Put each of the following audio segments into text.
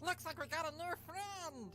Looks like we got a new friend!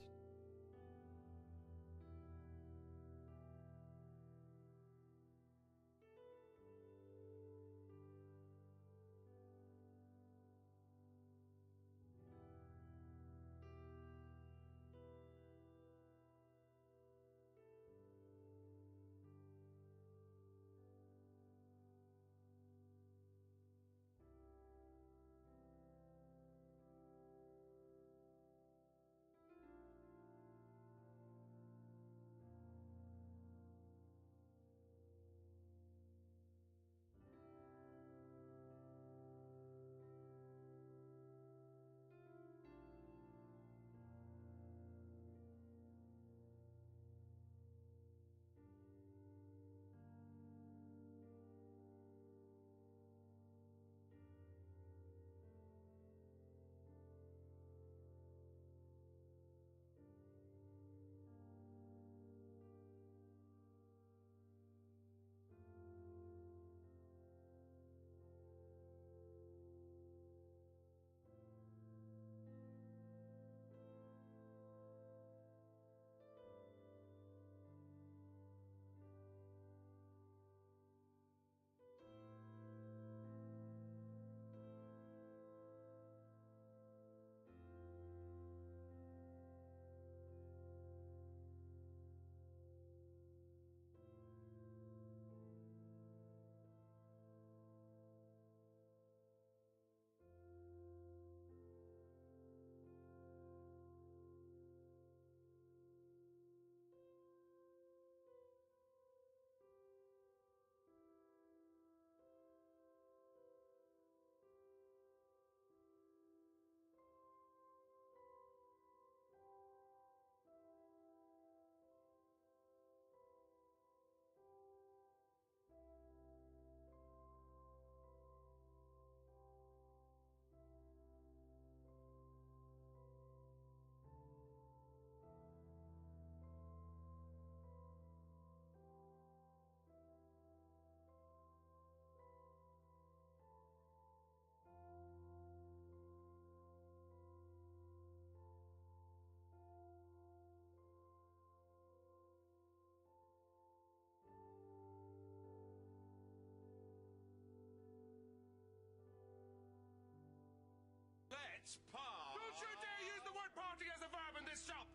Let's party! Don't you dare use the word party as a verb in this shop!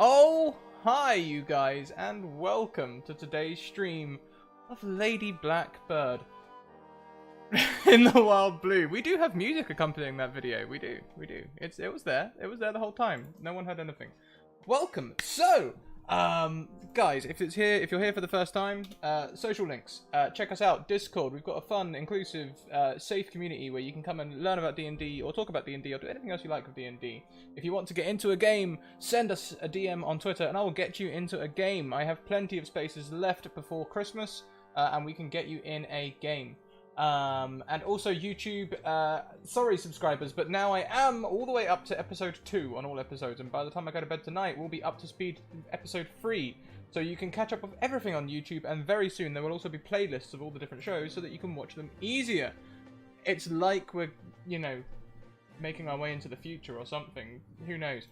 Oh, hi you guys, and welcome to today's stream of Lady Blackbird in the Wild Blue. We do have music accompanying that video. We do. It was there the whole time. No one heard anything. Welcome. So, Guys, if you're here for the first time, social links. Check us out. Discord. We've got a fun, inclusive, safe community where you can come and learn about D&D or talk about D&D or do anything else you like with D&D. If you want to get into a game, send us a DM on Twitter and I will get you into a game. I have plenty of spaces left before Christmas, and we can get you in a game. And also YouTube, sorry subscribers, but now I am all the way up to episode 2 on all episodes, and by the time I go to bed tonight, we'll be up to speed episode 3. So you can catch up with everything on YouTube, and very soon there will also be playlists of all the different shows so that you can watch them easier. It's like we're, you know, making our way into the future or something. Who knows?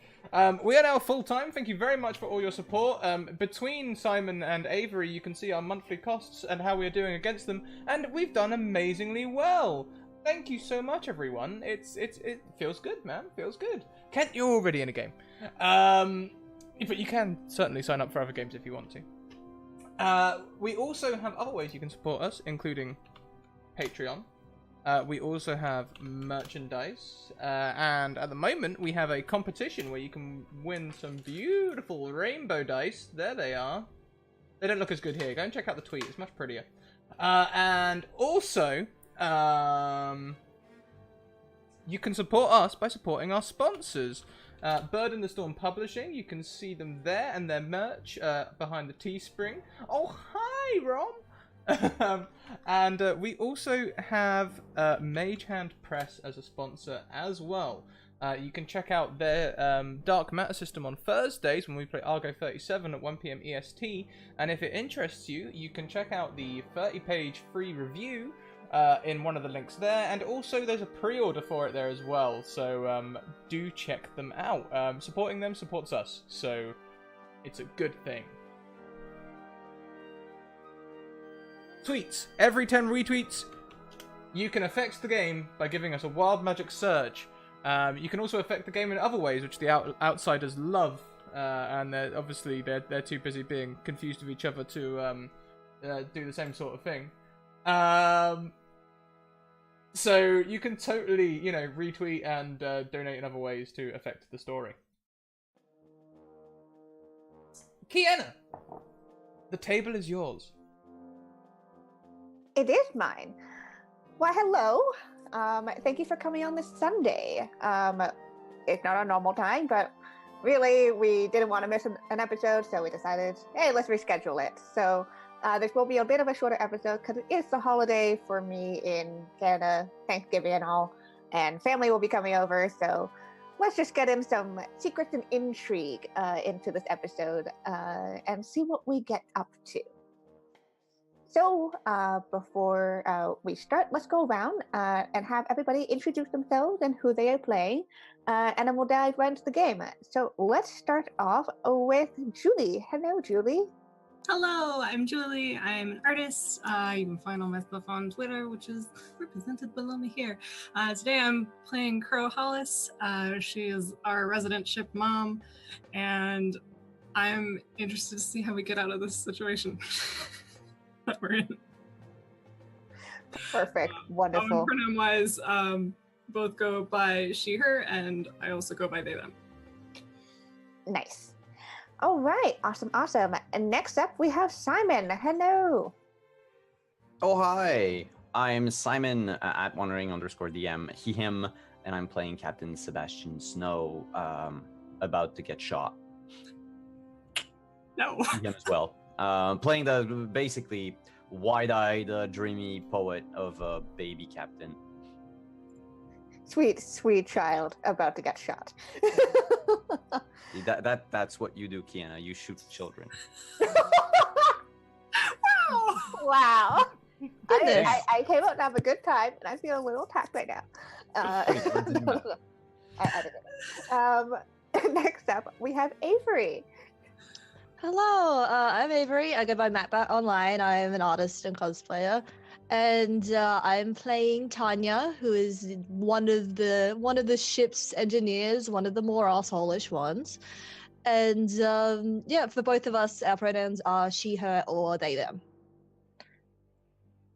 We are now full-time. Thank you very much for all your support. Between Simon and Avery, you can see our monthly costs and how we're doing against them, and we've done amazingly well. Thank you so much, everyone. It feels good, man. Feels good. Kent, you're already in a game. But you can certainly sign up for other games if you want to. We also have other ways you can support us, including Patreon. We also have merchandise, and at the moment we have a competition where you can win some beautiful rainbow dice. There they are. They don't look as good here. Go and check out the tweet. It's much prettier. And also, you can support us by supporting our sponsors. Bird in the Storm Publishing, you can see them there and their merch behind the Teespring. Oh, hi, Rom! And we also have Mage Hand Press as a sponsor as well. You can check out their Dark Matter system on Thursdays when we play Argo 37 at 1 PM EST. And if it interests you, you can check out the 30-page free review in one of the links there, and also there's a pre-order for it there as well, so do check them out. Supporting them supports us, so it's a good thing. Tweets. Every 10 retweets, you can affect the game by giving us a wild magic surge. You can also affect the game in other ways, which the outsiders love, and obviously they're too busy being confused with each other to do the same sort of thing. So you can totally, you know, retweet and donate in other ways to affect the story. Kiana, the table is yours. It is mine. Why, hello. Thank you for coming on this Sunday. It's not our normal time, but really we didn't want to miss an episode, so we decided, hey, let's reschedule it. So this will be a bit of a shorter episode because it is the holiday for me in Canada, Thanksgiving and all, and family will be coming over. So let's just get in some secrets and intrigue into this episode and see what we get up to. So before we start, let's go around and have everybody introduce themselves and who they are playing, and then we'll dive right into the game. So let's start off with Julie. Hello, Julie. Hello, I'm Julie. I'm an artist. You can find all my stuff on Twitter, which is represented below me here. Today I'm playing Crow Hollis. She is our resident ship mom, and I'm interested to see how we get out of this situation that we're in. Perfect. Wonderful. Pronoun-wise, both go by she, her, and I also go by they, them. Nice. All right, awesome. And next up, we have Simon. Hello. Oh, hi. I'm Simon at wandering_DM, he, him, and I'm playing Captain Sebastian Snow, about to get shot. No. Him as well. Playing the basically wide-eyed, dreamy poet of a baby captain. Sweet, sweet child about to get shot. That's what you do, Kiana. You shoot children. Wow. I came out to have a good time, and I feel a little attacked right now. I edited it. Next up, we have Avery. Hello, I'm Avery. I go by MacBat online. I am an artist and cosplayer, and I'm playing Tanya, who is one of the ship's engineers, one of the more asshole-ish ones. And yeah, for both of us, our pronouns are she, her, or they, them.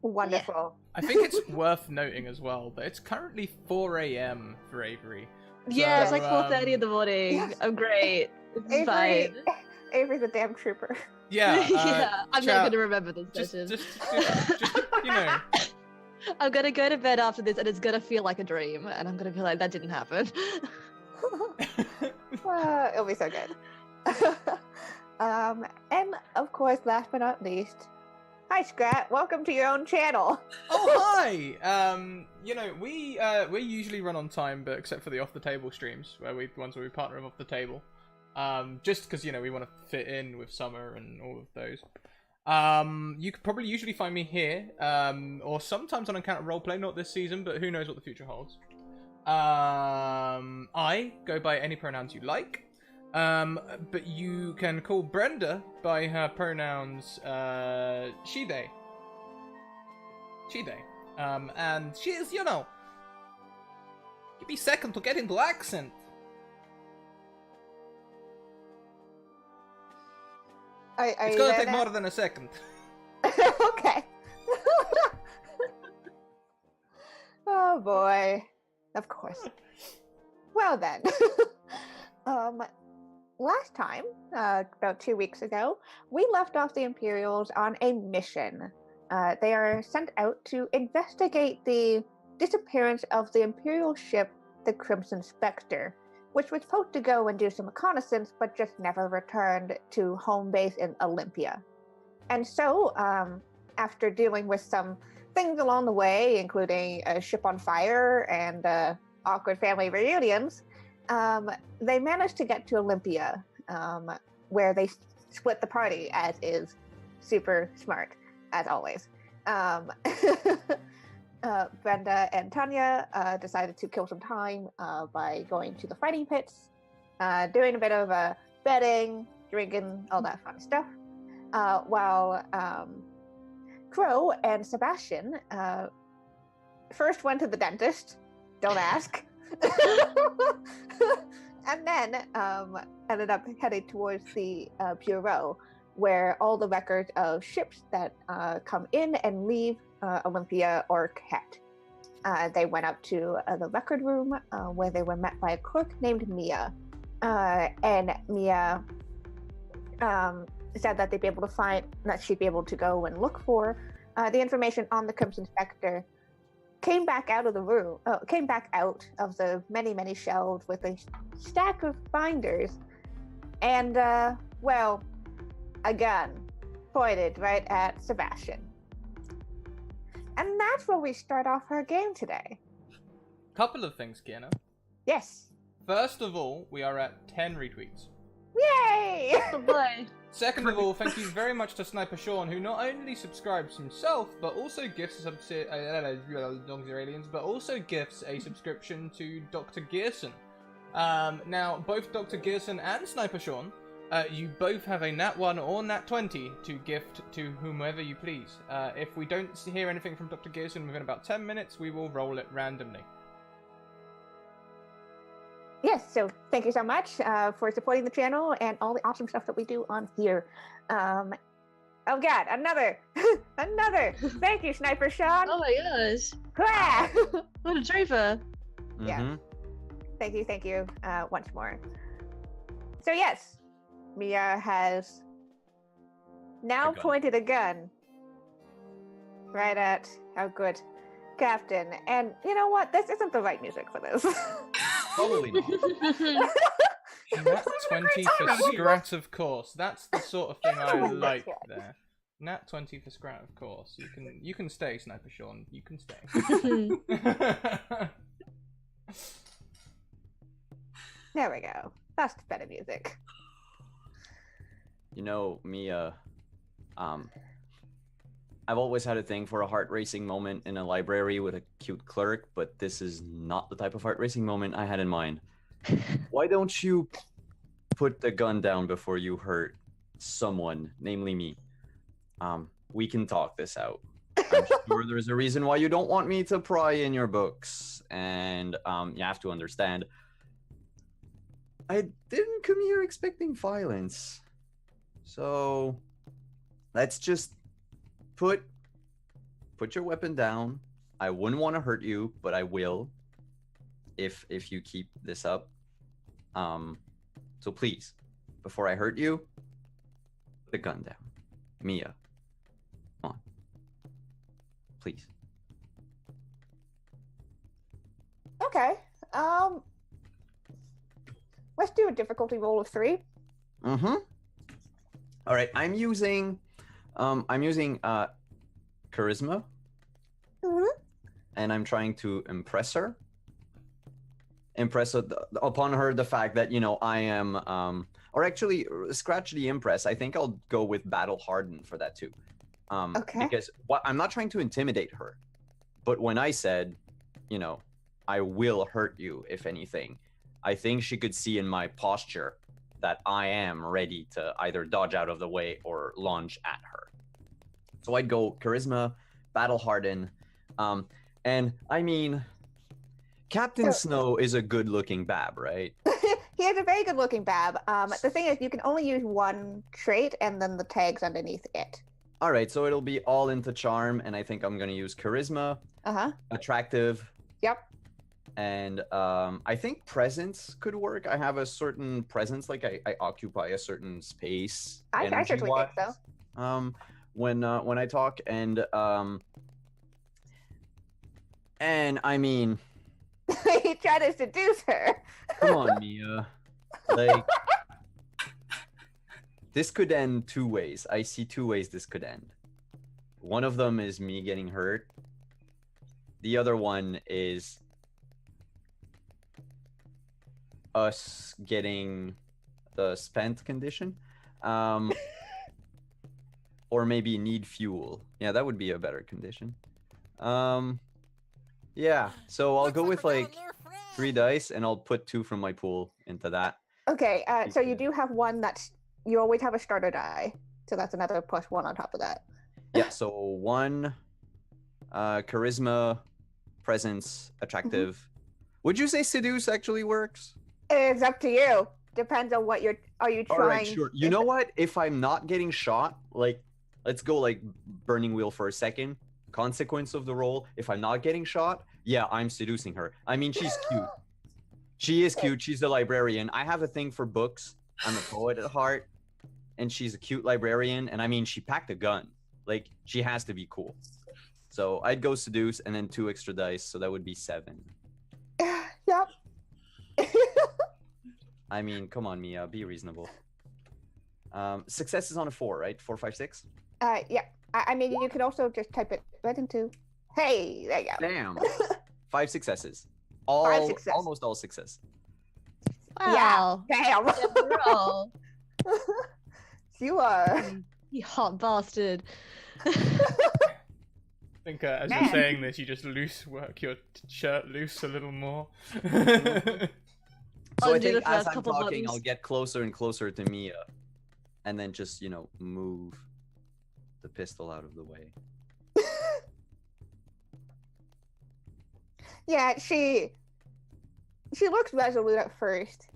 Wonderful. I think it's worth noting as well that it's currently 4 a.m. for Avery. Yeah, So, it's like 4:30 in the morning. yeah. I'm great. It's Avery, fine. Avery's a damn trooper. Yeah. yeah, I'm chat, not gonna remember this session. just, you know. I'm gonna go to bed after this, and it's gonna feel like a dream, and I'm gonna be like, that didn't happen. It'll be so good. And of course, last but not least, hi Scrat, welcome to your own channel. Oh hi! You know, we usually run on time, but except for the off the table streams, the ones where we partner with off the table. Just because, you know, we want to fit in with summer and all of those. You could probably usually find me here, or sometimes on Encounter Roleplay, not this season, but who knows what the future holds. I go by any pronouns you like, but you can call Brenda by her pronouns, she, they. She, they. And she is, you know, give me a second to get into accent. It's gonna take more than a second. Okay. Oh boy. Of course. Well then. Last time, about 2 weeks ago, we left off the Imperials on a mission. They are sent out to investigate the disappearance of the Imperial ship, the Crimson Spectre, which was supposed to go and do some reconnaissance, but just never returned to home base in Olympia. And so, after dealing with some things along the way, including a ship on fire and awkward family reunions, they managed to get to Olympia, where they split the party, as is super smart, as always. Brenda and Tanya decided to kill some time by going to the fighting pits, doing a bit of betting, drinking, all that fun stuff, while Crow and Sebastian first went to the dentist, don't ask, and then ended up headed towards the Bureau, where all the records of ships that come in and leave Olympia are kept. They went up to the record room where they were met by a clerk named Mia. And Mia said that they'd be able to find, that she'd be able to go and look for the information on the Crimson Spectre. Came back out of the room, came back out of the many shelves with a stack of binders, and well, a gun pointed right at Sebastian. And that's where we start off our game today. Couple of things, Kiana. Yes. First of all, we are at 10 retweets. Yay! Oh boy. Second of all, thank you very much to Sniper Sean, who not only subscribes himself, but also gifts but also gifts a subscription to Dr. Gearson. Now, both Dr. Gearson and Sniper Sean, you both have a Nat 1 or Nat 20 to gift to whomever you please. If we don't hear anything from Dr. Gearson within about 10 minutes, we will roll it randomly. Yes, so thank you so much for supporting the channel and all the awesome stuff that we do on here. Oh god, another! Another! Thank you, Sniper Sean! Oh my gosh. Hurrah! What a trooper. Yeah. Thank you, once more. So yes, Mia has now pointed a gun right at our good captain. And you know what? This isn't the right music for this. Probably not. Nat 20 for Scrat, of course. That's the sort of thing I like there. Nat 20 for Scrat, of course. You can stay, Sniper Sean. You can stay. There we go. That's better music. You know, Mia, I've always had a thing for a heart-racing moment in a library with a cute clerk, but this is not the type of heart-racing moment I had in mind. Why don't you put the gun down before you hurt someone, namely me? We can talk this out. I'm sure there's a reason why you don't want me to pry in your books, and you have to understand, I didn't come here expecting violence. So let's just put your weapon down. I wouldn't want to hurt you, but I will if you keep this up. So please, before I hurt you, the gun down. Mia. Come on. Please. Okay. Let's do a difficulty roll of 3. Mm-hmm. All right, I'm using charisma. Mhm. And I'm trying to impress her. Upon her the fact that, you know, I am or actually scratch the impress. I think I'll go with battle hardened for that too. Okay. Because I'm not trying to intimidate her. But when I said, you know, I will hurt you if anything, I think she could see in my posture that I am ready to either dodge out of the way or launch at her. So I'd go charisma, battle harden, and I mean, Captain Snow is a good-looking Bab, right? He has a very good looking Bab. The thing is, you can only use one trait and then the tags underneath it. All right, so it'll be all into charm, and I think I'm gonna use charisma, attractive. Yep. And I think presence could work. I have a certain presence, like I occupy a certain space. I certainly think so. When I talk, and I mean, He tried to seduce her. come on, Mia. Like, this could end 2 ways. I see 2 ways this could end. One of them is me getting hurt. The other one is us getting the spent condition. Or maybe need fuel. Yeah, that would be a better condition. Yeah, so I'll Looks go like with we got a like new friend. 3 dice, and I'll put 2 from my pool into that. Okay, so you do have one that's you always have a starter die, so that's another +1 on top of that. Yeah, so 1 charisma, presence, attractive. Would you say seduce actually works? It's up to you. Depends on what are you trying. All right, sure. You know what? If I'm not getting shot, like, let's go like burning wheel for a second. Consequence of the roll. If I'm not getting shot, yeah, I'm seducing her. I mean, she's cute. She is cute. She's a librarian. I have a thing for books. I'm a poet at heart, and she's a cute librarian. And I mean, she packed a gun. Like, she has to be cool. So I'd go seduce and then 2 extra dice. So that would be 7. Yep. I mean, come on, Mia, be reasonable. Success is on a 4, right? 4, 5, 6? Yeah. I mean, you could also just type it right into. Hey, there you go. Damn. 5 successes. 5 successes. Almost all success. Wow. Yeah. Damn. Bro, You are. you hot bastard. I think as Man. you're saying this, you just work your shirt loose a little more. So I Undo think the as first I'm couple talking, buttons. I'll get closer and closer to Mia, and then just, you know, move the pistol out of the way. Yeah, she looks resolute at first,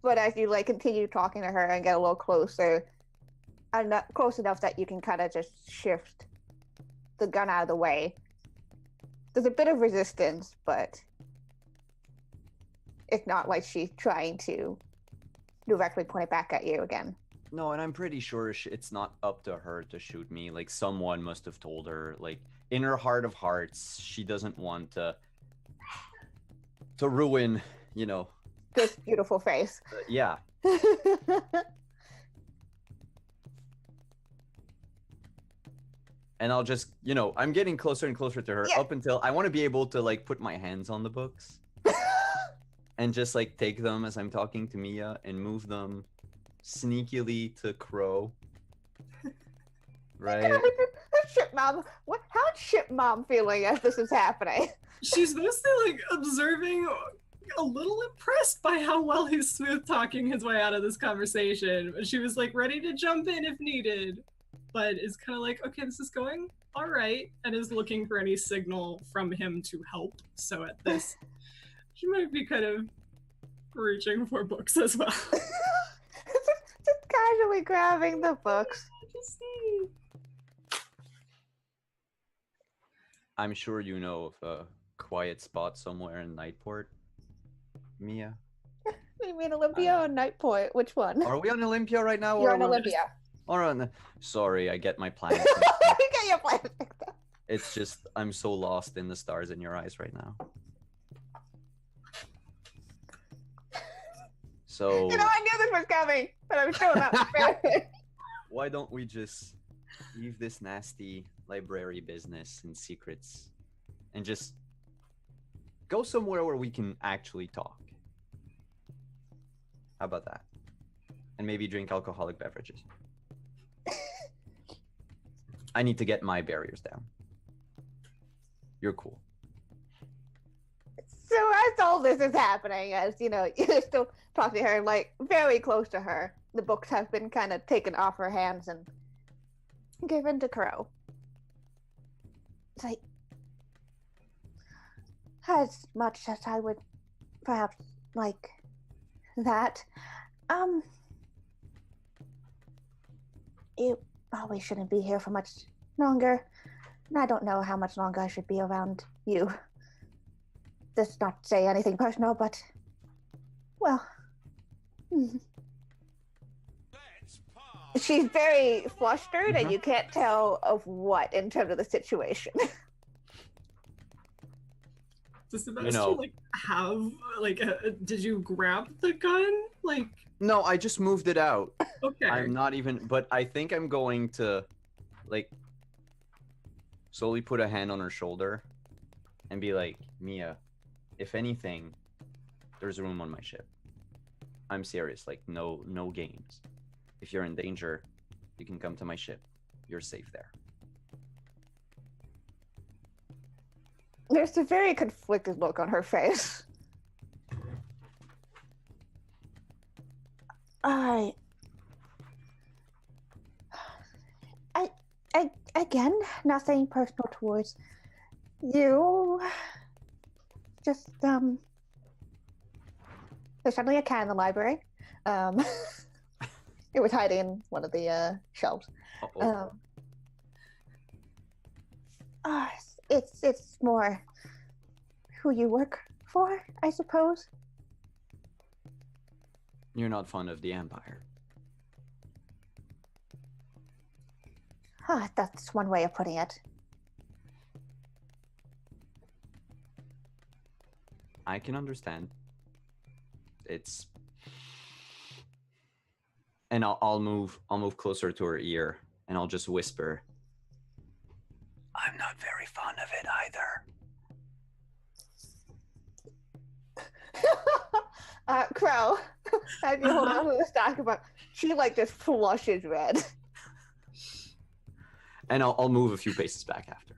but as you like continue talking to her and get a little closer, and close enough that you can kind of just shift the gun out of the way. There's a bit of resistance, but it's not like she's trying to directly point it back at you again. No, and I'm pretty sure it's not up to her to shoot me. Like, someone must have told her, like, in her heart of hearts, she doesn't want to ruin, you know. This beautiful face. Yeah. And I'll just, you know, I'm getting closer and closer to her Yeah. up until I want to be able to, like, put my hands on the books and just, like, take them as I'm talking to Mia and move them sneakily to Crow. Right? Ship mom. How's Ship mom feeling as this is happening? She's mostly like observing, a little impressed by how well he's smooth talking his way out of this conversation. She was like ready to jump in if needed, but is kind of like, okay, this is going all right, and is looking for any signal from him to help. So at this, she might be kind of reaching for books as well. just casually grabbing the books. Just see. I'm sure you know of a quiet spot somewhere in Nightport, Mia. You mean Olympia or Night Point? Which one? Are we on Olympia right now? You're or on we're- Olympia. Sorry, I get my plans. You get your plan picked up. It's just I'm so lost in the stars in your eyes right now. So You know, I knew this was coming, but I'm still not prepared. why don't we just leave this nasty library business and secrets and just go somewhere where we can actually talk? How about that? And maybe drink alcoholic beverages. I need to get my barriers down. You're cool. So as all this is happening, as you know, you're still talking to her, like very close to her. The books have been kind of taken off her hands and given to Crow. It's like, as much as I would perhaps like that, you probably shouldn't be here for much longer. And I don't know how much longer I should be around you. Does not say anything personal, but, well, she's very flustered, and you can't tell of what in terms of the situation. Does Sebastian have did you grab the gun? No, I just moved it out. Okay. I'm not even, but I think I'm going to slowly put a hand on her shoulder and be like, Mia, if anything, there's room on my ship. I'm serious, no games. If you're in danger, you can come to my ship. You're safe there. There's a very conflicted look on her face. Again, nothing personal towards you. Just, there's suddenly a cat in the library. It was hiding in one of the shelves. It's more who you work for, I suppose. You're not fond of the Empire. That's one way of putting it. I can understand. And I'll move closer to her ear and I'll just whisper, I'm not very fond of it either. Crow, as you hold on to the stack about, she just flushes red. And I'll move a few paces back after.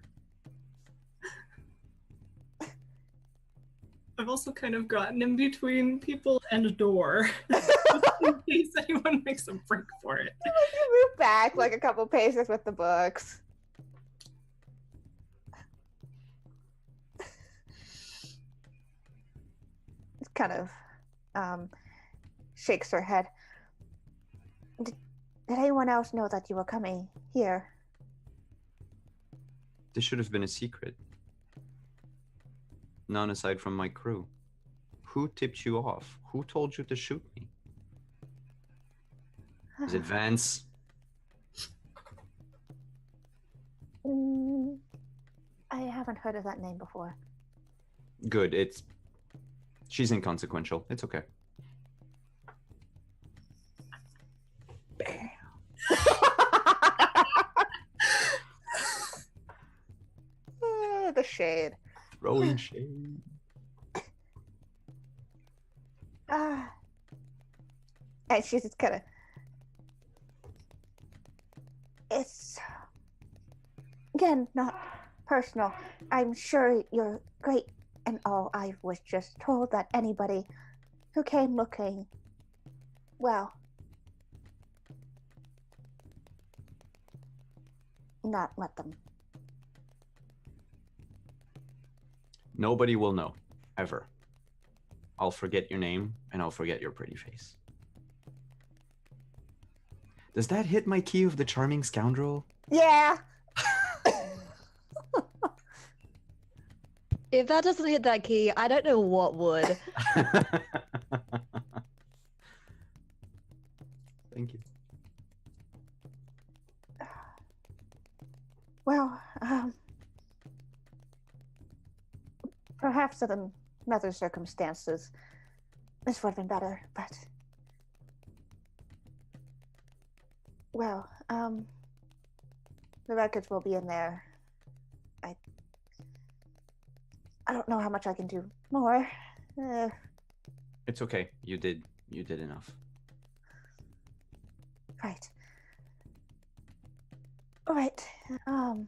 I've also kind of gotten in between people and a door, just in case anyone makes a break for it. You move back a couple paces with the books. It kind of shakes her head. Did anyone else know that you were coming here? This should have been a secret. None aside from my crew. Who tipped you off? Who told you to shoot me? Is it Vance? I haven't heard of that name before. Good, she's inconsequential. It's okay. Bam. The shade. Throwing shade. And she's just kind of. It's again not personal. I'm sure you're great and all. I was just told that anybody who came looking, well, not let them. Nobody will know, ever. I'll forget your name, and I'll forget your pretty face. Does that hit my key of the charming scoundrel? Yeah. If that doesn't hit that key, I don't know what would. Thank you. Well, perhaps in other circumstances, this would have been better, but... Well, the records will be in there. I don't know how much I can do more. It's okay. You did enough. Right. All right. And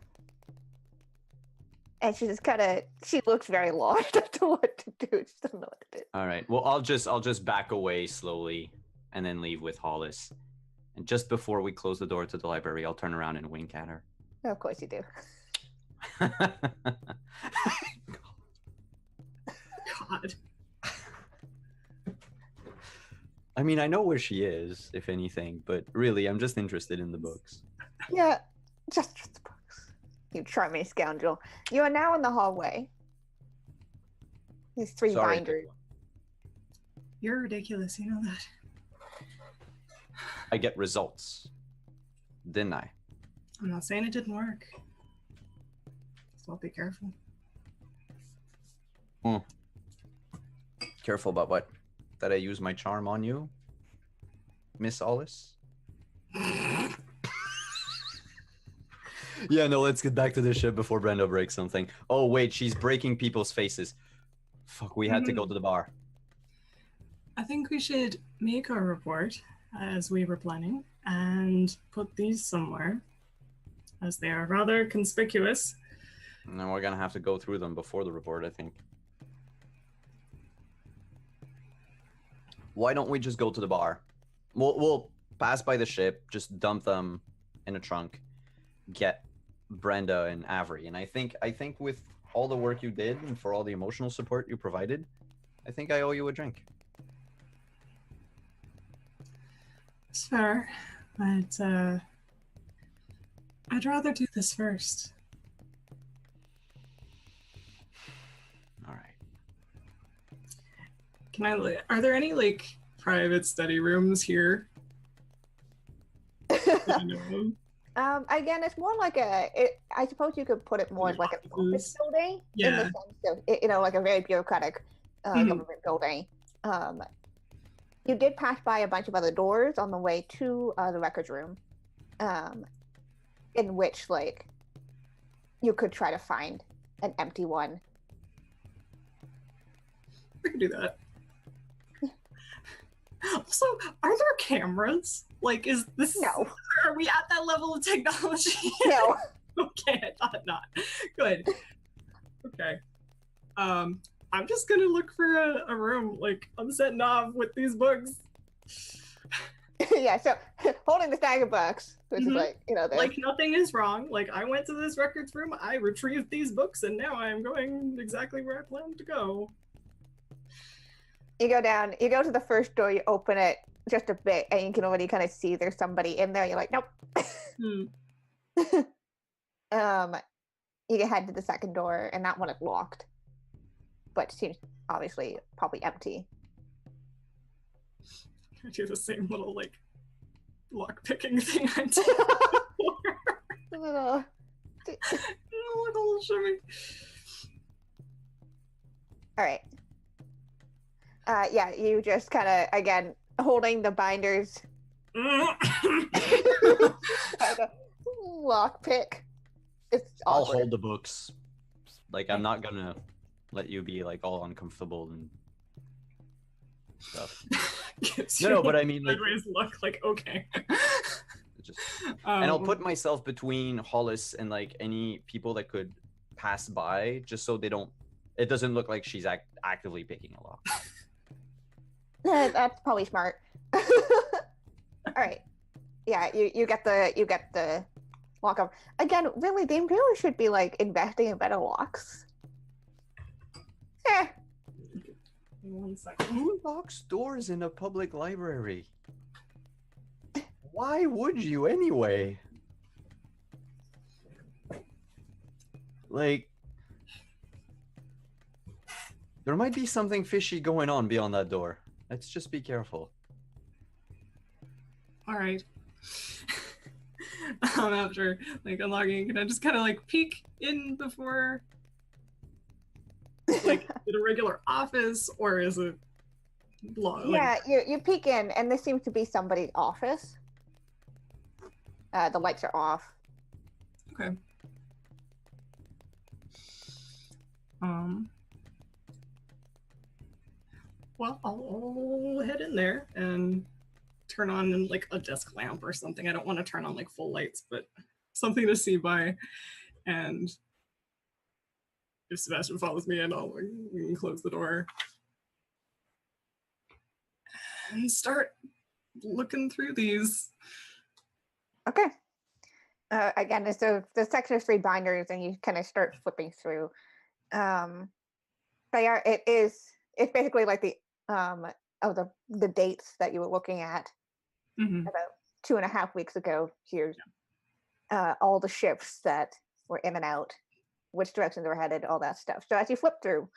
she just she looks very lost as to what to do. She doesn't know what to do. All right. Well, I'll just back away slowly and then leave with Hollis. And just before we close the door to the library, I'll turn around and wink at her. Of course you do. God. I mean, I know where she is, if anything, but really, I'm just interested in the books. Yeah, just the books. You charming scoundrel. You are now in the hallway. These three Sorry. binders. You're ridiculous, you know that. I get results, didn't I? I'm not saying it didn't work. So be careful. Careful about what? That I use my charm on you, Miss Hollis? Yeah, no, let's get back to the ship before Brenda breaks something. Oh, wait, she's breaking people's faces. Fuck, we had to go to the bar. I think we should make our report, as we were planning, and put these somewhere, as they are rather conspicuous. And then we're gonna have to go through them before the report, I think. Why don't we just go to the bar? We'll pass by the ship, just dump them in a trunk, get Brenda and Avery. And I think with all the work you did and for all the emotional support you provided, I think I owe you a drink. It's fair, but I'd rather do this first. All right. Can I? Are there any like private study rooms here? Again, it's more like I suppose you could put it more like an office building. Yeah. In the sense of, like a very bureaucratic government building. You did pass by a bunch of other doors on the way to the records room, in which, like, you could try to find an empty one. We could do that. Also, are there cameras? Like, is this... No. Are we at that level of technology? No. Okay, I thought not. Good. Okay. I'm just gonna look for a room, like, on set knob with these books. Yeah, so holding the stack of books, which is like, like nothing is wrong. Like, I went to this records room, I retrieved these books, and now I am going exactly where I planned to go. You go down, you go to the first door, you open it just a bit, and you can already kind of see there's somebody in there. You're like, nope. You can head to the second door, and that one is locked, but seems obviously probably empty. I do the same little like lock picking thing I did A little. Like a little shimmy. All right. Yeah, you just kind of, again, holding the binders. Lock pick. It's I'll awkward. hold the books. Like, I'm not gonna let you be like all uncomfortable and stuff. No, but I mean, like, sideways look like okay. just, and I'll put myself between Hollis and like any people that could pass by, just so they don't. It doesn't look like she's actively picking a lock. That's probably smart. All right. Yeah, you get the lock up. Again, really, the Imperials should be like investing in better locks. 1 second. Who locks doors in a public library? Why would you anyway? Like, there might be something fishy going on beyond that door. Let's just be careful. All right. After like unlocking, can I just kind of like peek in before? Like, is it a regular office or is it Yeah, you peek in, and this seems to be somebody's office. The lights are off. Okay. Well, I'll head in there and turn on like a desk lamp or something. I don't want to turn on like full lights, but something to see by. And if Sebastian follows me in, I'll close the door and start looking through these. Okay. Again, it's the section of 3 binders, and you kind of start flipping through. It's basically like the dates that you were looking at about 2.5 weeks ago. Here's all the ships that were in and out, which directions they were headed, all that stuff. So as you flip through,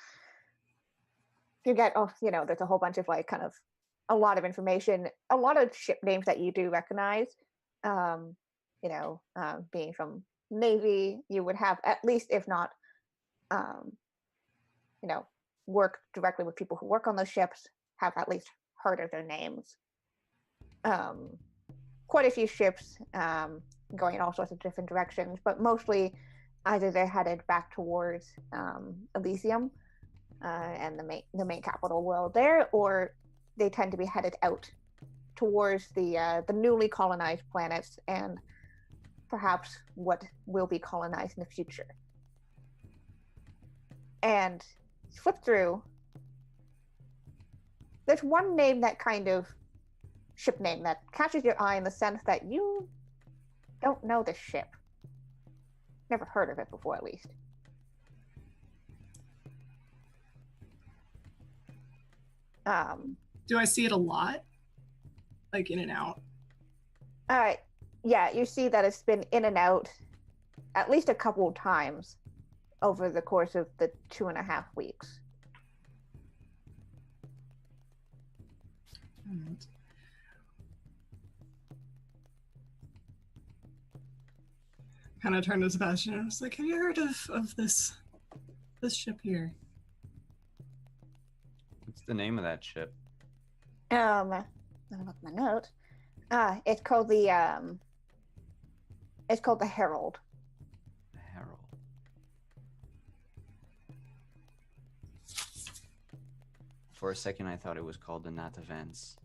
you get there's a whole bunch of like kind of a lot of information, a lot of ship names that you do recognize. Being from Navy, you would have at least, if not, work directly with people who work on those ships, have at least heard of their names. Quite a few ships going in all sorts of different directions, but mostly either they're headed back towards Elysium and the main capital world there, or they tend to be headed out towards the newly colonized planets and perhaps what will be colonized in the future. And flip through, there's one name that kind of ship name that catches your eye in the sense that you don't know the ship. Never heard of it before, at least. Do I see it a lot? Like in and out? Yeah, you see that it's been in and out at least a couple of times over the course of the 2.5 weeks. Right. Kind of turned to Sebastian and was like, have you heard of this ship here? What's the name of that ship? Let me look at my note. It's called the Herald. The Herald. For a second, I thought it was called the Nat Events.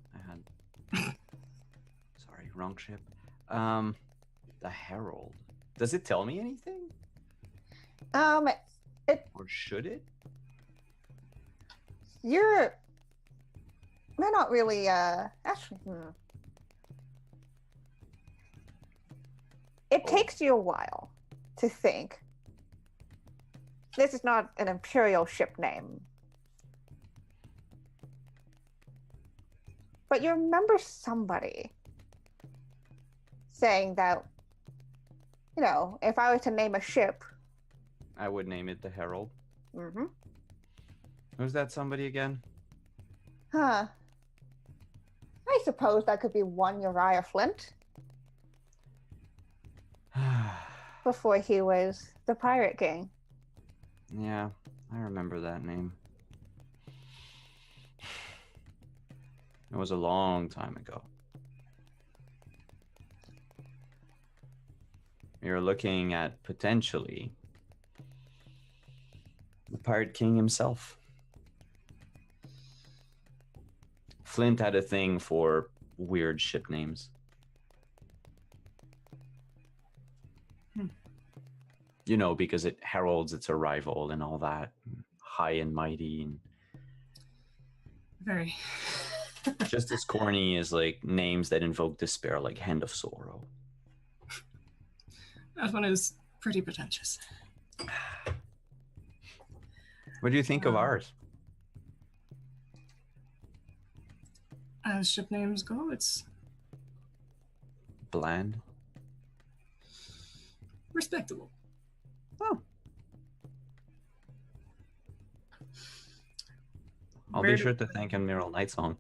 Sorry, wrong ship. The Herald. Does it tell me anything? Or should it? They're not really, actually, It takes you a while to think. This is not an Imperial ship name. But you remember somebody saying that, if I was to name a ship. I would name it the Herald. Mm-hmm. Who's that somebody again? Huh. I suppose that could be one Uriah Flint. Before he was the Pirate King. Yeah, I remember that name. It was a long time ago. You're looking at potentially the Pirate King himself. Flint had a thing for weird ship names. Because it heralds its arrival and all that. High and mighty. And Very. just as corny as like names that invoke despair, like Hand of Sorrow. That one is pretty pretentious. What do you think of ours? As ship names go, it's Bland. respectable. Oh. I'll Where be do- sure to thank Admiral Nightsong.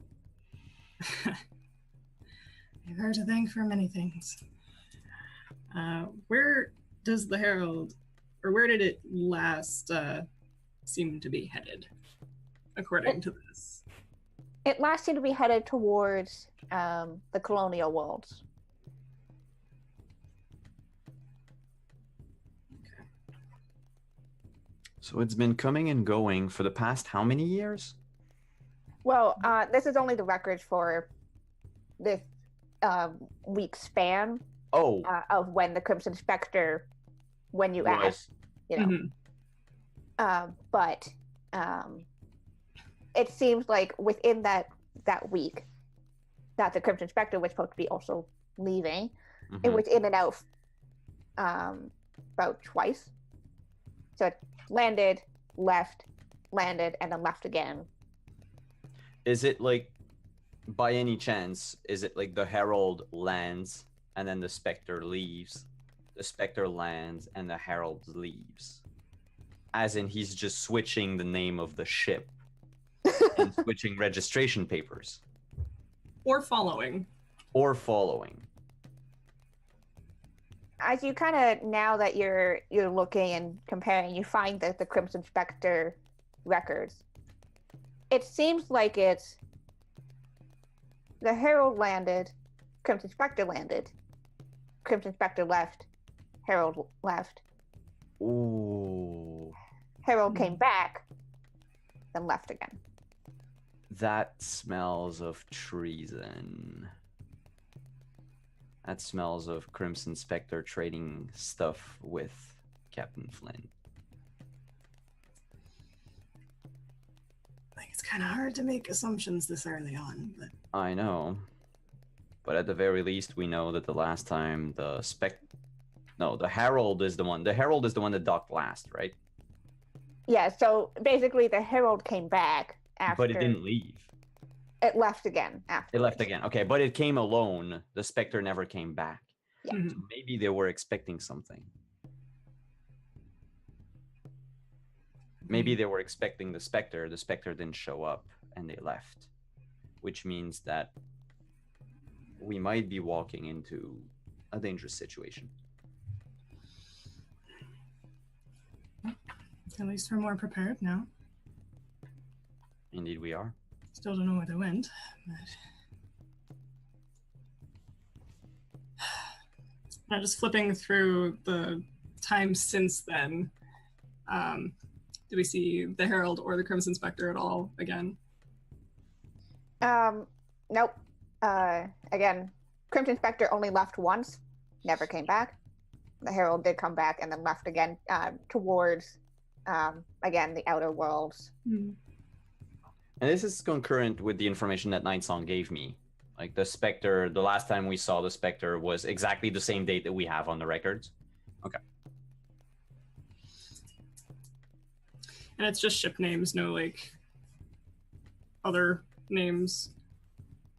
You've heard to thank for many things. Where does the Herald, or where did it last seem to be headed, according to this? It last seemed to be headed towards the colonial worlds. So it's been coming and going for the past how many years? Well, this is only the records for this week span Oh, of when the Crimson Spectre, when you Was. asked, you know. Mhm. But it seems like within that week that the Crimson Spectre was supposed to be also leaving. It mhm. was in and out about twice. So it landed, left, landed, and then left again. Is it like, by any chance, is it like the Herald lands and then the Spectre leaves? The Spectre lands and the Herald leaves. As in, he's just switching the name of the ship and switching registration papers. Or following. Or following. As you kind of, now that you're looking and comparing, you find that the Crimson Spectre records. It seems like it's the Herald landed, Crimson Spectre landed, Crimson Spectre left, Herald left, Ooh. Herald came back, then left again. That smells of treason. That smells of Crimson Spectre trading stuff with Captain Flynn. I think it's kind of hard to make assumptions this early on, but I know. But at the very least, we know that the last time the the Herald is the one. The Herald is the one that docked last, right? Yeah, so basically the Herald came back after. But it didn't leave. It left again after. It left again. Okay, but it came alone. The Spectre never came back. Yeah. Mhm. So maybe they were expecting something. Maybe they were expecting the Spectre didn't show up, and they left. Which means that we might be walking into a dangerous situation. at least we're more prepared now. Indeed we are. Still don't know where they went, but now just flipping through the time since then. Do we see the Herald or the Crimson Spectre at all again? Nope. Again, Crimson Spectre only left once, never came back. The Herald did come back and then left again towards, again, the outer worlds. And this is concurrent with the information that Night Song gave me. Like the Spectre, the last time we saw the Spectre was exactly the same date that we have on the records. Okay. And it's just ship names, no like other names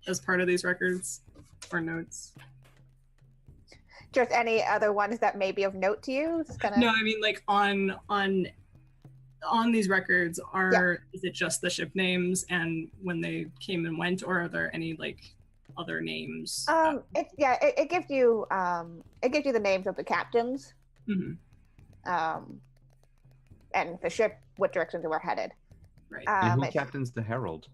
as part of these records or notes. Just any other ones that may be of note to you? Just kinda... No, I mean like on these records is it just the ship names and when they came and went, or are there any like other names? It gives you the names of the captains. Mm-hmm. And the ship, what direction they were headed. Right. And who captains the Herald?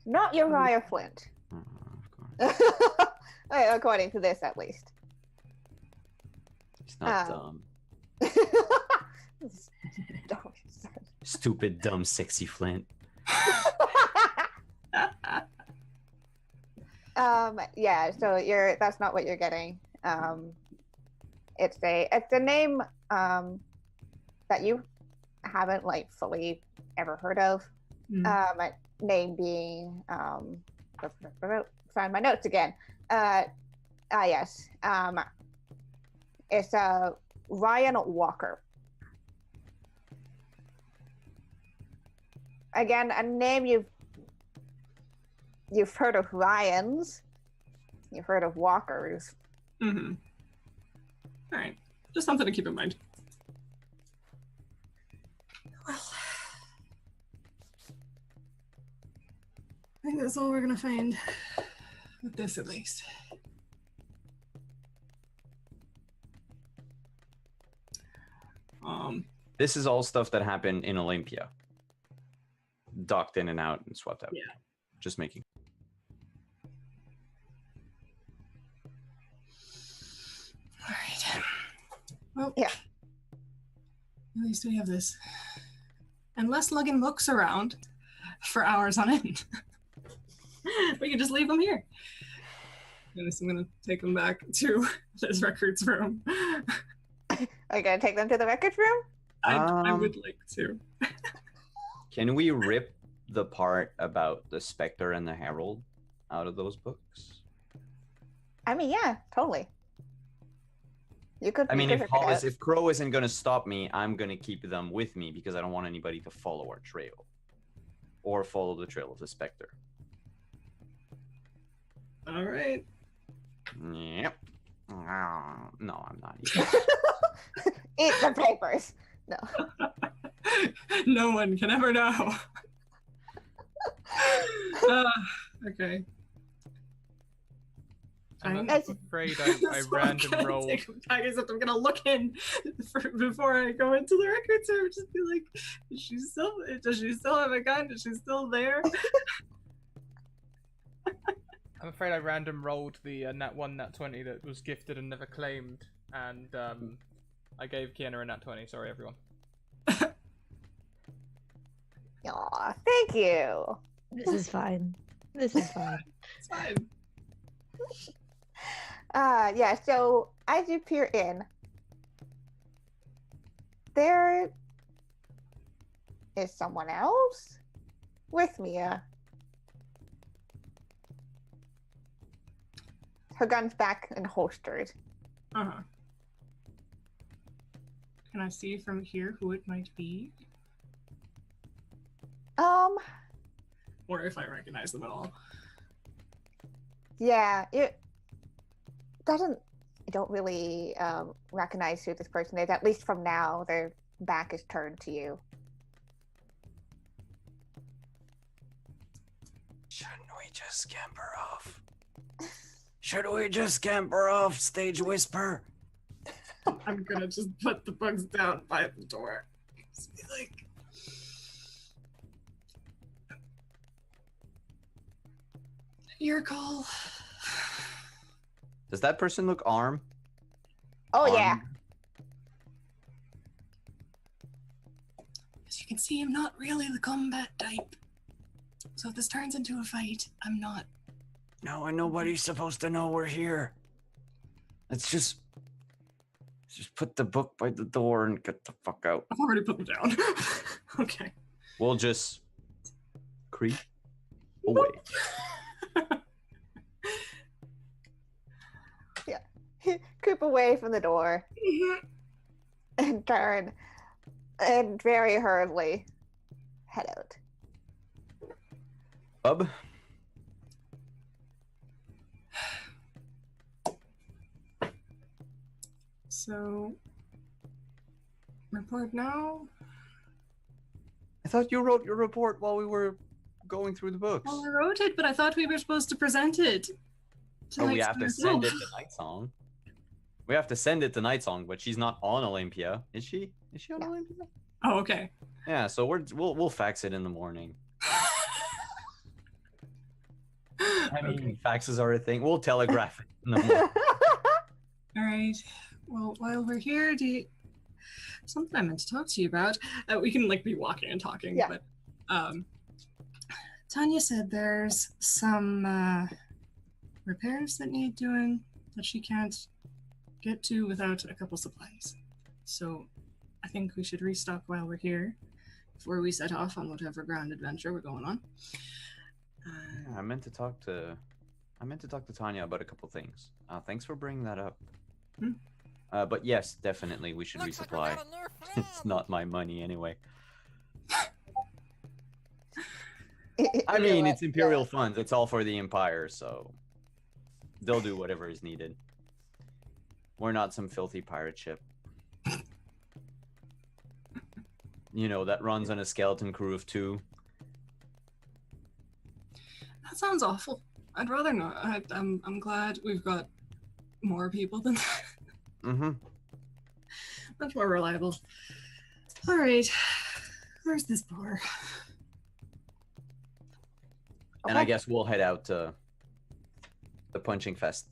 Not Uriah Flint. Of course. According to this, at least. He's not dumb. Stupid, dumb, sexy Flint. Yeah, so that's not what you're getting. It's a name that you haven't like fully ever heard of. Name being find my notes again. Yes. It's Ryan Walker. Again, a name you've heard of Ryans, you've heard of Walkers. Mm-hmm. All right, just something to keep in mind. Well, I think that's all we're gonna find with this, at least. This is all stuff that happened in Olympia. Docked in and out and swept out. Yeah. Just making. All right. Well, Yeah. At least we have this. Unless lugging books around for hours on end, we can just leave them here. I'm gonna take them back to this records room. Are you gonna take them to the records room? I would like to. Can we rip the part about the Spectre and the Herald out of those books? I mean, yeah, totally. You could. I mean, you could rip it out. if Crow isn't going to stop me, I'm going to keep them with me because I don't want anybody to follow our trail or follow the trail of the Spectre. All right. Yep. No, I'm not. Eat the papers. No. No one can ever know. Okay. I'm That's- afraid I random rolled. I'm gonna look in before I go into the records room. Just be like, does she still have a gun? Is she still there? I'm afraid I random rolled the nat 1, nat 20 that was gifted and never claimed, and I gave Kiana a nat 20. Sorry, everyone. Aw, thank you. This is fine. This is fine. It's fine. Yeah, so as you peer in, there is someone else with Mia. Her gun's back and holstered. Uh-huh. Can I see from here who it might be? Or if I recognize them at all. Yeah, it doesn't. You don't really recognize who this person is. At least from now, their back is turned to you. Shouldn't we just scamper off? Should we just scamper off, Stage Whisper? I'm gonna just put the bugs down by the door. Just be like, your call. Does that person look armed? Oh yeah. Armed? As you can see, I'm not really the combat type. So if this turns into a fight, I'm not. No, and nobody's supposed to know we're here. Let's just put the book by the door and get the fuck out. I've already put them down. Okay. We'll just creep away. Creep away from the door and turn and very hurriedly head out. Bub? So, report now. I thought you wrote your report while we were going through the books. Well, I wrote it, but I thought we were supposed to present it. Oh, we have to send it to Night Song. We have to send it to Night Song, but she's not on Olympia, is she? Is she on No. Olympia? Oh, okay. Yeah, so we'll fax it in the morning. I mean, faxes are a thing. We'll telegraph it in the morning. All right. Well, while we're here, something I meant to talk to you about. We can like be walking and talking, Yeah. but Tanya said there's some repairs that need doing that she can't get to without a couple supplies. So I think we should restock while we're here before we set off on whatever grand adventure we're going on. Yeah, I meant to talk to Tanya about a couple things. Thanks for bringing that up. Hmm. But yes, definitely we should Looks like we resupply. got a new friend. It's not my money anyway. You I know mean, what? it's Imperial funds. It's all for the Empire, so they'll do whatever is needed. We're not some filthy pirate ship. You know, that runs on a skeleton crew of 2. That sounds awful. I'd rather not. I'm glad we've got more people than that. Mm-hmm. Much more reliable. All right. Where's this bar? And I guess we'll head out to the punching fest.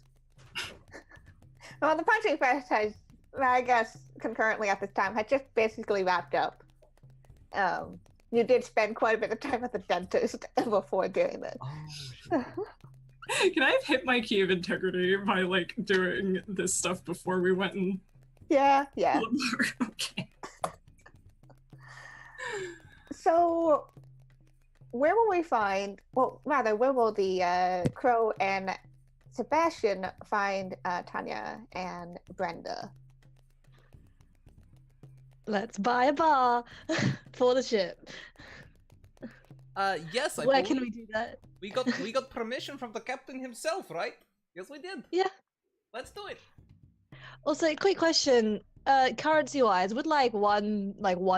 Well, the punching fest has, I guess, concurrently at this time, had just basically wrapped up. You did spend quite a bit of time at the dentist before doing this. Oh, Can I have hit my key of integrity by like doing this stuff before we went and? Yeah. Okay. So, where will we find? Well, rather, where will the Crow and Sebastian find Tanya and Brenda? Let's buy a bar for the ship. Yes, I Where believe can we do that? we got permission from the captain himself, right? Yes, we did. Yeah. Let's do it. Also, quick question. Currency-wise, would like one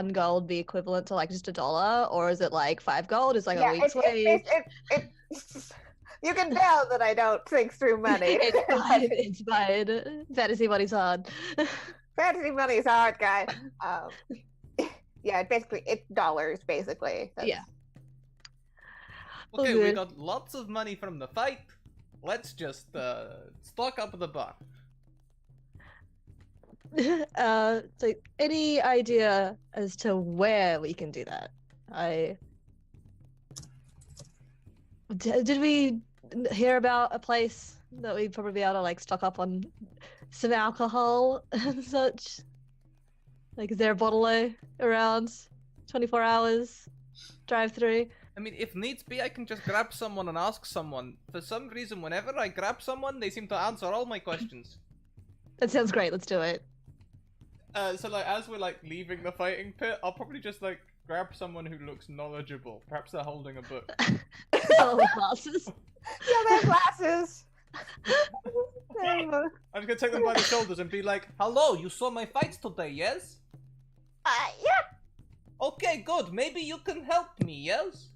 gold be equivalent to like just $1, or is it like 5 gold? Is like a week's wage? You can tell that I don't think through money. It's fine. Fantasy money's hard. Fantasy money is hard, guys. Yeah, basically, it's dollars, basically. Yeah. Okay, Okay. we got lots of money from the fight. Let's just stock up the bar. So any idea as to where we can do that? Did we hear about a place that we'd probably be able to like stock up on some alcohol and such? Like, is there a bottle around? 24 hours drive through? I mean, if needs be, I can just grab someone and ask someone. For some reason, whenever I grab someone, they seem to answer all my questions. That sounds great. Let's do it. So like, as we're like leaving the fighting pit, I'll probably just like grab someone who looks knowledgeable. Perhaps they're holding a book. Oh, glasses. Yeah, they have glasses. I'm gonna take them by the shoulders and be like, "Hello, you saw my fights today, yes? Yep. Okay, good. Maybe you can help me, yes?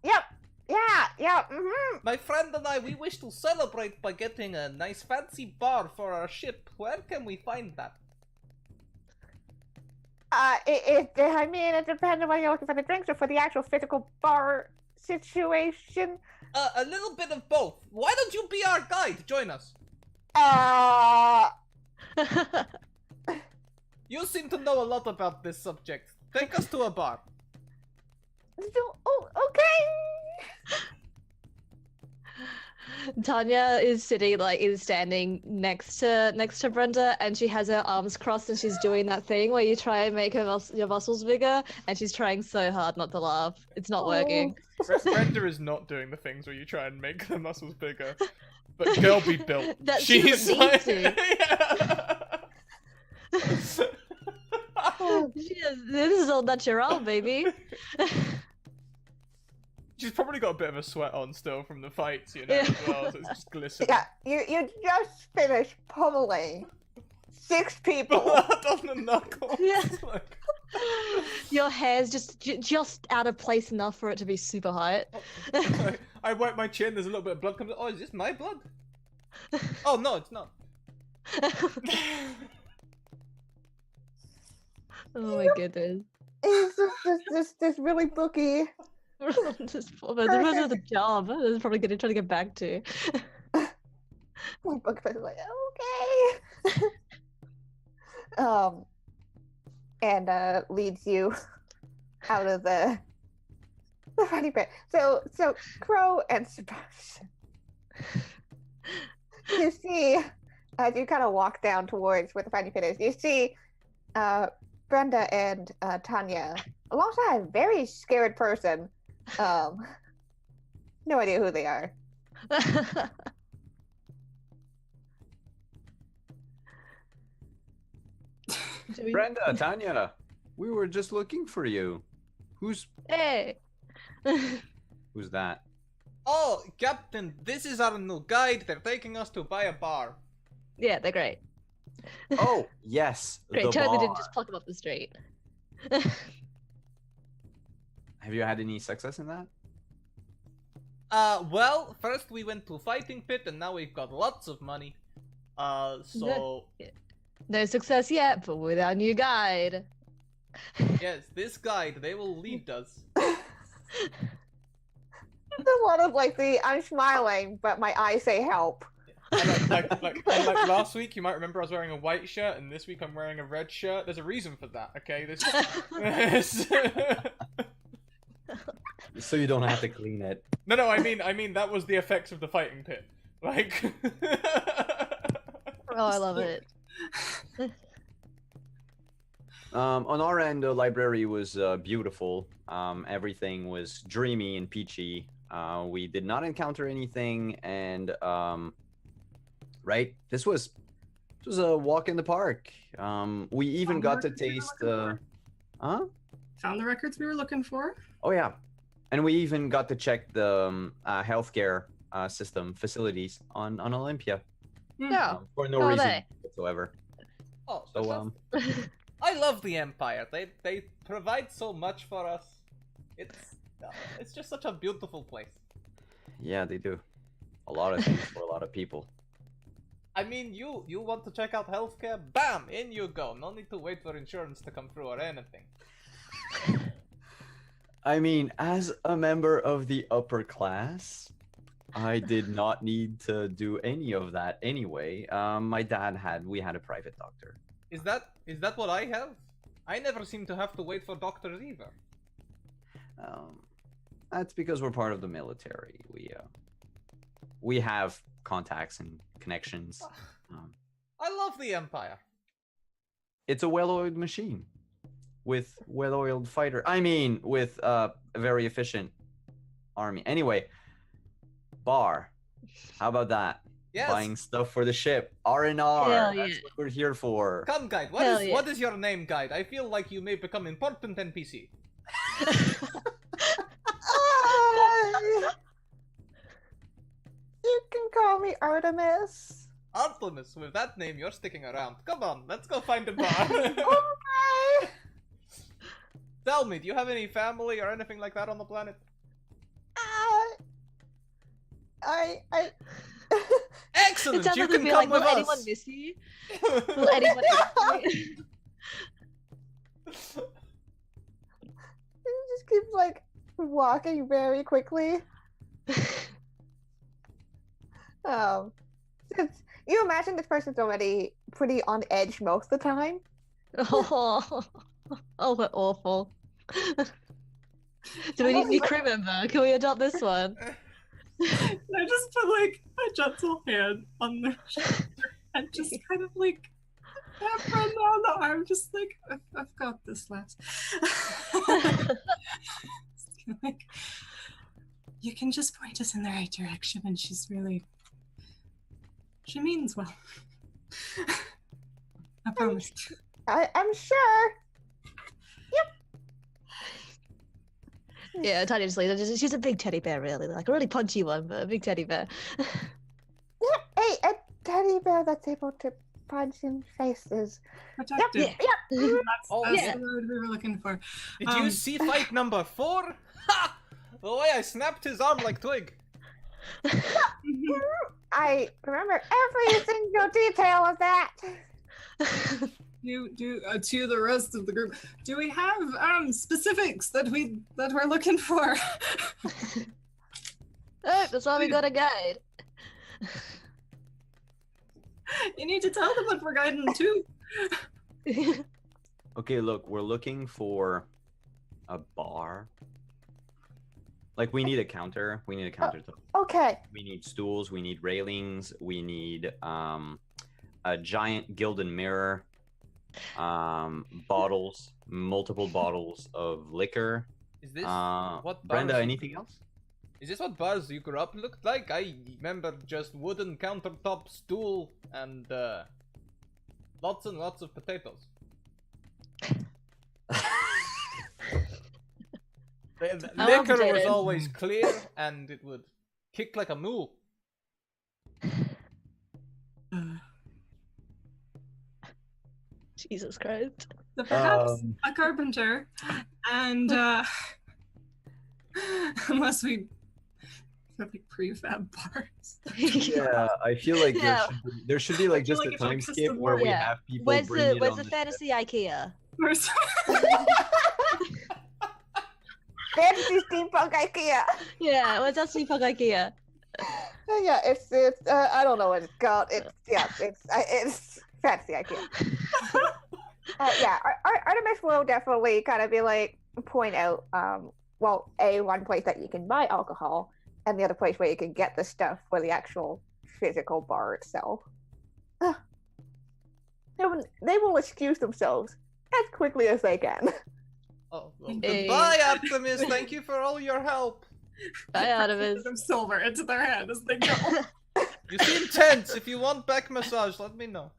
Yep. Yeah. Mm-hmm. My friend and I, we wish to celebrate by getting a nice fancy bar for our ship. Where can we find that? I mean, it depends on whether you're looking for the drinks or for the actual physical bar situation. A little bit of both. Why don't you be our guide? Join us. You seem to know a lot about this subject. Take us to a bar. Okay. Tanya is standing next to Brenda, and she has her arms crossed, and she's doing that thing where you try and make your muscles bigger, and she's trying so hard not to laugh. It's not working. Brenda is not doing the things where you try and make the muscles bigger. But girl be built. She doesn't need to. This is all natural, baby. She's probably got a bit of a sweat on still from the fights, you know, as well, so it's just glistening. Yeah, you just finished pummeling 6 people. Blood on the knuckles. Yeah. Like... Your hair's just out of place enough for it to be super hot. I wipe my chin, there's a little bit of blood coming. Oh, is this my blood? Oh, no, it's not. Oh my goodness. It's just really booky. This was the job. I was probably trying to get back to. My book is like, okay. And leads you out of the funny bit. So Crow and Sebastian. You see, as you kind of walk down towards where the funny pit is, you see Brenda and Tanya alongside a very scared person. No idea who they are. Brenda, Tanya, we were just looking for you. Hey. Who's that? Oh, Captain, this is our new guide. They're taking us to buy a bar. Yeah, they're great. Oh, yes. Great. The Totally bar. didn't just pluck them off the street. Have you had any success in that? Well, first we went to fighting pit and now we've got lots of money. So Yeah. No success yet, but with our new guide. Yes, this guide, they will lead us. There's a lot of like I'm smiling, but my eyes say help. And like last week, you might remember I was wearing a white shirt, and this week I'm wearing a red shirt. There's a reason for that, okay? So you don't have to clean it. No, I mean that was the effects of the fighting pit. Like. Oh, I love it. On our end, the library was beautiful. Everything was dreamy and peachy. We did not encounter anything, and right, this was a walk in the park. We even got to taste. Found the records we were looking for. Oh yeah, and we even got to check the healthcare system facilities on Olympia. Yeah. For no reason whatsoever. Oh, So I love the Empire. They provide so much for us. It's just such a beautiful place. yeah, they do a lot of things for a lot of people. I mean, you want to check out healthcare? Bam! In you go. No need to wait for insurance to come through or anything. I mean, as a member of the upper class, I did not need to do any of that anyway. My dad we had a private doctor. Is that what I have? I never seem to have to wait for doctors either. That's because we're part of the military. We have contacts and connections. I love the Empire. It's a well-oiled machine with well-oiled fighter. I mean, with a very efficient army. Anyway, bar. How about that? Yes. Buying stuff for the ship. R&R. Hell That's yeah. what we're here for. Come, guide. What is your name, guide? I feel like you may become important NPC. You can call me Artemis. Artemis, with that name, you're sticking around. Come on, let's go find a bar. Okay. Tell me, do you have any family or anything like that on the planet? I Excellent, It sounds you like can be come like, with will us. anyone miss you? Will anyone miss you? He just keeps like walking very quickly. Since you imagine this person's already pretty on edge most of the time. Oh, we're awful. Do we need a new crew member? Can we adopt this one? I just put like a gentle hand on their shoulder and just kind of like tap them on the arm, just like I've got this, lass. Like, you can just point us in the right direction, and she means well. I promise. I'm sure. Yeah, Tanya just like she's a big teddy bear, really, like a really punchy one, but a big teddy bear. Yeah, hey, a teddy bear that's able to punch in faces. Protected. Yep. That's yeah. the word we were looking for. Did you see fight number 4? Ha! The way I snapped his arm like twig. I remember every single detail of that. To the rest of the group, do we have specifics that we're looking for? Oh, that's why we got a guide. You need to tell them what we're guiding to. Okay, look, we're looking for a bar. Like, we need a counter. We need a countertop. Okay. We need stools. We need railings. We need a giant gilded mirror. Bottles, multiple bottles of liquor. Is this what Brenda, bars- anything else? Is this what bars you grew up looked like? I remember just wooden countertop stool and lots and lots of potatoes. The I love liquor was potatoes. always clear and it would kick like a mule. Jesus Christ. So perhaps a carpenter, and unless we For like prefab bars. Yeah, I feel like Yeah. there should be like feel just like a it's like time custom skip where work. we Yeah. have people Where's bring the it where's on the the fantasy IKEA? Fantasy steampunk IKEA. Yeah, where's that steampunk IKEA? Yeah, it's I don't know what it's called. It's fantasy IKEA. Yeah, Artemis will definitely kind of be like point out well, one place that you can buy alcohol, and the other place where you can get the stuff for the actual physical bar itself. They will excuse themselves as quickly as they can. Oh, well, Hey. goodbye, Artemis. Thank you for all your help. Bye, Artemis. Some silver into their hand as they go. You seem tense. If you want back massage, let me know.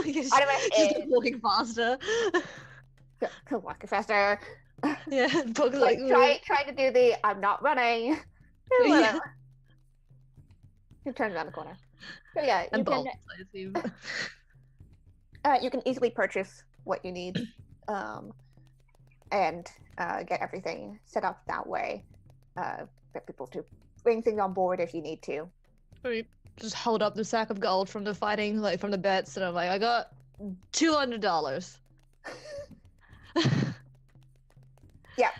Just Artemis keep is walking faster. walking faster. Yeah, Puck's like, Try to do the I'm not running. Yeah. Whatever. He turns around the corner. So yeah, and bolts, I assume. you can easily purchase what you need, and get everything set up that way. Get people to bring things on board if you need to. We just hold up the sack of gold from the fighting, like from the bets, and I'm like, I got $200. Yeah,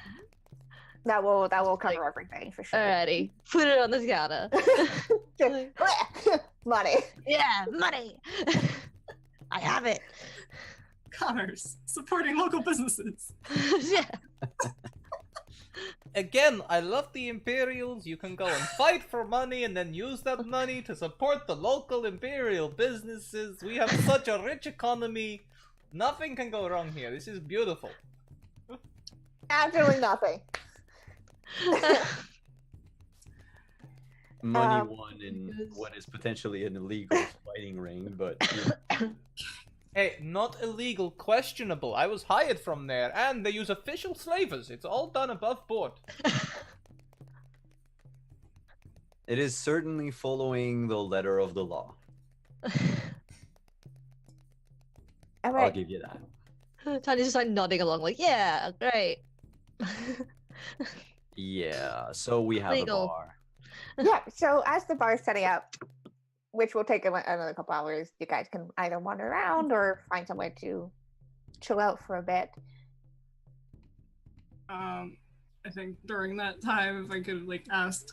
that will cover everything for sure. Alrighty, put it on the counter. Money. Yeah, money. I have it. Commerce, supporting local businesses. Yeah. Again, I love the Imperials. You can go and fight for money and then use that money to support the local Imperial businesses. We have such a rich economy. Nothing can go wrong here. This is beautiful. Absolutely nothing. Money won in what is potentially an illegal fighting ring, but Hey, not illegal, questionable. I was hired from there, and they use official slavers. It's all done above board. it is certainly following the letter of the law. All I'll right. give you that. Tanya's just like nodding along, like, yeah, great. Yeah, so we have Legal. a bar. Yeah. So as the bar's setting up, which will take another couple hours, you guys can either wander around or find somewhere to chill out for a bit. I think during that time, if I could like ask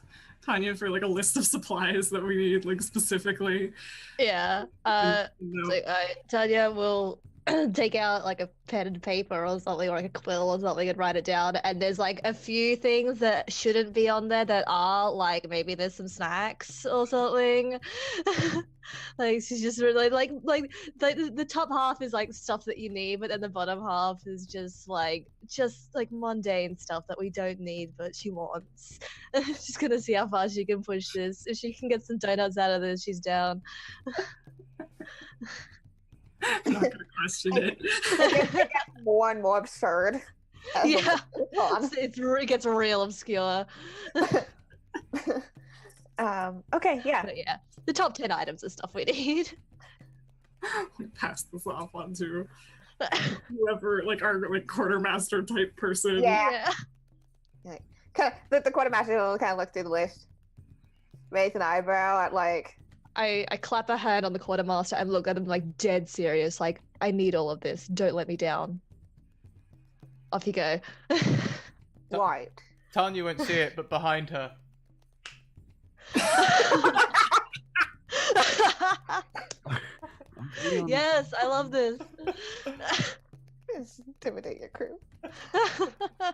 Tanya for like a list of supplies that we need, like specifically. Yeah. No. So, Tanya will take out like a pen and paper or something, or like a quill or something, and write it down. And there's like a few things that shouldn't be on there that are, like, maybe there's some snacks or something. Like she's just really like the top half is like stuff that you need, but then the bottom half is just like mundane stuff that we don't need, but she wants. She's gonna see how far she can push this. If she can get some donuts out of this, she's down. I'm not gonna question it. It gets more and more absurd. as the Yeah, week goes on. it gets real obscure. Okay, yeah. But yeah, the top 10 items is stuff we need. We pass this off on to whoever, like our like quartermaster type person. Yeah. Kind of, the quartermaster will kind of look through the list, raise an eyebrow at like. I clap a hand on the quartermaster and look at him like dead serious, like, I need all of this. Don't let me down. Off you go. Right. Tanya won't see it, but behind her. Yes, I love this. Just intimidate your crew.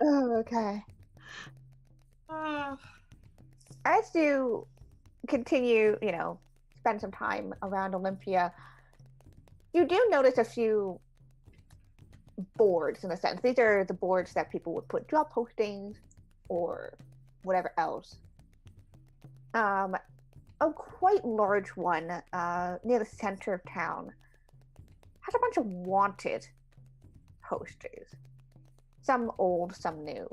Oh, okay. As you continue, spend some time around Olympia, you do notice a few boards, in a sense. These are the boards that people would put job postings or whatever else. A quite large one near the center of town has a bunch of wanted posters. Some old, some new.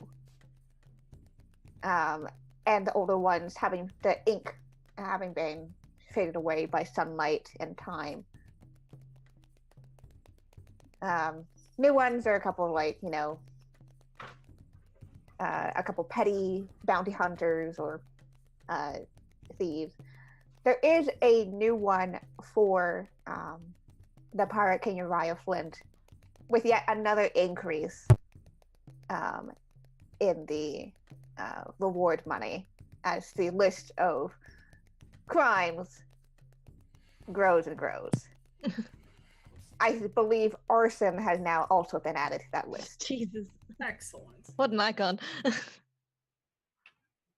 And the older ones having the ink having been faded away by sunlight and time. new ones are a couple like, a couple petty bounty hunters or thieves. There is a new one for the Pirate King Uriah Flint, with yet another increase in the reward money as the list of crimes grows and grows. I believe arson has now also been added to that list. Jesus, Excellent. what an icon.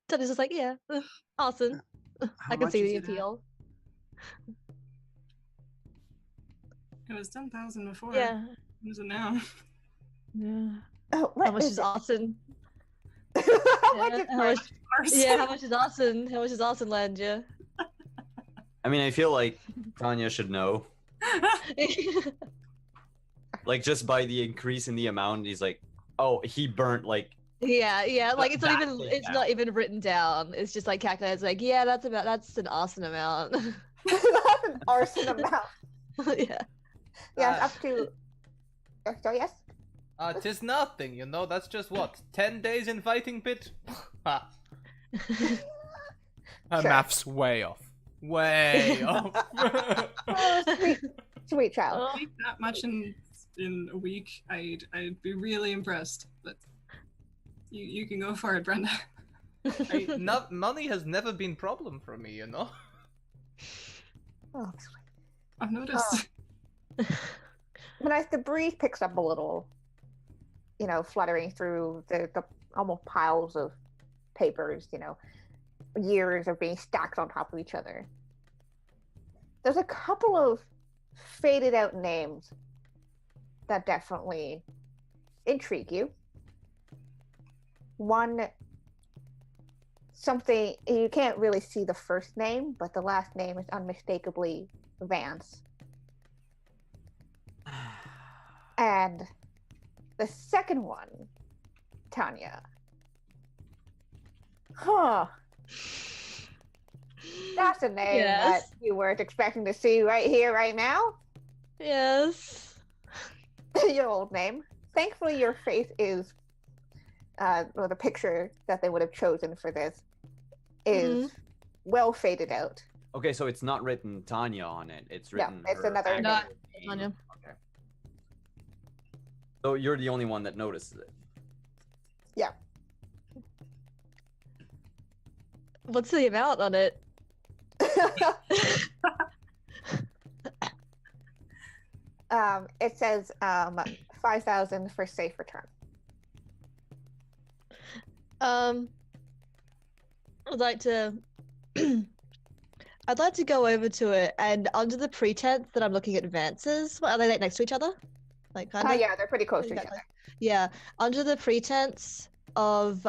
Tony's just like, yeah, awesome. I can much see is the it at? appeal. It was 10,000 before. Yeah. What is it now? Yeah. Oh, How much is arson? How much Yeah, is how much, Arson. yeah, how much is arson? How much is arson land, yeah? I mean, I feel like Tanya should know. Like, just by the increase in the amount, he's like, oh, he burnt, like... yeah, like it's not That even thing it's down. not even written down. It's just like calculated. It's like, yeah, that's an arson amount. That's an arson amount. Yeah. Yes, up to. So yes. 'Tis nothing, you know. That's just what 10 days in fighting pit. Ha. Her Sure. math's way off. Way off. Sweet child. Oh, Make that much in a week, I'd be really impressed. But you can go for it, Brenda. Hey, money has never been problem for me, you know. Oh, I've noticed. When as the breeze picks up a little, fluttering through the almost piles of papers, years of being stacked on top of each other. There's a couple of faded out names that definitely intrigue you. One, something, you can't really see the first name, but the last name is unmistakably Vance. And the second one, Tanya. Huh. That's a name that Yes. you weren't expecting to see right here, right now. Yes. Your old name. Thankfully, your face is, or the picture that they would have chosen for this is well faded out. Okay, so it's not written Tanya on it. It's No, written it's her another actual Not name. Tanya. Okay. So you're the only one that notices it. Yeah. What's the amount on it? It says 5,000 for safe return. I'd like to I'd like to go over to it, and under the pretense that I'm looking at advances, are they like next to each other? Like kind Oh of? yeah, they're pretty close to each Exactly. other. Yeah, under the pretense of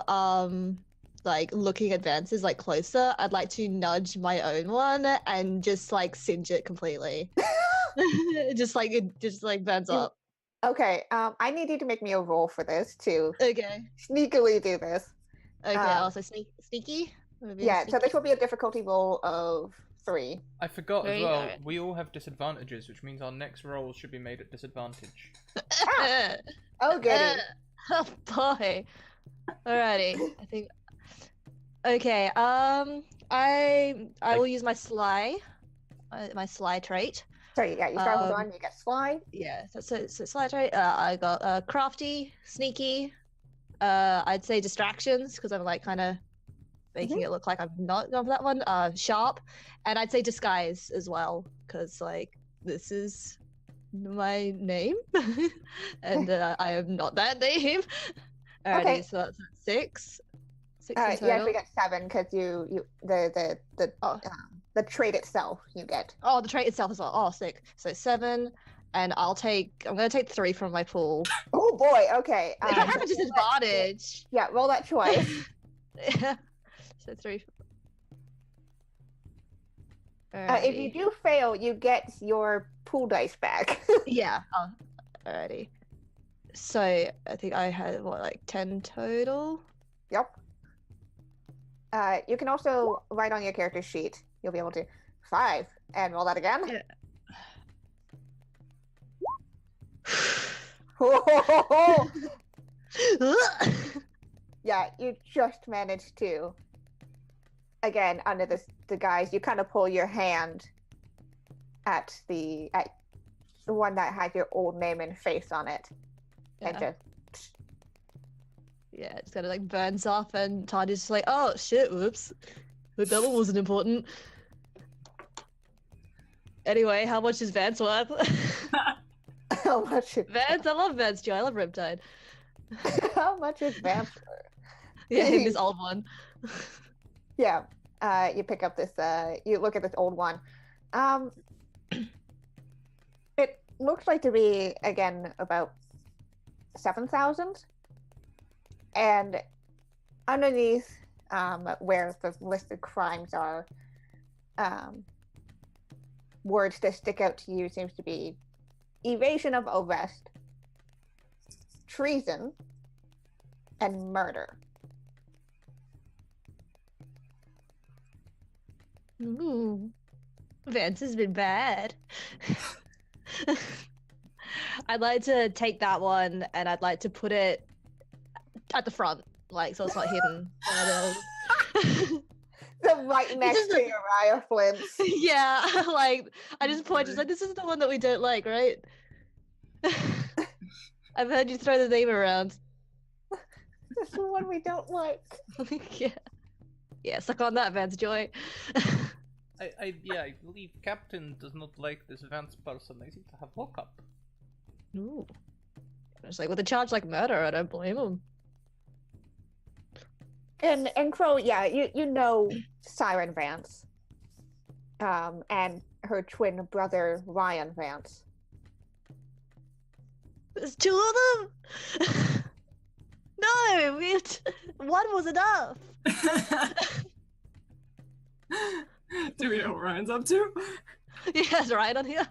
like looking advances like closer, I'd like to nudge my own one and just like singe it completely. just like burns You- up. Okay, I need you to make me a roll for this to Okay. sneakily do this. Okay. Um, Also sneaky. Maybe Yeah, so this sneaky? will be a difficulty roll of 3. I forgot as Very well. alright. We all have disadvantages, which means our next rolls should be made at disadvantage. Oh goody. Oh boy. Alrighty. I think. Okay. I will use my sly trait. Sorry, yeah, you start with um, 1, you get slide. Yeah. So sly trait. I got crafty, sneaky. I'd say distractions because I'm like kind of making it look like I'm not going for that one. Sharp, and I'd say disguise as well because like this is my name, and I am not that name. Alrighty, Okay. so that's 6. 6 in You total. actually get 7 because the trait itself you get. Oh, the trait itself as well. Oh, sick. So 7, and I'm gonna take 3 from my pool. Oh boy, okay. If I have a disadvantage. Yeah, roll that twice. So 3. If you do fail, you get your pool dice back. Yeah. Oh, alrighty. So I think I had like 10 total. Yep. You can also write on your character sheet. You'll be able to 5 and roll that again. Yeah. Yeah, you just managed to. Again, under the guise, you kind of pull your hand at the one that had your old name and face on it, and Yeah. just Yeah, it's kind of like burns off, and Tanya's just like, oh shit, whoops. Hope that one wasn't important. Anyway, how much is Vance worth? how much? Vance, I love Vance too. I love Riptide. How much is Vamp? Yeah, him, this old one. Yeah. You pick up this. You look at this old one. It looks like to be again about 7,000, and underneath, where the listed crimes are, words that stick out to you seems to be evasion of arrest, treason, and murder. Ooh, Vance has been bad. I'd like to take that one and I'd like to put it at the front, like so it's not hidden. The right next to Uriah Flint's. Yeah, like I just point, just like this is the one that we don't like, right? I've heard you throw the name around. This is the one we don't like. Yeah. Yeah, suck on that, Vance Joy. I believe Captain does not like this Vance person. They seem to have hookup. Ooh. It's like with a charge like murder, I don't blame him. And Crow, yeah, you know Siren Vance. And her twin brother Ryan Vance. There's two of them? No, one was enough. Do we know what Ryan's up to? Yes, Ryan on here.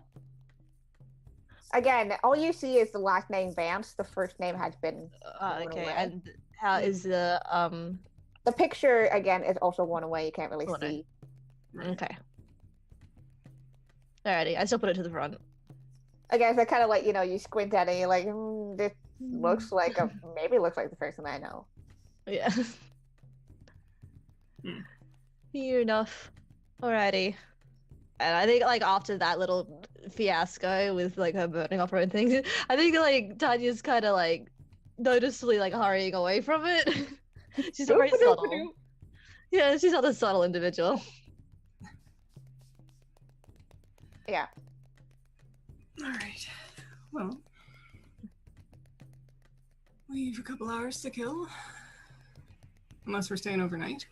Again, all you see is the last name Vance. The first name has been worn Okay, away. and how is the The picture again is also worn away. You can't really Worn see. Okay. Alrighty, I still put it to the front. Again, so kind of like you squint at it. And you're like, this looks like maybe looks like the person I know. Yeah. Fair enough. Alrighty. And I think like after that little fiasco with like her burning off her own things, I think like Tanya's kind of like noticeably like hurrying away from it. She's very subtle. Yeah, she's not a subtle individual. Yeah. All right. Well, we have a couple hours to kill, unless we're staying overnight.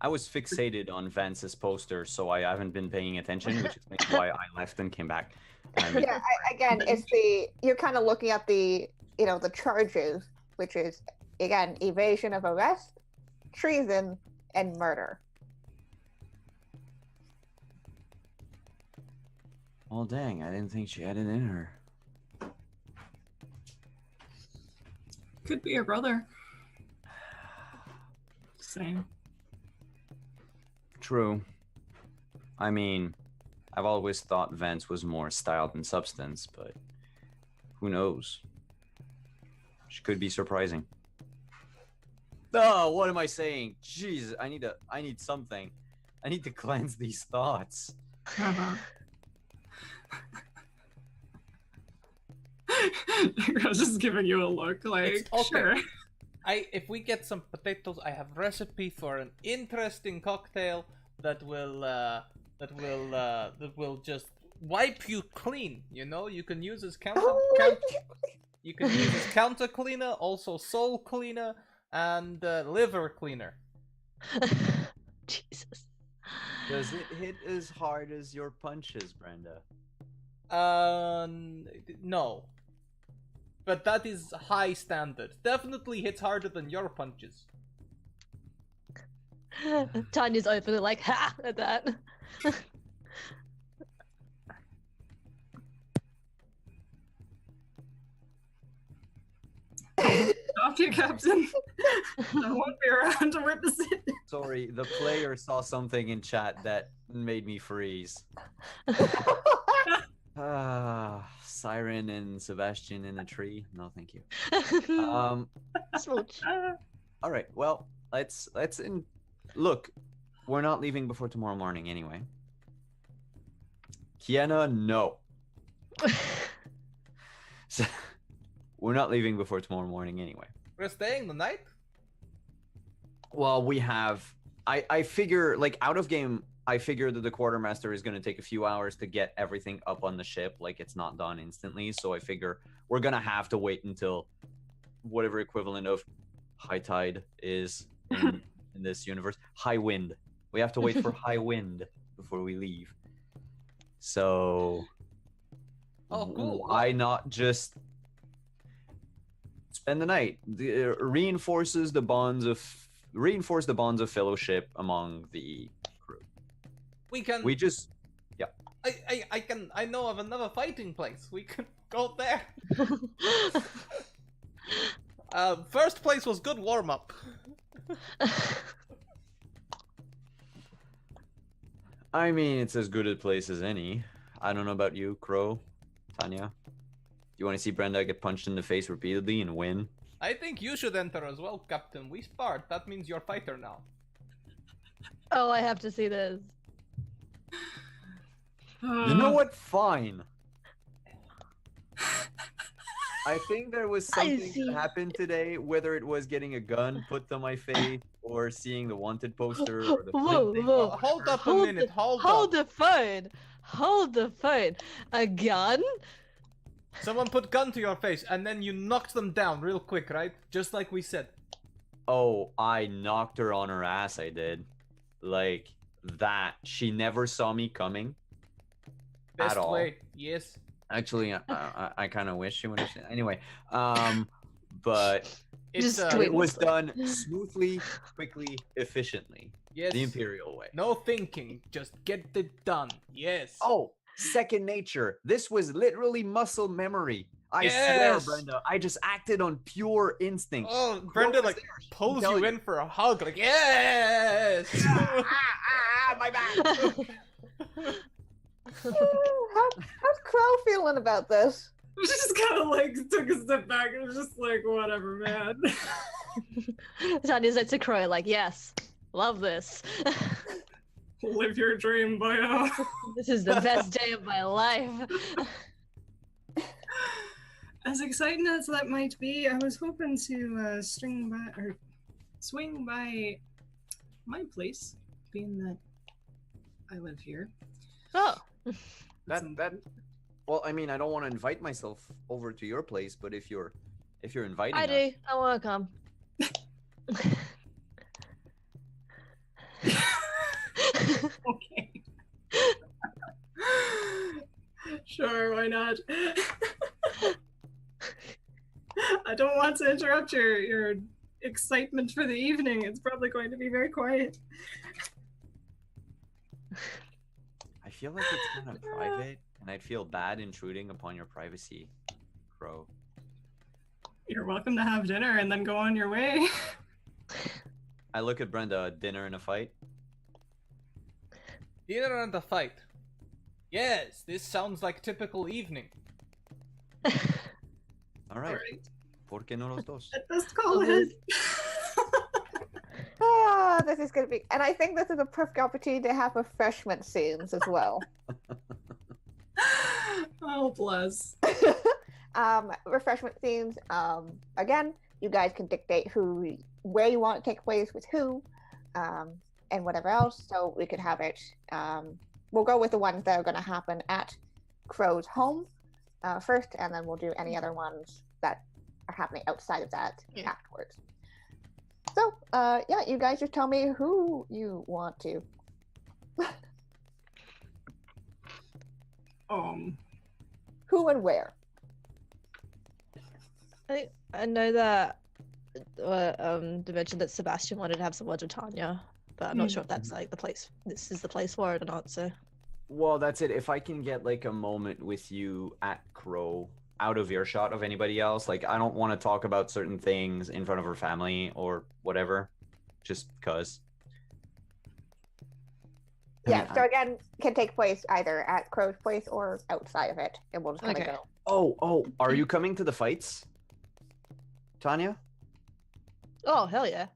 I was fixated on Vance's poster, so I haven't been paying attention, which explains why I left and came back. Yeah. Again, it's you're kind of looking at the the charges, which is again evasion of arrest, treason, and murder. Well, dang, I didn't think she had it in her. Could be her brother. Same. True. I mean, I've always thought Vance was more style than substance, but who knows? She could be surprising. Oh, what am I saying? Jeez, I need something. I need to cleanse these thoughts. Uh-huh. I was just giving you a look, like, It's okay. sure. If we get some potatoes, I have recipe for an interesting cocktail that will just wipe you clean. You can use as you can use as counter cleaner, also soul cleaner, and liver cleaner. Jesus. Does it hit as hard as your punches, Brenda? No. But that is high standard. Definitely hits harder than your punches. Tanya's openly like, ha! At that. Off you, Captain. I won't be around to witness it. Sorry, the player saw something in chat that made me freeze. Siren and Sebastian in a tree. No, thank you. Smooch. All right. Well, look. We're not leaving before tomorrow morning anyway. Kiana, no. So, we're not leaving before tomorrow morning anyway. We're staying the night? Well, we have. I figure, like, out of game, I figure that the quartermaster is going to take a few hours to get everything up on the ship. Like, it's not done instantly. So I figure we're going to have to wait until whatever equivalent of high tide is in this universe. High wind. We have to wait for high wind before we leave. So, cool. Why not just spend the night? Reinforce the bonds of fellowship among the crew. We just, yeah. I know of another fighting place. We can go there. First place was good warm up. I mean, it's as good a place as any. I don't know about you, Crow, Tanya. You want to see Brenda get punched in the face repeatedly and win? I think you should enter as well, Captain. We sparred. That means you're fighter now. Oh, I have to see this. You know what? Fine. I think there was something that happened today, whether it was getting a gun put to my face or seeing the wanted poster or the Whoa, thing. whoa. Hold up a minute. Hold Hold up. the phone. Hold the phone. A gun? Someone put gun to your face and then you knocked them down real quick, right? Just like we said. Oh, I knocked her on her ass, I did. Like, that. She never saw me coming. Best at all. way, yes. Actually, I kind of wish she would have. Anyway, but It's it was done smoothly, quickly, efficiently. yes. The Imperial way. No thinking, just get it done. Yes. Oh, second nature. This was literally muscle memory. I Yes! swear, Brenda. I just acted on pure instinct. Oh, Crow Brenda was like there, she can pulls tell you in for a hug, like yes. my back. How's Crow feeling about this? We just kind of like took a step back and was just like, whatever, man. Tanya's like to Crow, like, yes, love this. Live your dream, boyo. This is the best day of my life. As exciting as that might be, I was hoping to swing by my place, being that I live here. Oh. That. Well, I mean, I don't want to invite myself over to your place, but if you're inviting I us, do. I want to come. Okay. Sure, why not? I don't want to interrupt your excitement for the evening. It's probably going to be very quiet. I feel like it's kind of private, and I'd feel bad intruding upon your privacy, Crow. You're welcome to have dinner and then go on your way. I look at Brenda. Dinner and a fight. Dinner and a fight. Yes, this sounds like typical evening. All right. Alright. ¿Por qué no los dos? Let's call it. Ah, this is going to be, and I think this is a perfect opportunity to have refreshment scenes as well. Oh, bless. Refreshment scenes. Again, you guys can dictate where you want it to take place with who, and whatever else. So we could have it. We'll go with the ones that are going to happen at Crow's home first, and then we'll do any other ones that are happening outside of that afterwards. So, yeah, you guys just tell me who you want to. Who and where? I know that they mentioned that Sebastian wanted to have some words with Tanya, but I'm not sure if that's like the place. This is the place for it or not. So, well, that's it. If I can get like a moment with you at Crow, out of earshot of anybody else, like I don't want to talk about certain things in front of her family or whatever, just cause. Yeah, so again, can take place either at Crow's place or outside of it, and we'll just kind of Okay. go. Oh, are you coming to the fights, Tanya? Oh, hell yeah.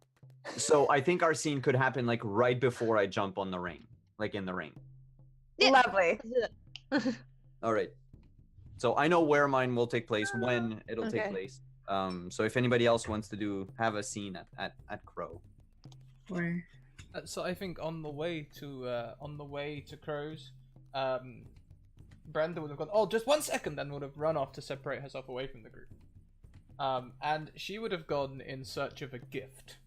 So I think our scene could happen like right before I jump on the ring, like in the ring. Yeah. Lovely. All right. So I know where mine will take place, when it'll take Okay. place. So if anybody else wants to have a scene at Crow. Where? So I think on the way to Crow's, Brenda would have gone, "Oh, just 1 second," and would have run off to separate herself away from the group. And she would have gone in search of a gift.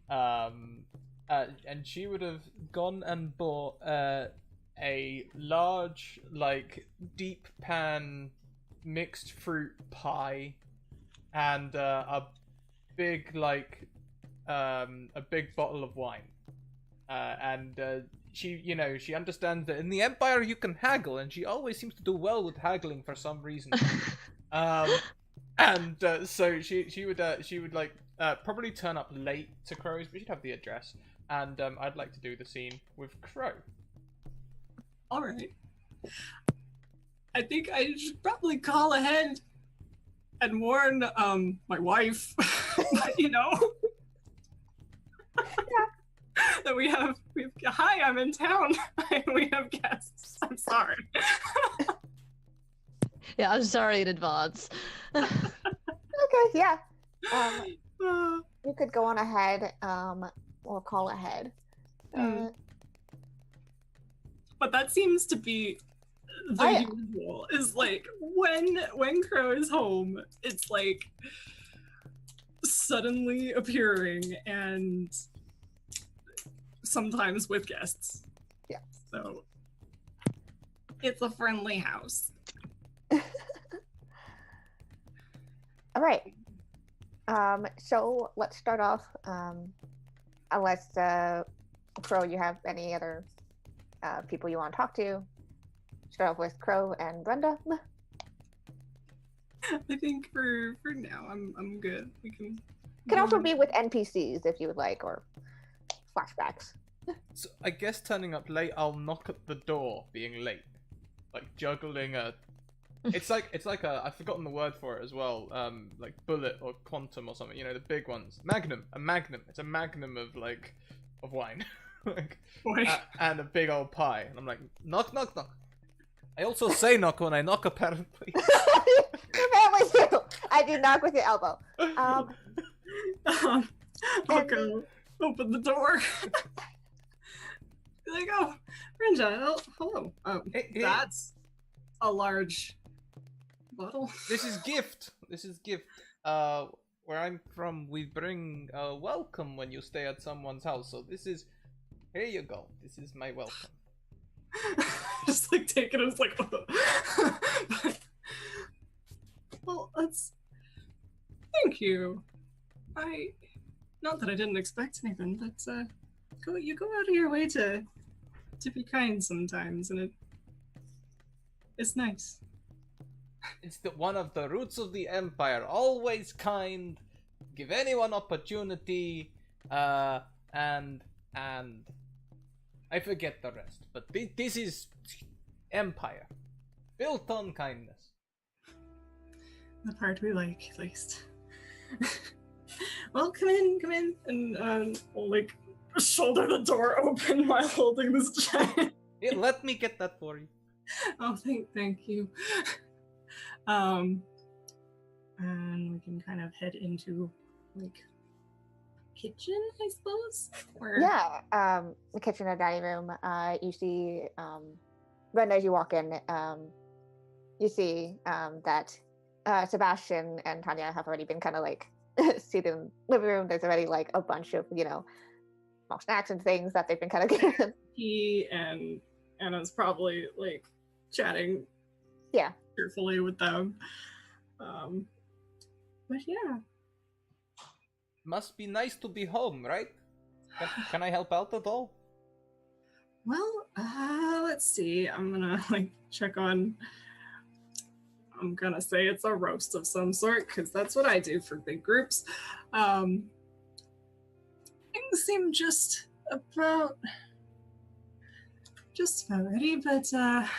And she would have gone and bought a large, like, deep pan mixed fruit pie, and a big, like, a big bottle of wine. And she understands that in the Empire you can haggle, and she always seems to do well with haggling for some reason. So she would like probably turn up late to Crow's, but she'd have the address, and I'd like to do the scene with Crow. All right. I think I should probably call ahead and warn my wife, that we have hi, I'm in town and we have guests. I'm sorry. Yeah, I'm sorry in advance. Okay, yeah. You could go on ahead, or call ahead. But that seems to be the usual. Is like when Crow is home, it's like suddenly appearing, and sometimes with guests. Yeah. So it's a friendly house. All right. So let's start off. Unless Crow, you have any other people you want to talk to. Start off with Crow and Brenda. I think for now I'm good. We can Also be with NPCs if you would like, or flashbacks. So I guess turning up late, I'll knock at the door, being late, like juggling a. It's like a, I've forgotten the word for it as well. Like bullet or quantum or something. You know, the big ones. Magnum. A magnum. It's a magnum of wine. Like, and a big old pie. And I'm like, knock, knock, knock. I also say knock when I knock, apparently. Apparently too. I do knock with your elbow. I'll go open the door. Be like, oh, Brenda, hello. Hey. That's a large bottle. This is gift. Where I'm from, we bring welcome when you stay at someone's house. So this is, here you go. This is my welcome. Just like take it as like, well, that's. Thank you. Not that I didn't expect anything, but you go out of your way to be kind sometimes, and it's nice. It's one of the roots of the Empire. Always kind. Give anyone opportunity. And I forget the rest. But this is Empire. Built on kindness. The part we like, at least. Well, come in, and we'll like shoulder the door open while holding this giant. Here, let me get that for you. Oh, thank you. And we can kind of head into like kitchen, I suppose. Yeah, the kitchen or dining room. You see, Brenda, as you walk in, you see that Sebastian and Tanya have already been kind of like seated in the living room. There's already like a bunch of small snacks and things that they've been kind of getting. He and Anna's probably like chatting. Yeah. Carefully with them. But yeah. Must be nice to be home, right? Can I help out at all? Well, let's see. I'm gonna like check on. I'm gonna say it's a roast of some sort because that's what I do for big groups. Things seem just about just about ready, but if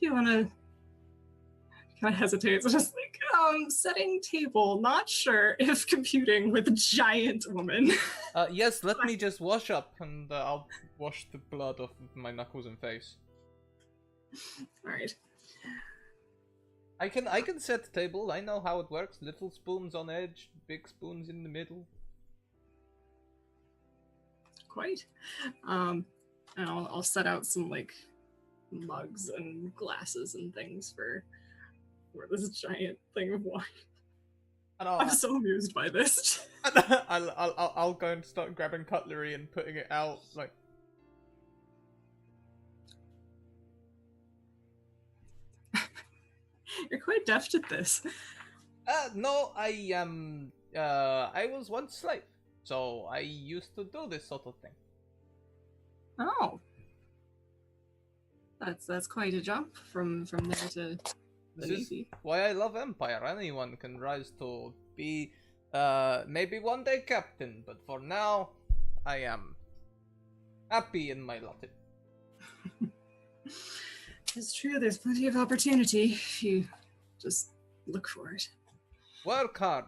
you wanna kind of hesitates, just like, setting table, not sure if computing with a giant woman. Yes, let me just wash up, and I'll wash the blood off of my knuckles and face. Alright. I can set the table. I know how it works. Little spoons on edge, big spoons in the middle. Quite. And I'll set out some like mugs and glasses and things for this giant thing of wine. And I'm so amused by this. I'll go and start grabbing cutlery and putting it out like. You're quite deft at this. No, I was once slave, so I used to do this sort of thing. Oh. That's quite a jump from there to the This is Navy. why I love Empire. Anyone can rise to be, maybe one day captain, but for now, I am happy in my lot. It's true, there's plenty of opportunity if you just look for it. Work hard,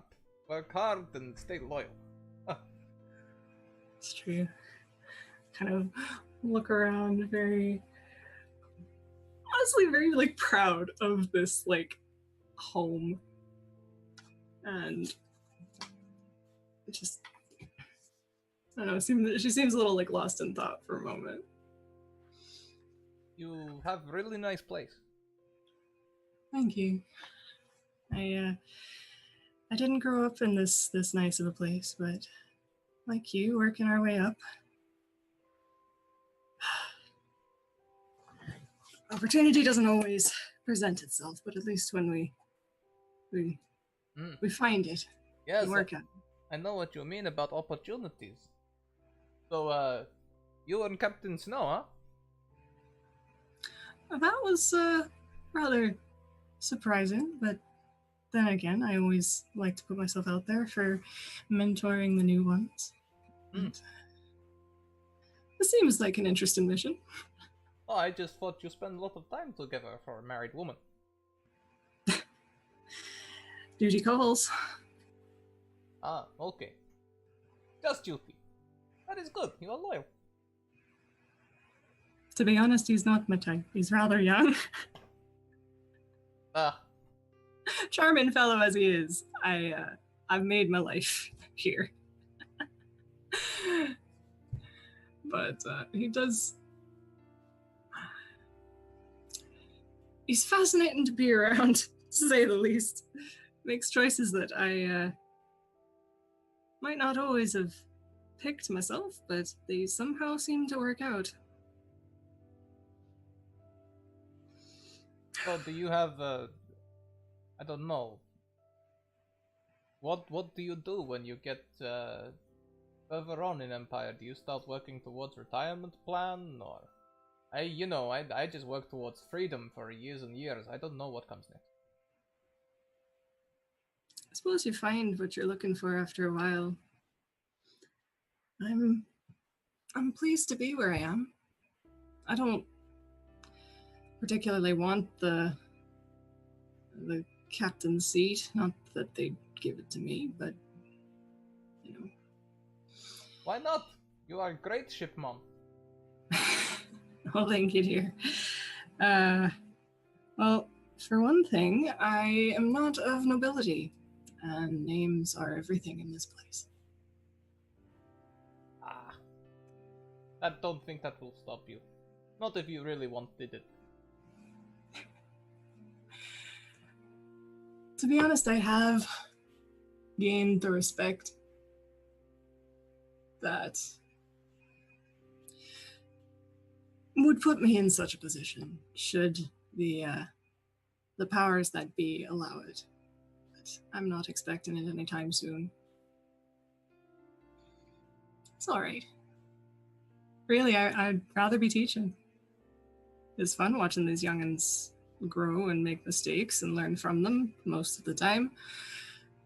and stay loyal. It's true. Kind of look around very, honestly, very like proud of this like home, and just I don't know. She seems a little like lost in thought for a moment. You have a really nice place. Thank you. I didn't grow up in this nice of a place, but like you, working our way up. Opportunity doesn't always present itself, but at least when we find it, Yes, we work at it. I know what you mean about opportunities. So, you and Captain Snow, huh? That was rather surprising, but then again, I always like to put myself out there for mentoring the new ones. And it seems like an interesting mission. Oh, I just thought you spend a lot of time together for a married woman. Duty calls. Ah, okay. Just duty. That is good. You are loyal. To be honest, he's not my type. He's rather young. Charming fellow as he is, I've made my life here. But he does. He's fascinating to be around, to say the least. Makes choices that I might not always have picked myself, but they somehow seem to work out. So, do you have I don't know. What do you do when you get further on in Empire? Do you start working towards retirement plan, or I just work towards freedom for years and years. I don't know what comes next. I suppose you find what you're looking for after a while. I'm pleased to be where I am. I don't particularly want the captain's seat. Not that they'd give it to me, but you know. Why not? You are a great ship mom. Well, thank you, dear. Well, for one thing, I am not of nobility, and names are everything in this place. I don't think that will stop you. Not if you really wanted it. To be honest, I have gained the respect that would put me in such a position should the powers that be allow it. But I'm not expecting it anytime soon. It's all right. Really, I'd rather be teaching. It's fun watching these youngins grow and make mistakes and learn from them most of the time.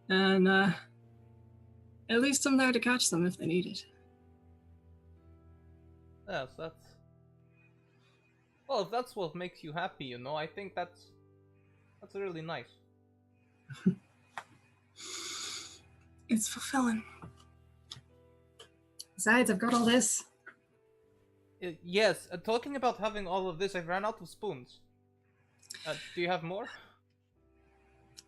And at least I'm there to catch them if they need it. Yes, Well, if that's what makes you happy, you know, I think that's really nice. It's fulfilling. Besides, I've got all this. Yes, talking about having all of this, I ran out of spoons. Do you have more?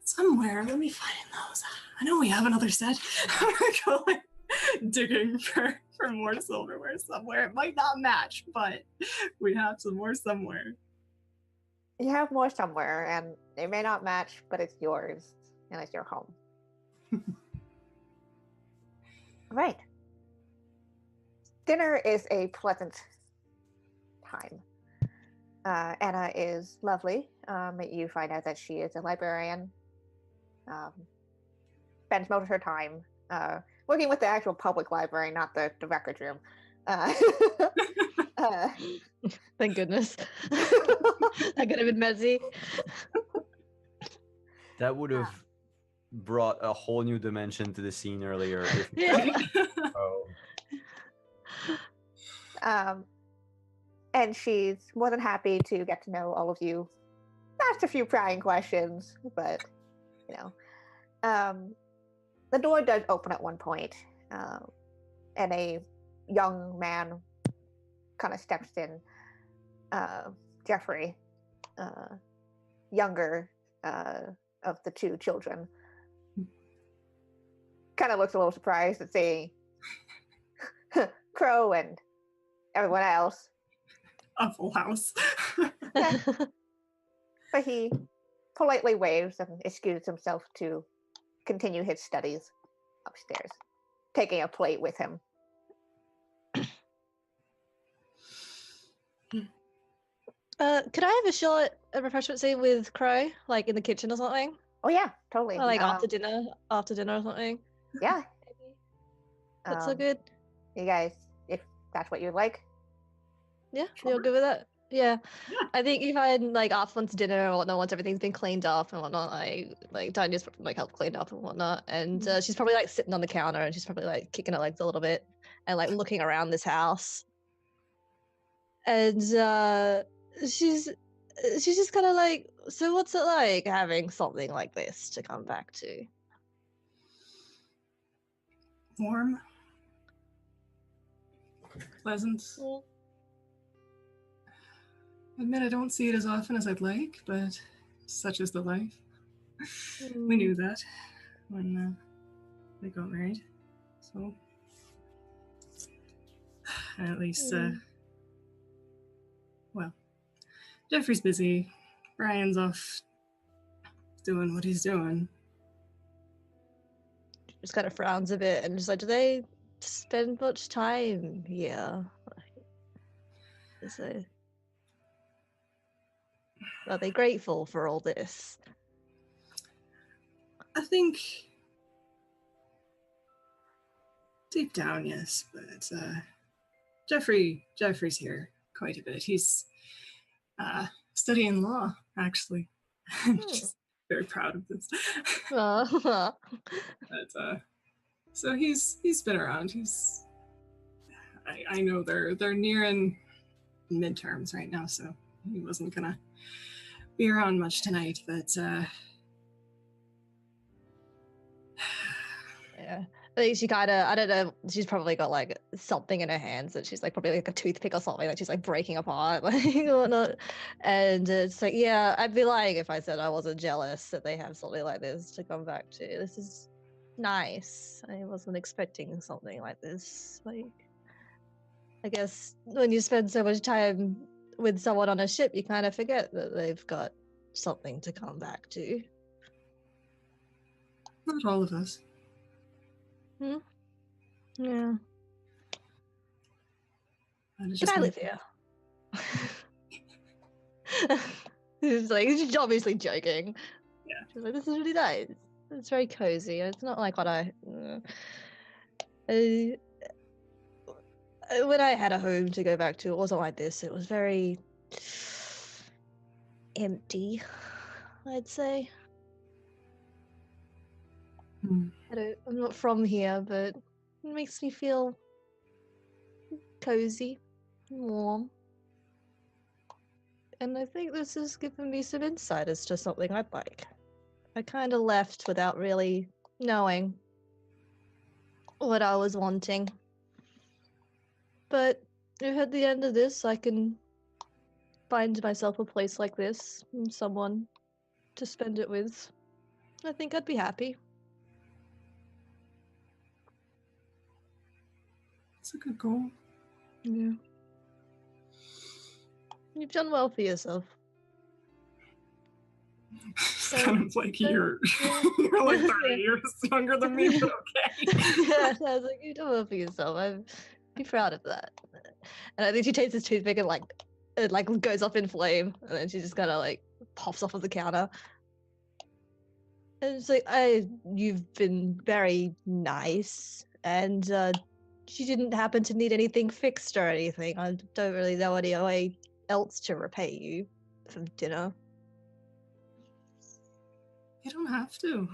Somewhere, let me find those. I know we have another set. I'm gonna go like digging for more silverware somewhere. It might not match, but we have some more somewhere. You have more somewhere, and it may not match, but it's yours, and it's your home. Right. Dinner is a pleasant time. Anna is lovely. You find out that she is a librarian. Spends most of her time working with the actual public library, not the record room. Thank goodness. That could have been messy. That would have brought a whole new dimension to the scene earlier. If Yeah. And she's more than happy to get to know all of you. Asked a few prying questions, but you know. The door does open at one point, and a young man kind of steps in. Jeffrey, younger of the two children, kind of looks a little surprised at seeing Crow and everyone else. A full house. Yeah. But he politely waves and excuses himself to continue his studies upstairs, taking a plate with him. Could I have a short refreshment scene with Crow, like in the kitchen or something? Oh yeah, totally. Or like after dinner or something? Yeah. Maybe. That's so good. You guys, if that's what you'd like. Yeah, Sure. you're good with that? Yeah. Yeah. I think if I had like after once dinner or whatnot, once everything's been cleaned up and whatnot, I like Tanya's like helped clean up and whatnot. And she's probably like sitting on the counter and she's probably like kicking her legs a little bit and like looking around this house. And she's just kind of like, so what's it like having something like this to come back to? Warm. Pleasant. Yeah. I admit I don't see it as often as I'd like, but such is the life. We knew that when they got married. So, at least, well, Jeffrey's busy. Brian's off doing what he's doing. Just kind of frowns a bit and just like, do they spend much time here? So, are they grateful for all this? I think deep down, yes, but Jeffrey's here quite a bit. He's studying law, actually. Just very proud of this. But so he's been around. I know they're nearing midterms right now, so he wasn't gonna be around much tonight, but yeah. I think she kind of, I don't know, she's probably got like something in her hands that she's like probably like a toothpick or something that she's like breaking apart, like whatnot. And it's like, yeah, I'd be lying if I said I wasn't jealous that they have something like this to come back to. This is nice. I wasn't expecting something like this. Like, I guess when you spend so much time with someone on a ship, you kind of forget that they've got something to come back to. not all of us. Yeah. That is Can just I me. live here? She's like, she's obviously joking. Yeah. She's like, this is really nice. It's very cozy. It's not like what I. When I had a home to go back to, it wasn't like this. It was very empty, I'd say. I'm not from here, but it makes me feel cozy, warm. and I think this has given me some insight as to something I'd like. I kind of left without really knowing what I was wanting. But if at the end of this I can find myself a place like this, and someone to spend it with, I think I'd be happy. It's a good goal. Yeah. You've done well for yourself. It's kind of like you're like 30 years younger than me, but okay. Yeah, I was like, you've done well for yourself. I'd be proud of that. And I think she takes his toothpick and it goes off in flame, and then she just kind of like pops off of the counter. And it's like, you've been very nice, and she didn't happen to need anything fixed or anything. I don't really know any way else to repay you for dinner. You don't have to.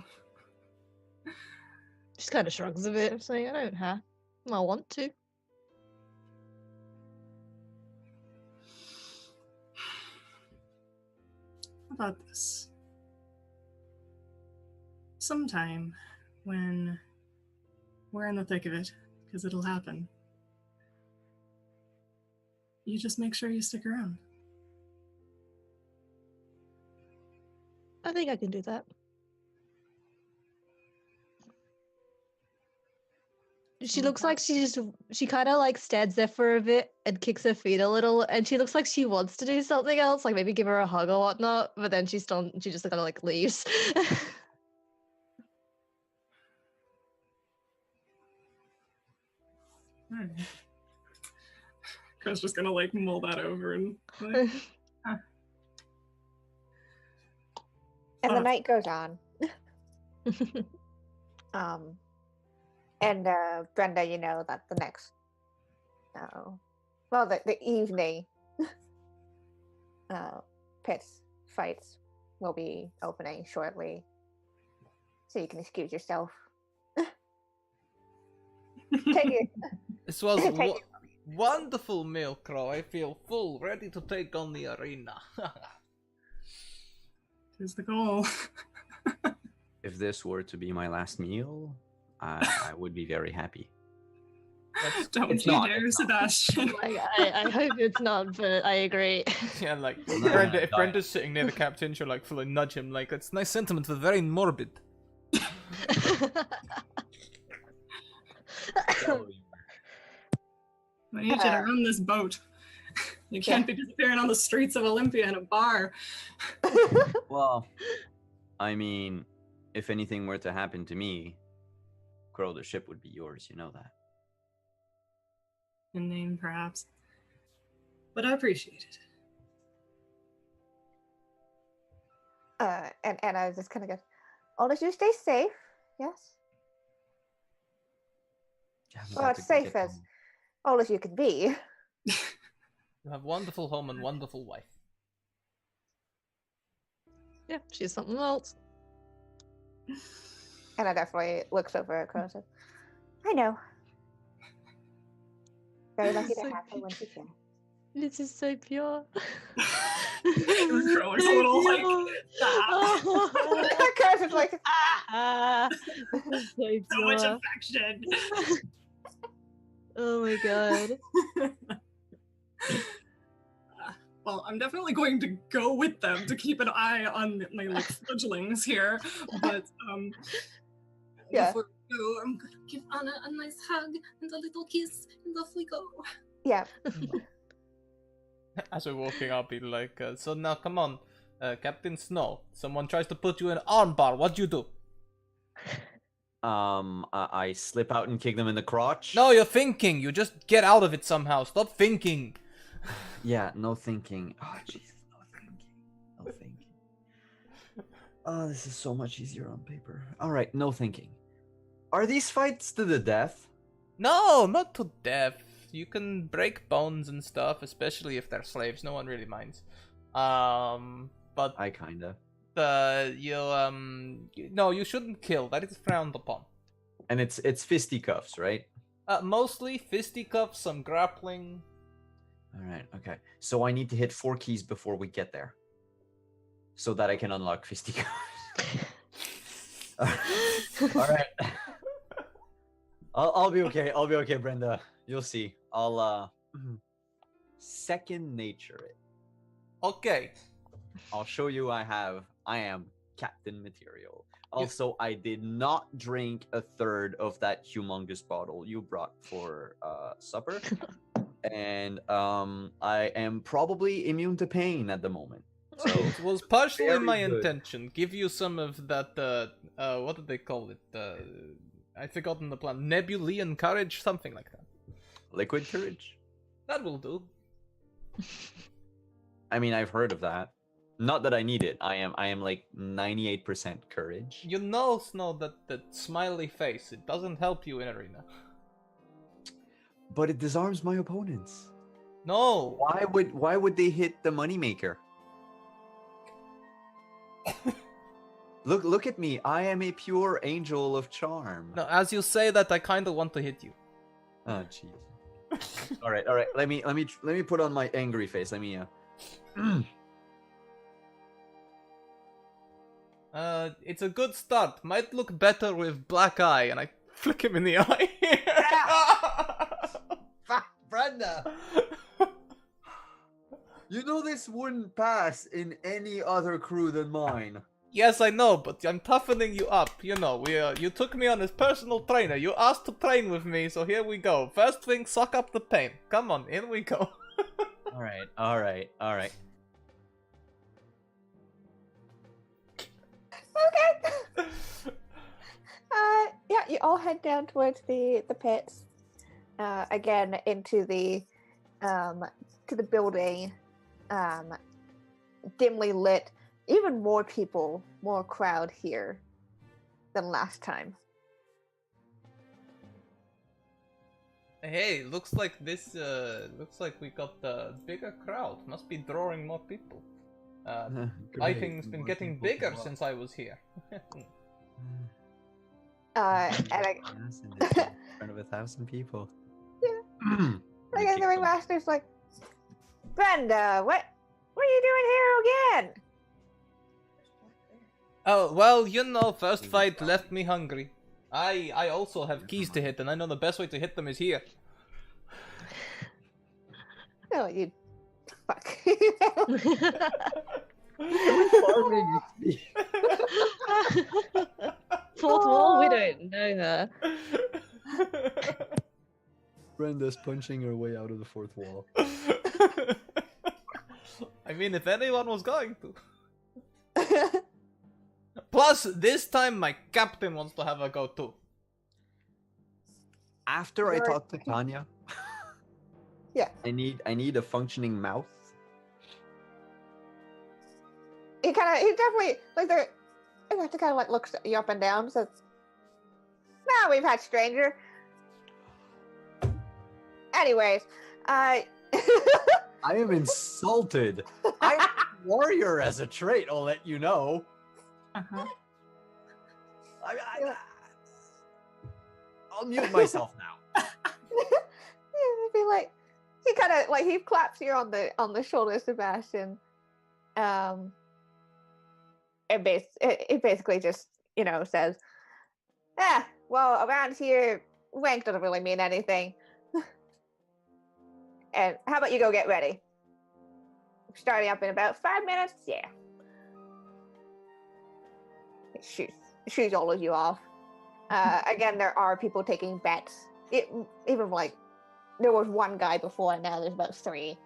She kind of shrugs a bit, saying, I don't have. I want to. How about this? Sometime when we're in the thick of it, because it'll happen, you just make sure you stick around. I think I can do that. She looks like she kind of like stands there for a bit and kicks her feet a little, and she looks like she wants to do something else, like maybe give her a hug or whatnot, but then she just kind of like leaves. Alright. Chris just gonna like mull that over and like, And the night goes on. And Brenda, you know that the next, the evening pits fights will be opening shortly, so you can excuse yourself. Take it. This was wonderful meal, Crow. I feel full, ready to take on the arena. is the goal. If this were to be my last meal, I would be very happy. Don't it's you not, dare, it's not. Sebastian. Like, I hope it's not, but I agree. Yeah, like No, Brenda, if no. Brenda's sitting near the captain, she'll like fully nudge him. Like, that's nice sentiment, but very morbid. I need you to run this boat. You can't be disappearing on the streets of Olympia in a bar. Well, I mean, if anything were to happen to me, Crow, the ship would be yours, you know that. In name, perhaps. But I appreciate it. And I just kind of go, all of you stay safe, yes? Yeah, I'm Well, about as to go safe get as home. all of you can be. You have wonderful home and wonderful wife. Yeah, she's something else. And I definitely looks over at Crow and says, I know. Very lucky to So have her when she can. This is so pure. Crow looks a little like, Crow's just like, This is so so much pure. affection. Oh my god. Well, I'm definitely going to go with them to keep an eye on my like fledglings here. But Yeah. before we go, I'm gonna give Anna a nice hug and a little kiss, and off we go. yeah. As we're walking, I'll be like, so now come on, Captain Snow. Someone tries to put you in an armbar. What do you do? I slip out and kick them in the crotch. No, you're thinking. You just get out of it somehow. Stop thinking. Yeah, no thinking. Oh, Jesus, no thinking. No thinking. Oh, this is so much easier on paper. All right, no thinking. Are these fights to the death? No, not to death. You can break bones and stuff, especially if they're slaves. No one really minds. But I kinda. no, you shouldn't kill. That is frowned upon. And it's fisticuffs, right? Mostly fisticuffs, some grappling. All right. Okay. So I need to hit 4 keys before we get there, so that I can unlock fisticuffs. All right. I'll be okay. I'll be okay, Brenda. You'll see. I'll second nature it. Okay. I'll show you. I am Captain Material. Also, I did not drink a third of that humongous bottle you brought for supper, and I am probably immune to pain at the moment. So It was partially very my good. intention. Give you some of that, what did they call it? I've forgotten the plan. Nebulian courage? Something like that. Liquid courage. That will do. I mean, I've heard of that. Not that I need it. I am like 98% courage. You know, Snow, that smiley face, it doesn't help you in arena. But it disarms my opponents. No! Why would they hit the moneymaker? Look at me. I am a pure angel of charm. No, as you say that, I kinda want to hit you. Oh jeez. all right. Let me put on my angry face. Let me It's a good start. Might look better with black eye, and I flick him in the eye. Brenda. You know this wouldn't pass in any other crew than mine. Yes, I know, but I'm toughening you up. You know, you took me on as personal trainer. You asked to train with me, so here we go. First thing, suck up the pain. Come on, in we go. All right. Okay. Yeah, you all head down towards the pits. Again into the to the building, dimly lit. Even more people, more crowd here than last time. Hey, looks like we got a bigger crowd. Must be drawing more people. Lighting's been getting bigger since I was here. And I, in front of 1,000 people. Yeah. I guess the ringmaster's like, Brenda, what are you doing here again? Oh, well, you know, first fight left me hungry. I also have keys to hit, and I know the best way to hit them is here. Oh, you fuck. Fourth wall? We don't know her. Brenda's punching her way out of the fourth wall. I mean, if anyone was going to. Plus, this time my captain wants to have a go too. After I talk to Tanya, Yeah. I need a functioning mouth. He definitely like the kind of like looks you up and down. Says, "Well, we've had stranger." Anyways, I am insulted. I'm a warrior as a trait. I'll let you know. Uh-huh. I'll mute myself now. It'd be like he kind of like he claps you on the shoulder, Sebastian. It basically just says, well, around here, rank doesn't really mean anything. And how about you go get ready? Starting up in about 5 minutes. Yeah. It shoots all of you off. Again, there are people taking bets. Even like there was one guy before, and now there's about 3.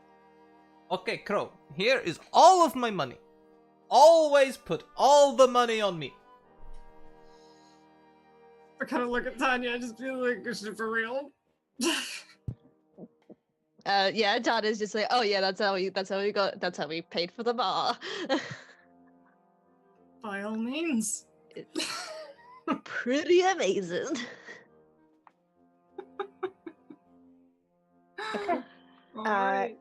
Okay, Crow, here is all of my money. Always put all the money on me. I kind of look at Tanya, I just feel like, is it for real? Yeah, Tanya's just like, oh yeah, that's how we paid for the bar. By all means. Pretty amazing. Okay. Alright.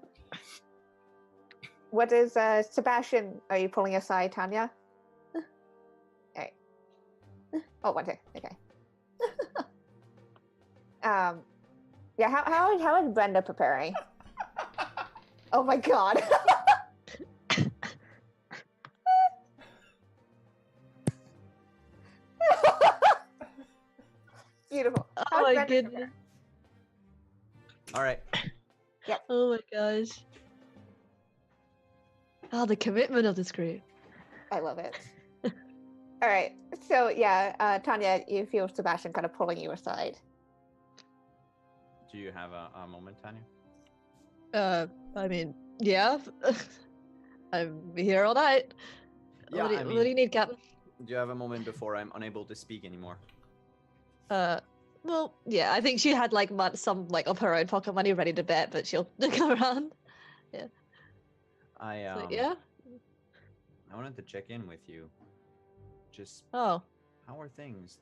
What is Sebastian? Are you pulling aside Tanya? Okay. Oh, one second. Okay. Yeah. How is Brenda preparing? Oh my god. Beautiful. Oh How's my Brendan goodness. All right. Oh my gosh. Oh, the commitment of this group. I love it. All right. So yeah, Tanya, you feel Sebastian kind of pulling you aside. Do you have a moment, Tanya? I mean, yeah. I'm here all night. Yeah, what do you need, Captain? Do you have a moment before I'm unable to speak anymore? Well, yeah, I think she had like some like of her own pocket money ready to bet, but she'll come around. Yeah. So, yeah. I wanted to check in with you. Just Oh, how are things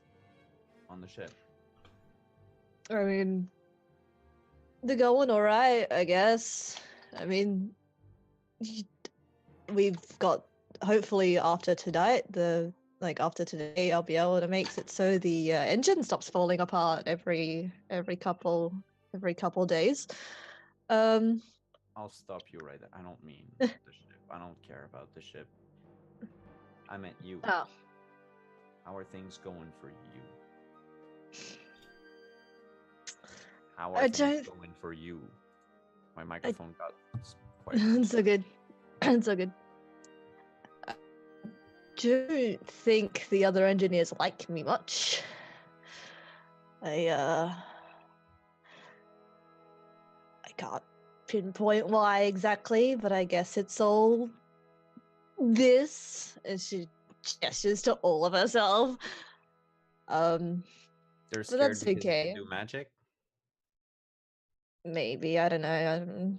on the ship? I mean, they're going all right, I guess. I mean, we've got hopefully after tonight, after today, I'll be able to make it so the engine stops falling apart every couple days. I'll stop you right there. I don't mean the ship. I don't care about the ship. I meant you. Oh. How are things going for you? How are things going for you? My microphone got quite. It's so good. It's so good. I don't think the other engineers like me much. I can't pinpoint why exactly, but I guess it's all this. And she gestures to all of herself. They're but scared that's because you okay. can do magic. Maybe, I don't know.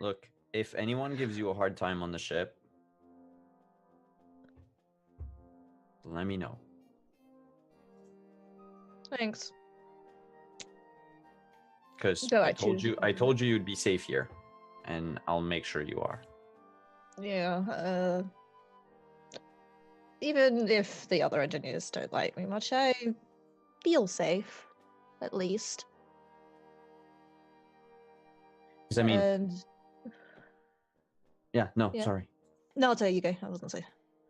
Look, if anyone gives you a hard time on the ship, let me know. Thanks. Because I told you you'd be safe here, and I'll make sure you are. Yeah, even if the other engineers don't like me much, I feel safe, at least. 'Cause I mean, And yeah, no, yeah. sorry. No, I'll tell you go. I was gonna say.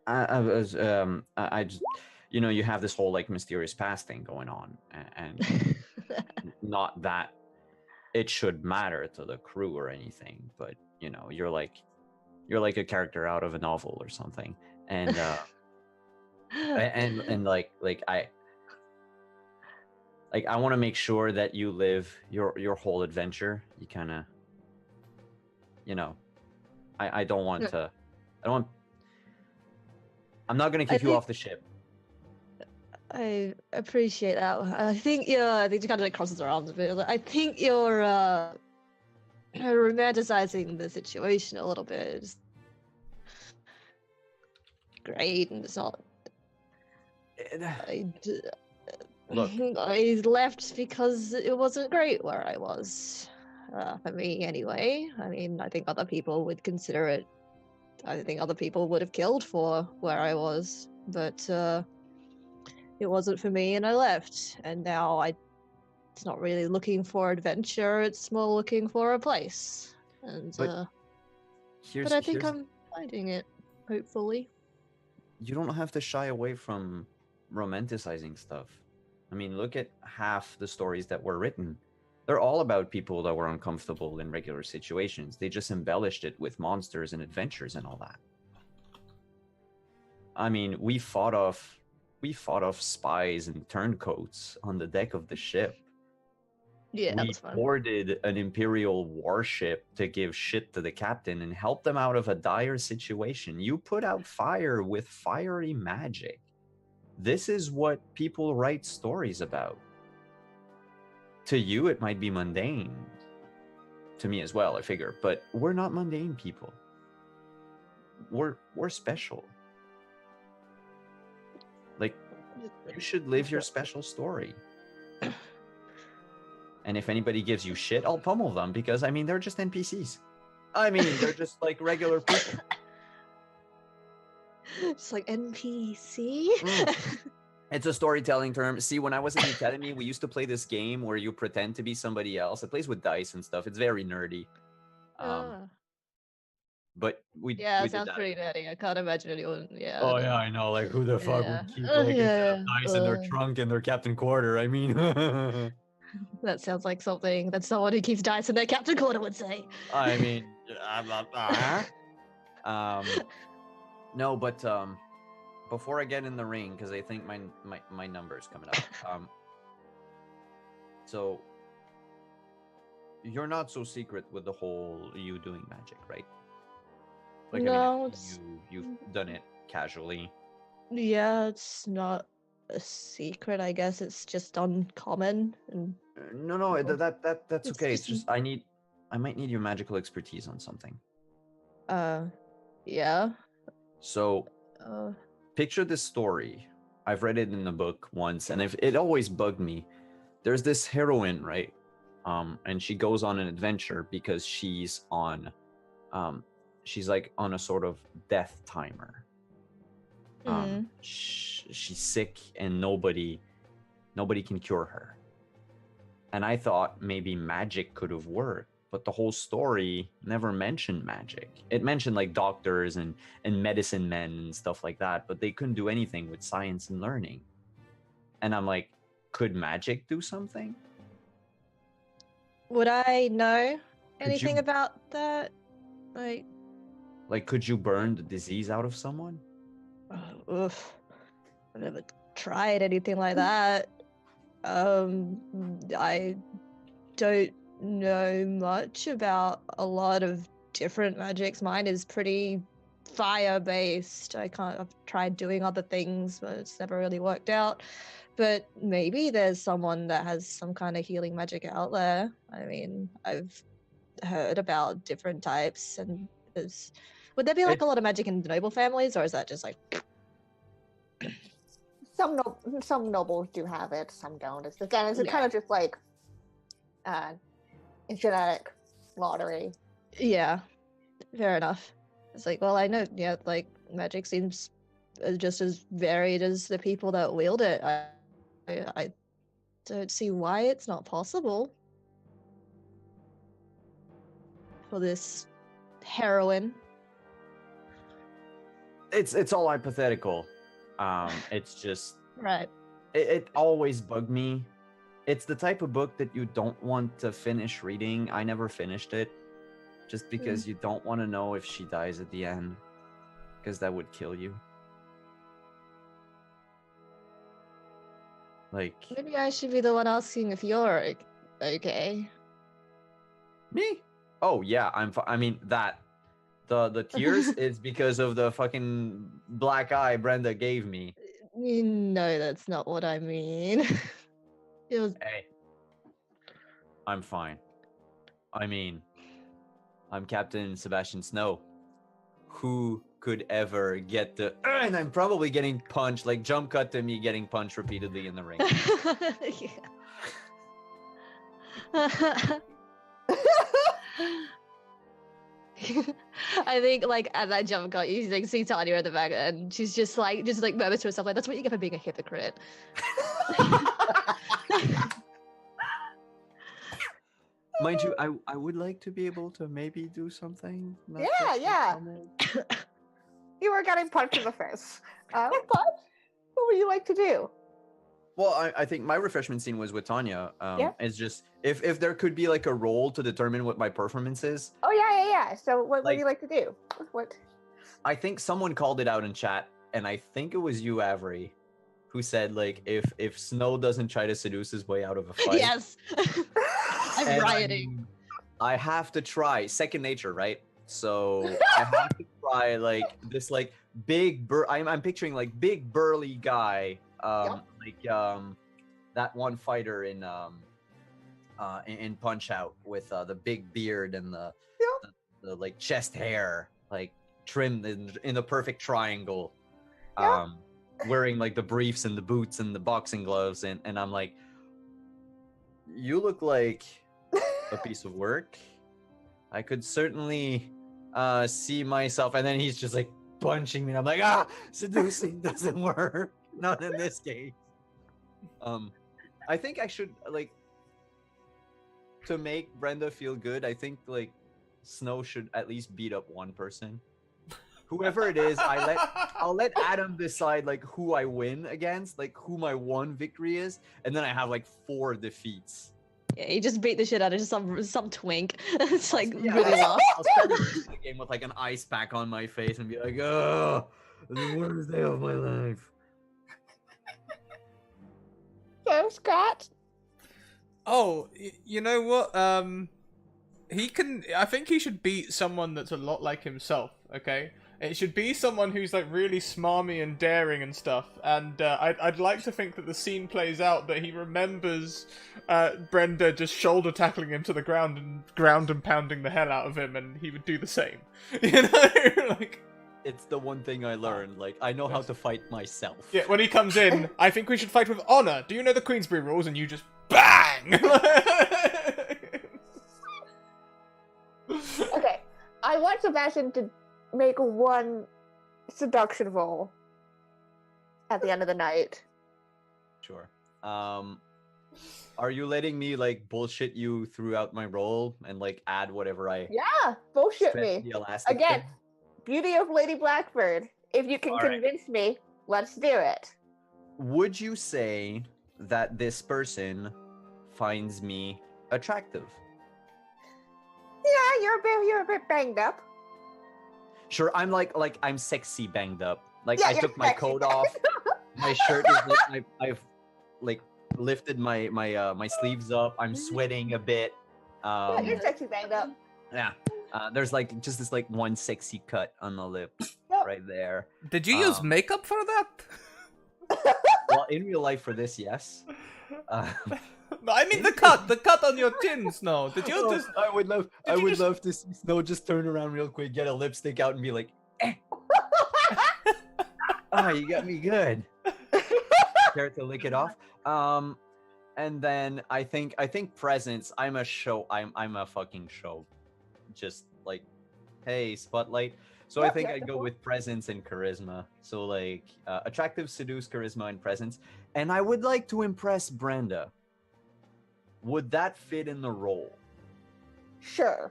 I was I just, you know, you have this whole like mysterious past thing going on, and not that it should matter to the crew or anything, but you know, you're like a character out of a novel or something, and and like I want to make sure that you live your whole adventure. You kind of, you know, I don't want to. I'm not going to kick you off the ship. I appreciate that. I think she kind of like crosses her arms a bit. I think you're romanticizing the situation a little bit. It's great, and it's not. Look, I left because it wasn't great where I was. For me, anyway. I mean, I think other people would consider it. I think other people would have killed for where I was, but it wasn't for me, and I left. And now it's not really looking for adventure; it's more looking for a place. And but I think I'm finding it, hopefully. You don't have to shy away from romanticizing stuff. I mean, look at half the stories that were written. They're all about people that were uncomfortable in regular situations. They just embellished it with monsters and adventures and all that. I mean, we fought off spies and turncoats on the deck of the ship. Yeah, we boarded an Imperial warship to give shit to the captain and help them out of a dire situation. You put out fire with fiery magic. This is what people write stories about. To you, it might be mundane. To me as well, I figure. But we're not mundane people. We're special. Like, you should live your special story. And if anybody gives you shit, I'll pummel them because, I mean, they're just NPCs. I mean, they're just like regular people. Just like NPC? It's a storytelling term. See, when I was in the academy, we used to play this game where you pretend to be somebody else. It plays with dice and stuff. It's very nerdy. Ah. But we Yeah, we it did sounds that. pretty nerdy. I can't imagine anyone. Yeah. Oh yeah, I know. Like who the fuck Yeah. would keep like a set of Yeah. dice in their trunk in their captain quarter? I mean, That sounds like something that someone who keeps dice in their captain quarter would say. I mean, no, but before I get in the ring, because I think my number's coming up. So you're not so secret with the whole you doing magic, right? Like No, I it's mean, you've done it casually. yeah, it's not a secret. I guess it's just uncommon and No, people- that's it's okay. It's just- just I might need your magical expertise on something. yeah. So Uh, picture this story. I've read it in the book once, and it always bugged me. There's this heroine, right? And she goes on an adventure because she's like on a sort of death timer. She's sick, and nobody can cure her. And I thought maybe magic could have worked, but the whole story never mentioned magic. It mentioned like doctors and medicine men and stuff like that, but they couldn't do anything with science and learning. And I'm like, could magic do something? would I know Could anything you- about that? Like, could you burn the disease out of someone? oof. I've never tried anything like that. I don't know much about a lot of different magics. Mine is pretty fire based. I've tried doing other things, but it's never really worked out. But maybe there's someone that has some kind of healing magic out there. I mean, I've heard about different types, and would there be like a lot of magic in the noble families, or is that just like Some nobles do have it, some don't. It's kind of just like a genetic lottery. yeah, fair enough. It's like, well, I know, yeah, like magic seems just as varied as the people that wield it. I don't see why it's not possible for this heroine. It's all hypothetical. It's just Right. it always bugged me. It's the type of book that you don't want to finish reading. I never finished it just because you don't want to know if she dies at the end, because that would kill you. Like Maybe I should be the one asking if you're okay. me? Oh yeah, I mean that the tears is because of the fucking black eye Brenda gave me. No, that's not what I mean. It was Hey, I'm fine. I mean, I'm Captain Sebastian Snow. Who could ever get the? And I'm probably getting punched. Like jump cut to me getting punched repeatedly in the ring. I think like at that jump cut, you like see Tanya in the back, and she's just like murmurs to herself, like, "That's what you get for being a hypocrite." Mind you, I would like to be able to maybe do something. not Yeah, just yeah. normal. You were getting punched in the face. But what would you like to do? Well, I think my refreshment scene was with Tanya. Yeah. It's just if there could be like a role to determine what my performance is. Oh yeah. So what would Like- you like to do? What? I think someone called it out in chat, and I think it was you, Avery, who said like if Snow doesn't try to seduce his way out of a fight. Yes, I'm and rioting. I have to try second nature, right? So I have to try like this like big I'm picturing like big burly guy, like that one fighter in Punch Out with the big beard and the like chest hair like trimmed in the perfect triangle, wearing like the briefs and the boots and the boxing gloves, and I'm like, you look like a piece of work. I could certainly see myself. And then he's just like punching me, and I'm like, seducing doesn't work, not in this case. I think I should like, to make Brenda feel good, I think like Snow should at least beat up one person. Whoever it is, I'll let Adam decide like who I win against, like who my one victory is, and then I have like 4 defeats. Yeah, he just beat the shit out of some twink. It's like Yeah, really lost. I'll start the game with like an ice pack on my face and be like, oh, the worst day of my life. So, Scott? Oh, you know what? He can. I think he should beat someone that's a lot like himself. Okay, it should be someone who's like really smarmy and daring and stuff. And I'd like to think that the scene plays out that he remembers Brenda just shoulder tackling him to the ground and pounding the hell out of him, and he would do the same. You know, like. It's the one thing I learned. Like, I know how to fight myself. Yeah, when he comes in, I think we should fight with honor. Do you know the Queensberry rules? And you just bang. Okay, I want Sebastian to make one seduction roll at the end of the night. Sure. Are you letting me like bullshit you throughout my role and like add whatever I Yeah, bullshit stretch me. the elastic Again, thing? beauty of Lady Blackbird. If you can All right. convince me, let's do it. Would you say that this person finds me attractive? Yeah, you're a bit banged up. Sure, I'm I'm sexy banged up. Like Yeah, I you're took my sexy. coat off. My shirt is like I've like lifted my sleeves up. I'm sweating a bit. Yeah, you're sexy banged up. Yeah. There's like just this like one sexy cut on the lip Yep. right there. Did you use makeup for that? Well, in real life for this, yes. No, I mean the cut on your chin, Snow. Did you just? I would love you just- love to see Snow just turn around real quick, get a lipstick out, and be like, eh. Oh, you got me good. Care to lick it off? And then I think presence. I'm a fucking show. Just like, hey, spotlight. So I Yep, think yep, I'd go yep. with presence and charisma. So like, attractive, seduce, charisma, and presence. And I would like to impress Brenda. Would that fit in the role? Sure,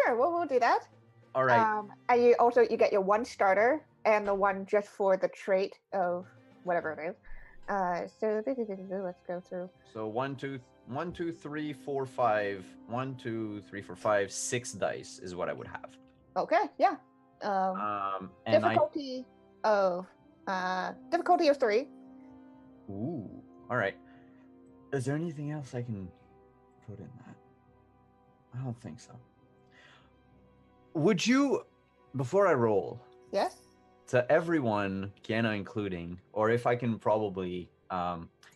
well, we'll do that. All right. And you get your one starter and the one just for the trait of whatever it is. So let's go through. So 1, 2, 3, 4, 5. 1, 2, 3, 4, 5, 6 dice is what I would have. Okay, yeah. And difficulty of 3. Ooh. All right. Is there anything else I can put in that? I don't think so. Would you, before I roll, Yes. to everyone, Kiana including, or if I can probably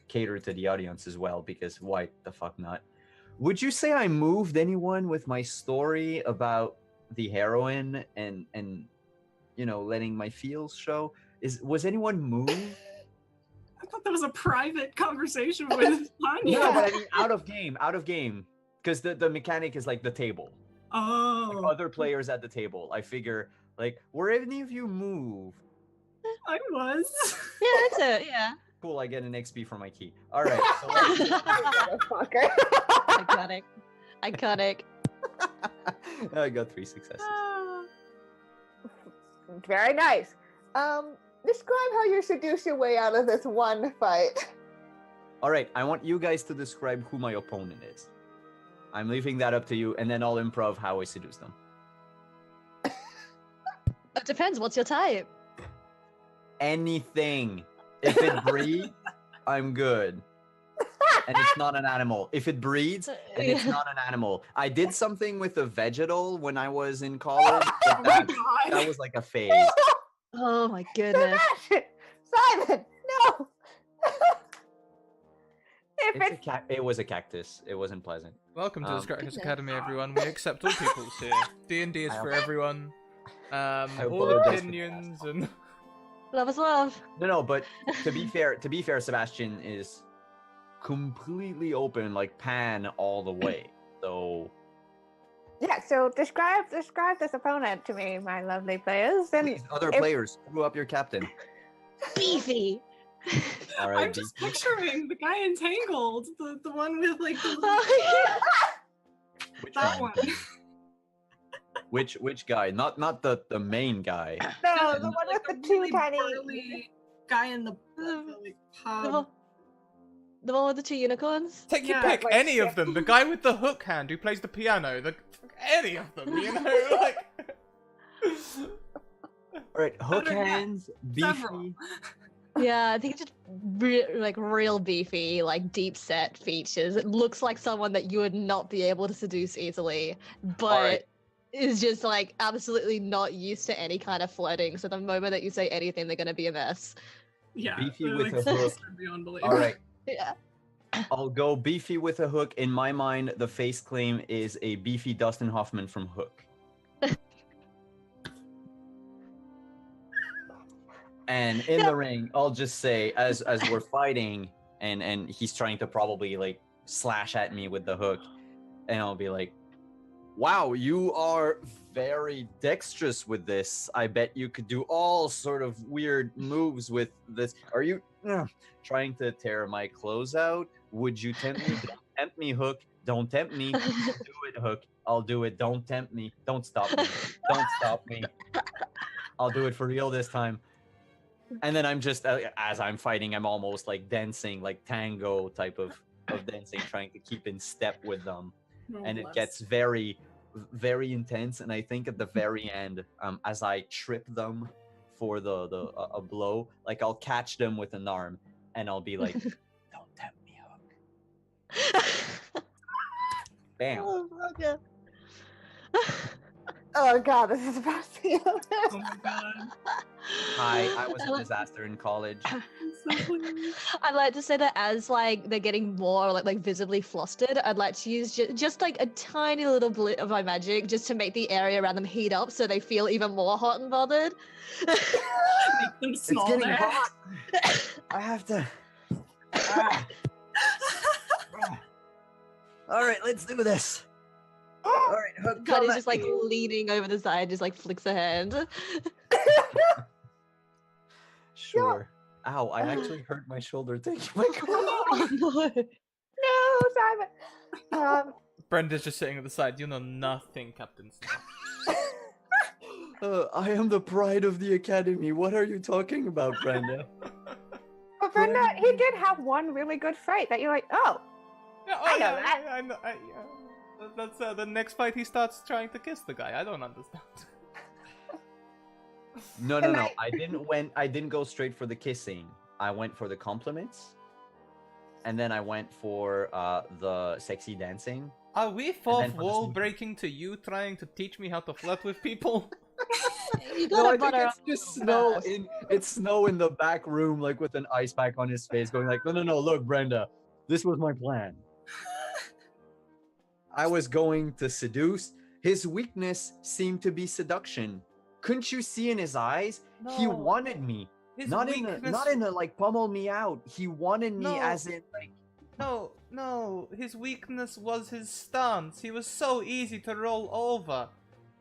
cater to the audience as well, because why the fuck not? Would you say I moved anyone with my story about the heroine and you know, letting my feels show? Was anyone moved? I thought that was a private conversation with Tanya. No, but I mean out of game, because the mechanic is like the table. Oh, Like, other players at the table. I figure, like, were any of you moved? I was. Yeah, that's it. Yeah. Cool, I get an XP for my key. All right. So Motherfucker. Iconic. I got 3 successes. Ah. Very nice. Describe how you seduce your way out of this one fight. All right, I want you guys to describe who my opponent is. I'm leaving that up to you, and then I'll improv how I seduce them. It depends. What's your type? Anything. If it breeds, I'm good. And it's not an animal. If it breeds, and it's not an animal. I did something with a vegetal when I was in college. But Oh my that god. was like a phase. Oh my goodness. Simon, no. It was a cactus. It wasn't pleasant. Welcome to the Scratchers Goodness. Academy, everyone. We accept all peoples here. D&D is for everyone. All apologize for opinions and Love is love. No, but to be fair, Sebastian is completely open, like pan all the way. So Yeah, so describe this opponent to me, my lovely players. And please, other if- players, screw up your captain. Beefy. All right, I'm just picturing the guy entangled, the one with like the Oh, Which that one? one. Which guy? Not the main guy. No, the one with the two really tiny. burly guy in the The pub. one, the one with the two unicorns? Take your Yeah, pick, like any of them. The guy with the hook hand who plays the piano. Any of them, you know? Like... Alright, hook Better yet, hands, several. beefy. Yeah, I think it's just like real beefy, like deep set features. It looks like someone that you would not be able to seduce easily, but Alright. is just like absolutely not used to any kind of flirting. So the moment that you say anything, they're gonna be a mess. Yeah, Beefy they're, with like, a hook. flustered beyond belief. Alright, Yeah. I'll go beefy with a hook. In my mind, the face claim is a beefy Dustin Hoffman from Hook. And in the ring, I'll just say, as we're fighting, and he's trying to probably like slash at me with the hook, and I'll be like, "Wow, you are very dexterous with this. I bet you could do all sort of weird moves with this. Are you trying to tear my clothes out? Would you tempt me? Don't tempt me, Hook. Don't tempt me. I'll do it, Hook. I'll do it. Don't tempt me. Don't stop me. Don't stop me. I'll do it for real this time." And then I'm just, as I'm fighting, I'm almost like dancing, like tango type of dancing, trying to keep in step with them. Oh, And it bless. gets very, very intense. And I think at the very end, as I trip them for a blow, like I'll catch them with an arm, and I'll be like, "Don't tempt me, Hook." Bam. Oh, okay. Oh god, this is about to be Oh my god. Hi, I was a disaster in college. So hilarious. I'd like to say that as like they're getting more like visibly flustered, I'd like to use just like a tiny little bit of my magic just to make the area around them heat up so they feel even more hot and bothered. Make them It's small getting there. hot. I have to. Ah. All right, let's do this. All right, Hook, God come is at just like me. leaning over the side, just like flicks a hand. Sure. Ow, I actually hurt my shoulder taking my coat. Oh no. No, Simon. Brenda's just sitting at the side. You know nothing, Captain Snow. I am the pride of the academy. What are you talking about, Brenda? But Brenda, he did have one really good fight that you're like, oh, Yeah, I know that. I know. Yeah. That's the next fight. He starts trying to kiss the guy. I don't understand. No. I didn't go straight for the kissing. I went for the compliments, and then I went for the sexy dancing. Are we then fourth for the wall sneaky. breaking to you trying to teach me how to flirt with people? You No, gotta I think butter it's up just the Snow mess. it's Snow in the back room, like with an ice pack on his face, going like, no, look, Brenda, this was my plan. I was going to seduce. His weakness seemed to be seduction. Couldn't you see in his eyes? He No. wanted me. His Not weakness... in a like pummel me out. He wanted me No. as in like No. His weakness was his stance. He was so easy to roll over.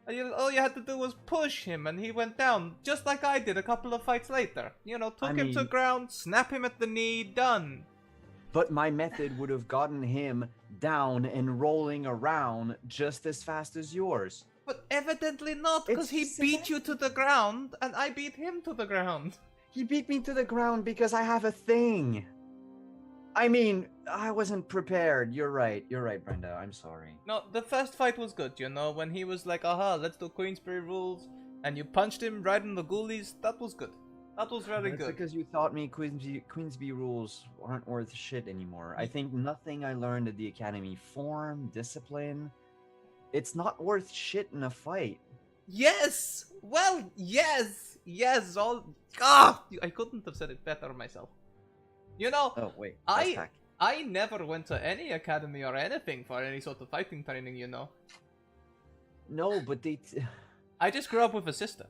All you had to do was push him and he went down, just like I did a couple of fights later. You know, took him to mean- ground, snap him at the knee, done. But my method would have gotten him down and rolling around just as fast as yours. But evidently not, because It's he just beat you to the ground and I beat him to the ground. He beat me to the ground because I have a thing. I mean, I wasn't prepared. You're right, Brenda. I'm sorry. No, the first fight was good, you know, when he was like, aha, let's do Queensberry rules, and you punched him right in the ghoulies. That was good. That was very That's good. because you thought me Queensby rules aren't worth shit anymore. I think nothing I learned at the academy, form, discipline, it's not worth shit in a fight. Yes! Well, yes! I couldn't have said it better myself. You know, Oh wait, I never went to any academy or anything for any sort of fighting training, you know. No, but I just grew up with a sister.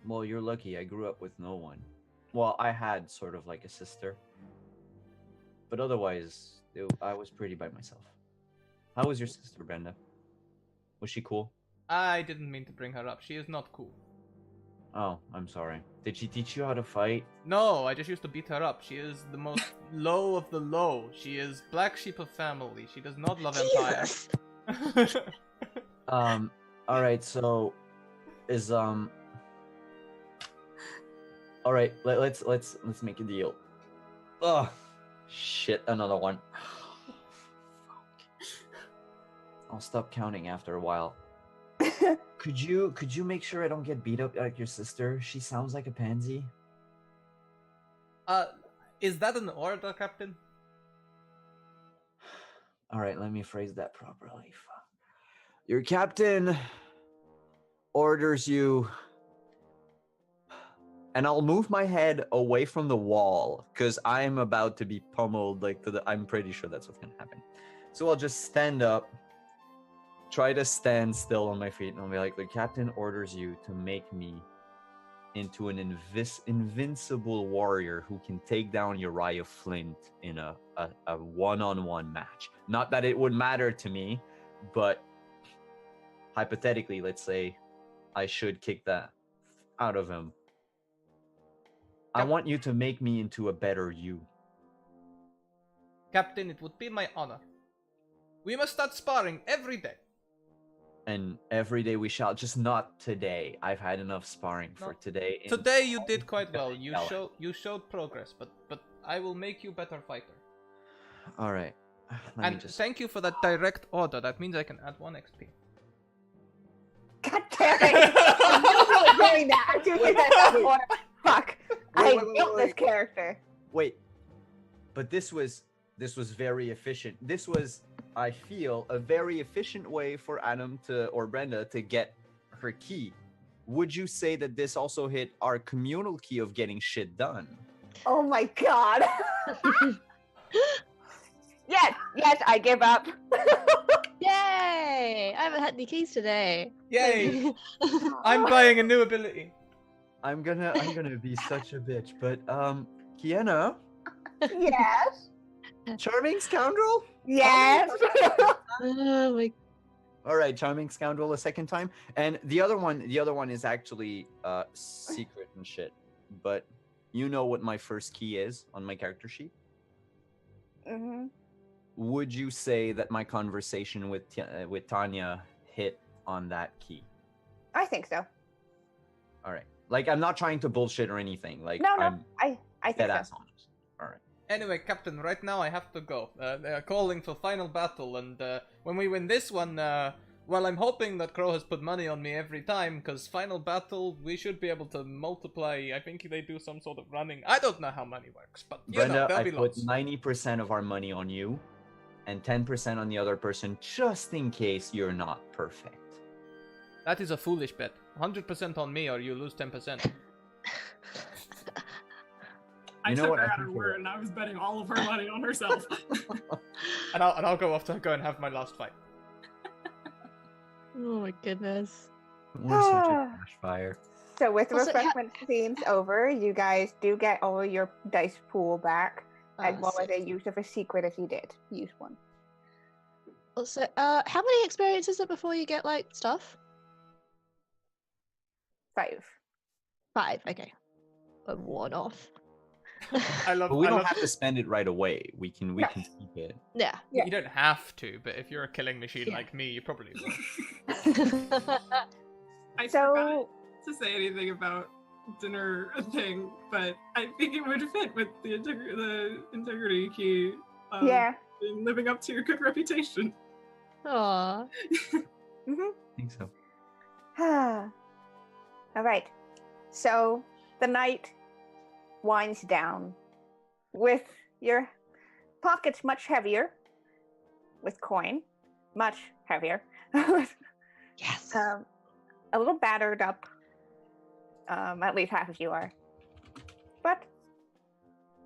well, you're lucky. I grew up with no one. Well, I had sort of like a sister, but otherwise, I was pretty by myself. How was your sister, Brenda? Was she cool? I didn't mean to bring her up. She is not cool. Oh, I'm sorry. Did she teach you how to fight? No, I just used to beat her up. She is the most low of the low. She is black sheep of family. She does not love Empire. Jesus. All right. So, is all right. Let's make a deal. Oh, shit! Another one. I'll stop counting after a while. Could you make sure I don't get beat up like your sister? She sounds like a pansy. Is that an order, Captain? All right, let me phrase that properly. Your captain orders you, and I'll move my head away from the wall because I'm about to be pummeled. I'm pretty sure that's what's gonna happen. So I'll just stand up, try to stand still on my feet, and I'll be like, the captain orders you to make me into an invincible warrior who can take down Uriah Flint in a one-on-one match. Not that it would matter to me, but hypothetically, let's say I should kick that out of him. I want you to make me into a better you. Captain, it would be my honor. We must start sparring every day. And every day we shall, just not today. I've had enough sparring for today. Today you did quite well. You showed progress, but I will make you better fighter. All right. And thank you for that direct order. That means I can add 1 XP. God damn it! I'm not doing that. I'm doing that. Fuck! I built this character. Wait, but this was very efficient. This was, I feel, a very efficient way for Adam or Brenda to get her key. Would you say that this also hit our communal key of getting shit done? Oh my god! Yes, I give up. Yay! I haven't had any keys today. Yay! I'm buying a new ability. I'm gonna be such a bitch, but Kiana, Yes. charming scoundrel. Yes. Oh my. All right, charming scoundrel a second time, and the other one is actually secret and shit. But you know what my first key is on my character sheet. Mm-hmm. Would you say that my conversation with Tanya hit on that key? I think so. All right, like I'm not trying to bullshit or anything. Like No, I'm I think dead so. ass honest. All right. Anyway, Captain, right now I have to go. They're calling for final battle, and when we win this one, well, I'm hoping that Crow has put money on me every time, because final battle, we should be able to multiply. I think they do some sort of running. I don't know how money works, but you Brenda, know, there'll I be put lots. 90% of our money on you, and 10% on the other person, just in case you're not perfect. That is a foolish bet. 100% on me, or you lose 10%. I You know took what, her I at think her you're word right. and I was betting all of her money on herself. and I'll go off to go and have my last fight. Oh my goodness. We're such a trash fire. So with Also, refreshment scenes over, you guys do get all your dice pool back, as well as sick. a use of a secret if you did use one. Also, how many experiences is it before you get like stuff? 5. 5. Okay. I'm 1 off. I love. But we I don't love- have to spend it right away. We can No. keep it. Yeah. Yeah. You don't have to, but if you're a killing machine Yeah. like me, you probably will. I So- forgot to say anything about dinner thing, but I think it would fit with the integrity key. Yeah. In living up to your good reputation. Aww. Mm-hmm. I think so. All right. So the night winds down with your pockets much heavier, with coin much heavier, Yes. a little battered up. At least half of you are, but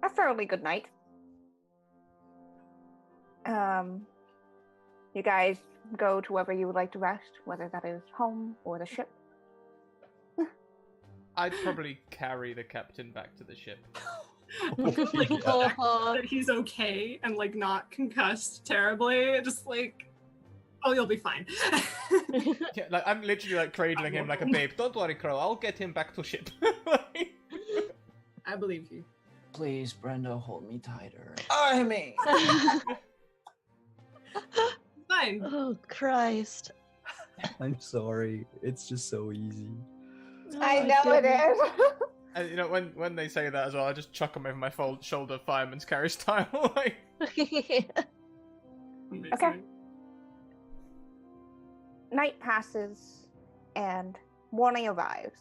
a fairly good night. You guys go to wherever you would like to rest, whether that is home or the ship. I'd probably carry the captain back to the ship. Like the fact Aw. that he's okay and like not concussed terribly, just like, oh, you'll be fine. Yeah, like I'm literally like cradling him like a babe. Don't worry, Crow. I'll get him back to ship. I believe you. Please, Brenda, hold me tighter. I mean. Fine. Oh Christ. I'm sorry. It's just so easy. I know it is. And you know, when they say that as well, I just chuck them over my shoulder, fireman's carry style. Like, Amazing. Okay. Night passes and morning arrives.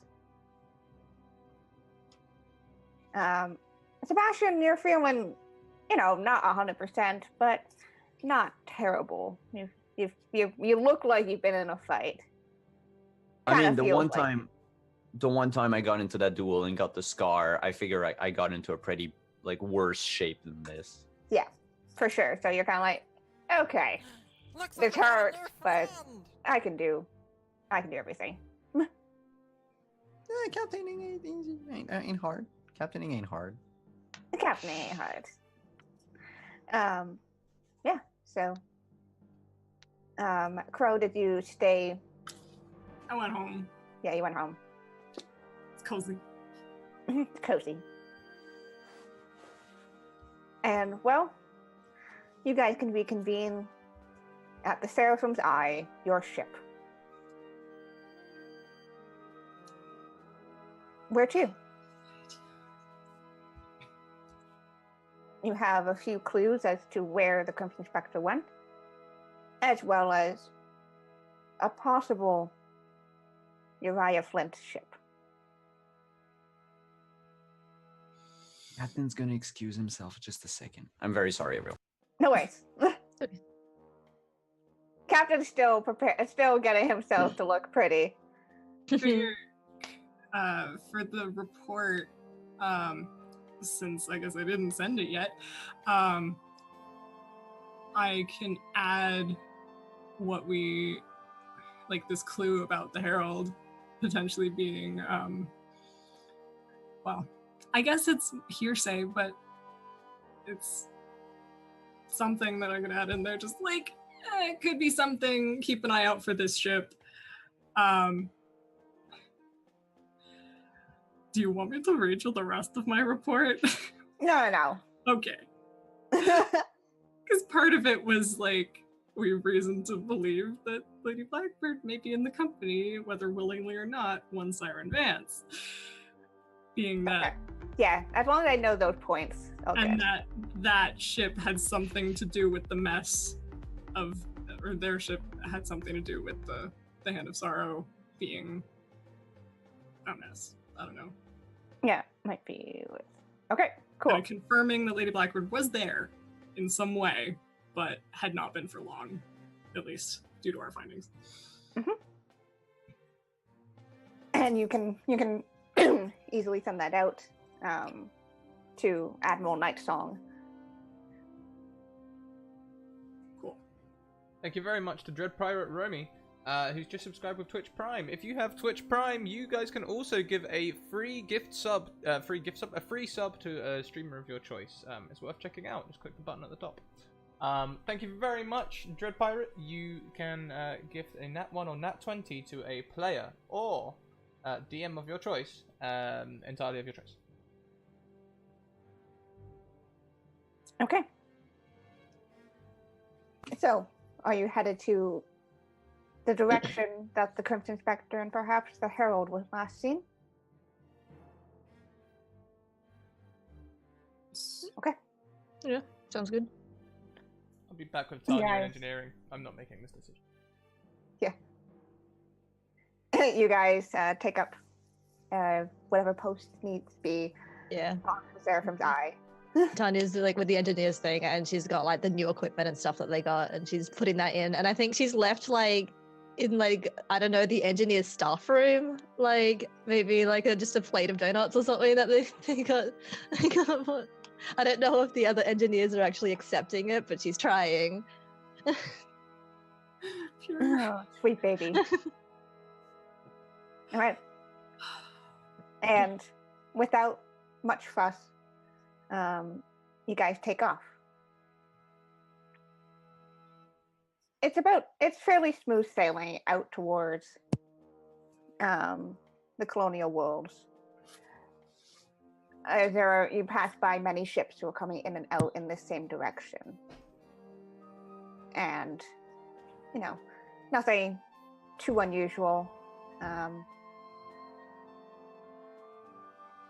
Sebastian, you're feeling, not 100%, but not terrible. You look like you've been in a fight. I mean, Kinda the feels one like- time I got into that duel and got the scar, I figure I got into a pretty worse shape than this. Yeah, for sure. So you're kind of like, okay, Looks this like we got a hurts, new but friend. I can do everything. Captaining ain't hard. Captaining ain't hard. The captain ain't hard. Yeah. So, Crow, did you stay? I went home. Yeah, you went home. It's cozy. Cozy. And well, you guys can reconvene at the Seraphim's Eye, your ship. Where to? You have a few clues as to where the Crimson Spectre went, as well as a possible Uriah Flint ship. Captain's gonna excuse himself just a second. I'm very sorry, everyone. No worries. Captain's still getting himself to look pretty. Figure, for the report, since I guess I didn't send it yet, I can add what we this clue about the Herald potentially being well, I guess it's hearsay, but it's something that I could add in there, just it could be something, keep an eye out for this ship. Do you want me to read you the rest of my report? No. Okay. Because part of it was we have reason to believe that Lady Blackbird may be in the company, whether willingly or not, one Siren Vance. Being that, Okay. Yeah, as long as I know those points. Okay. and that ship had something to do with the mess of, or their ship had something to do with the Hand of Sorrow being a mess. I don't know. Yeah, might be. Okay, cool. Kinda confirming that Lady Blackbird was there in some way, but had not been for long, at least due to our findings. And you can easily send that out to Admiral Nightsong. Cool. thank you very much to Dread Pirate Romy, who's just subscribed with Twitch Prime. If you have Twitch Prime, you guys can also give a free sub to a streamer of your choice. It's worth checking out. Just click the button at the top. Thank you very much, Dread Pirate. You can gift a Nat 1 or Nat 20 to a player or DM of your choice, entirely of your choice. Okay. So, are you headed to the direction that the Crimson Spectre and perhaps the Herald was last seen? Okay. Yeah, sounds good. I'll be back with Tanya and Yes. engineering. I'm not making this decision. You guys take up whatever post needs to be Yeah. on the Seraphim's Eye. Tanya's with the engineers thing, and she's got the new equipment and stuff that they got, and she's putting that in. And I think she's left in I don't know, the engineer's staff room, maybe just a plate of donuts or something that they got. I don't know if the other engineers are actually accepting it, but she's trying. Pure. Oh, sweet baby. All right. And without much fuss, you guys take off. It's fairly smooth sailing out towards the colonial worlds. You pass by many ships who are coming in and out in the same direction. And, nothing too unusual.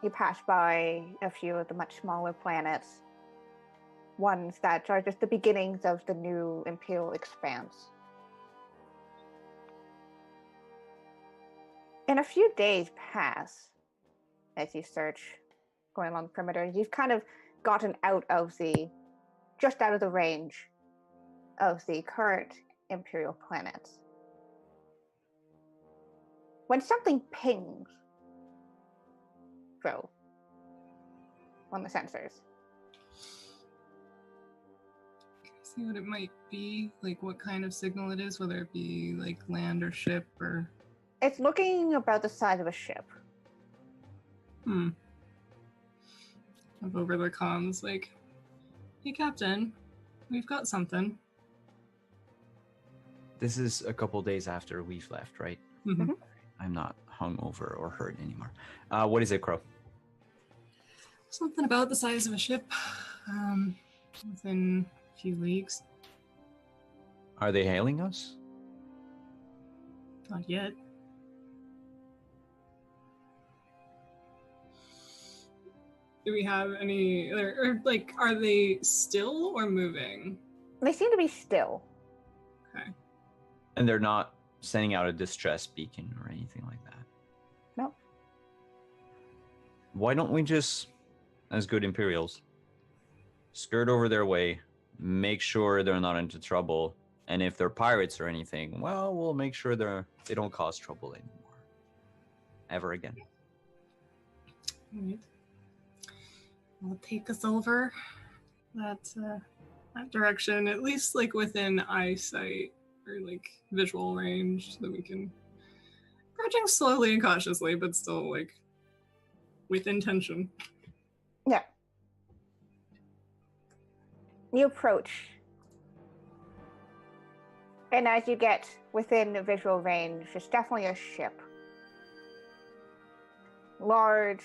You pass by a few of the much smaller planets, ones that are just the beginnings of the new Imperial expanse. And a few days pass as you search, going along the perimeter. You've kind of gotten just out of the range of the current Imperial planets. When something pings, Crow, on the sensors. Can I see what it might be? Like what kind of signal it is, whether it be like land or ship or... It's looking about the size of a ship. Up over the comms, like, hey, Captain, we've got something. This is a couple days after we've left, right? Mhm. I'm not hungover or hurt anymore. What is it, Crow? Something about the size of a ship, within a few leagues. Are they hailing us? Not yet. Do we have any, or like, are they still or moving? They seem to be still. Okay. And they're not sending out a distress beacon or anything like that? No. Why don't we just, as good Imperials, skirt over their way, make sure they're not into trouble, and if they're pirates or anything, well, we'll make sure they don't cause trouble anymore. Ever again. Alright. I'll take us over that direction, at least like within eyesight or like visual range, so that we can approaching slowly and cautiously, but still like with intention. Yeah. You approach. And as you get within the visual range, it's definitely a ship. Large,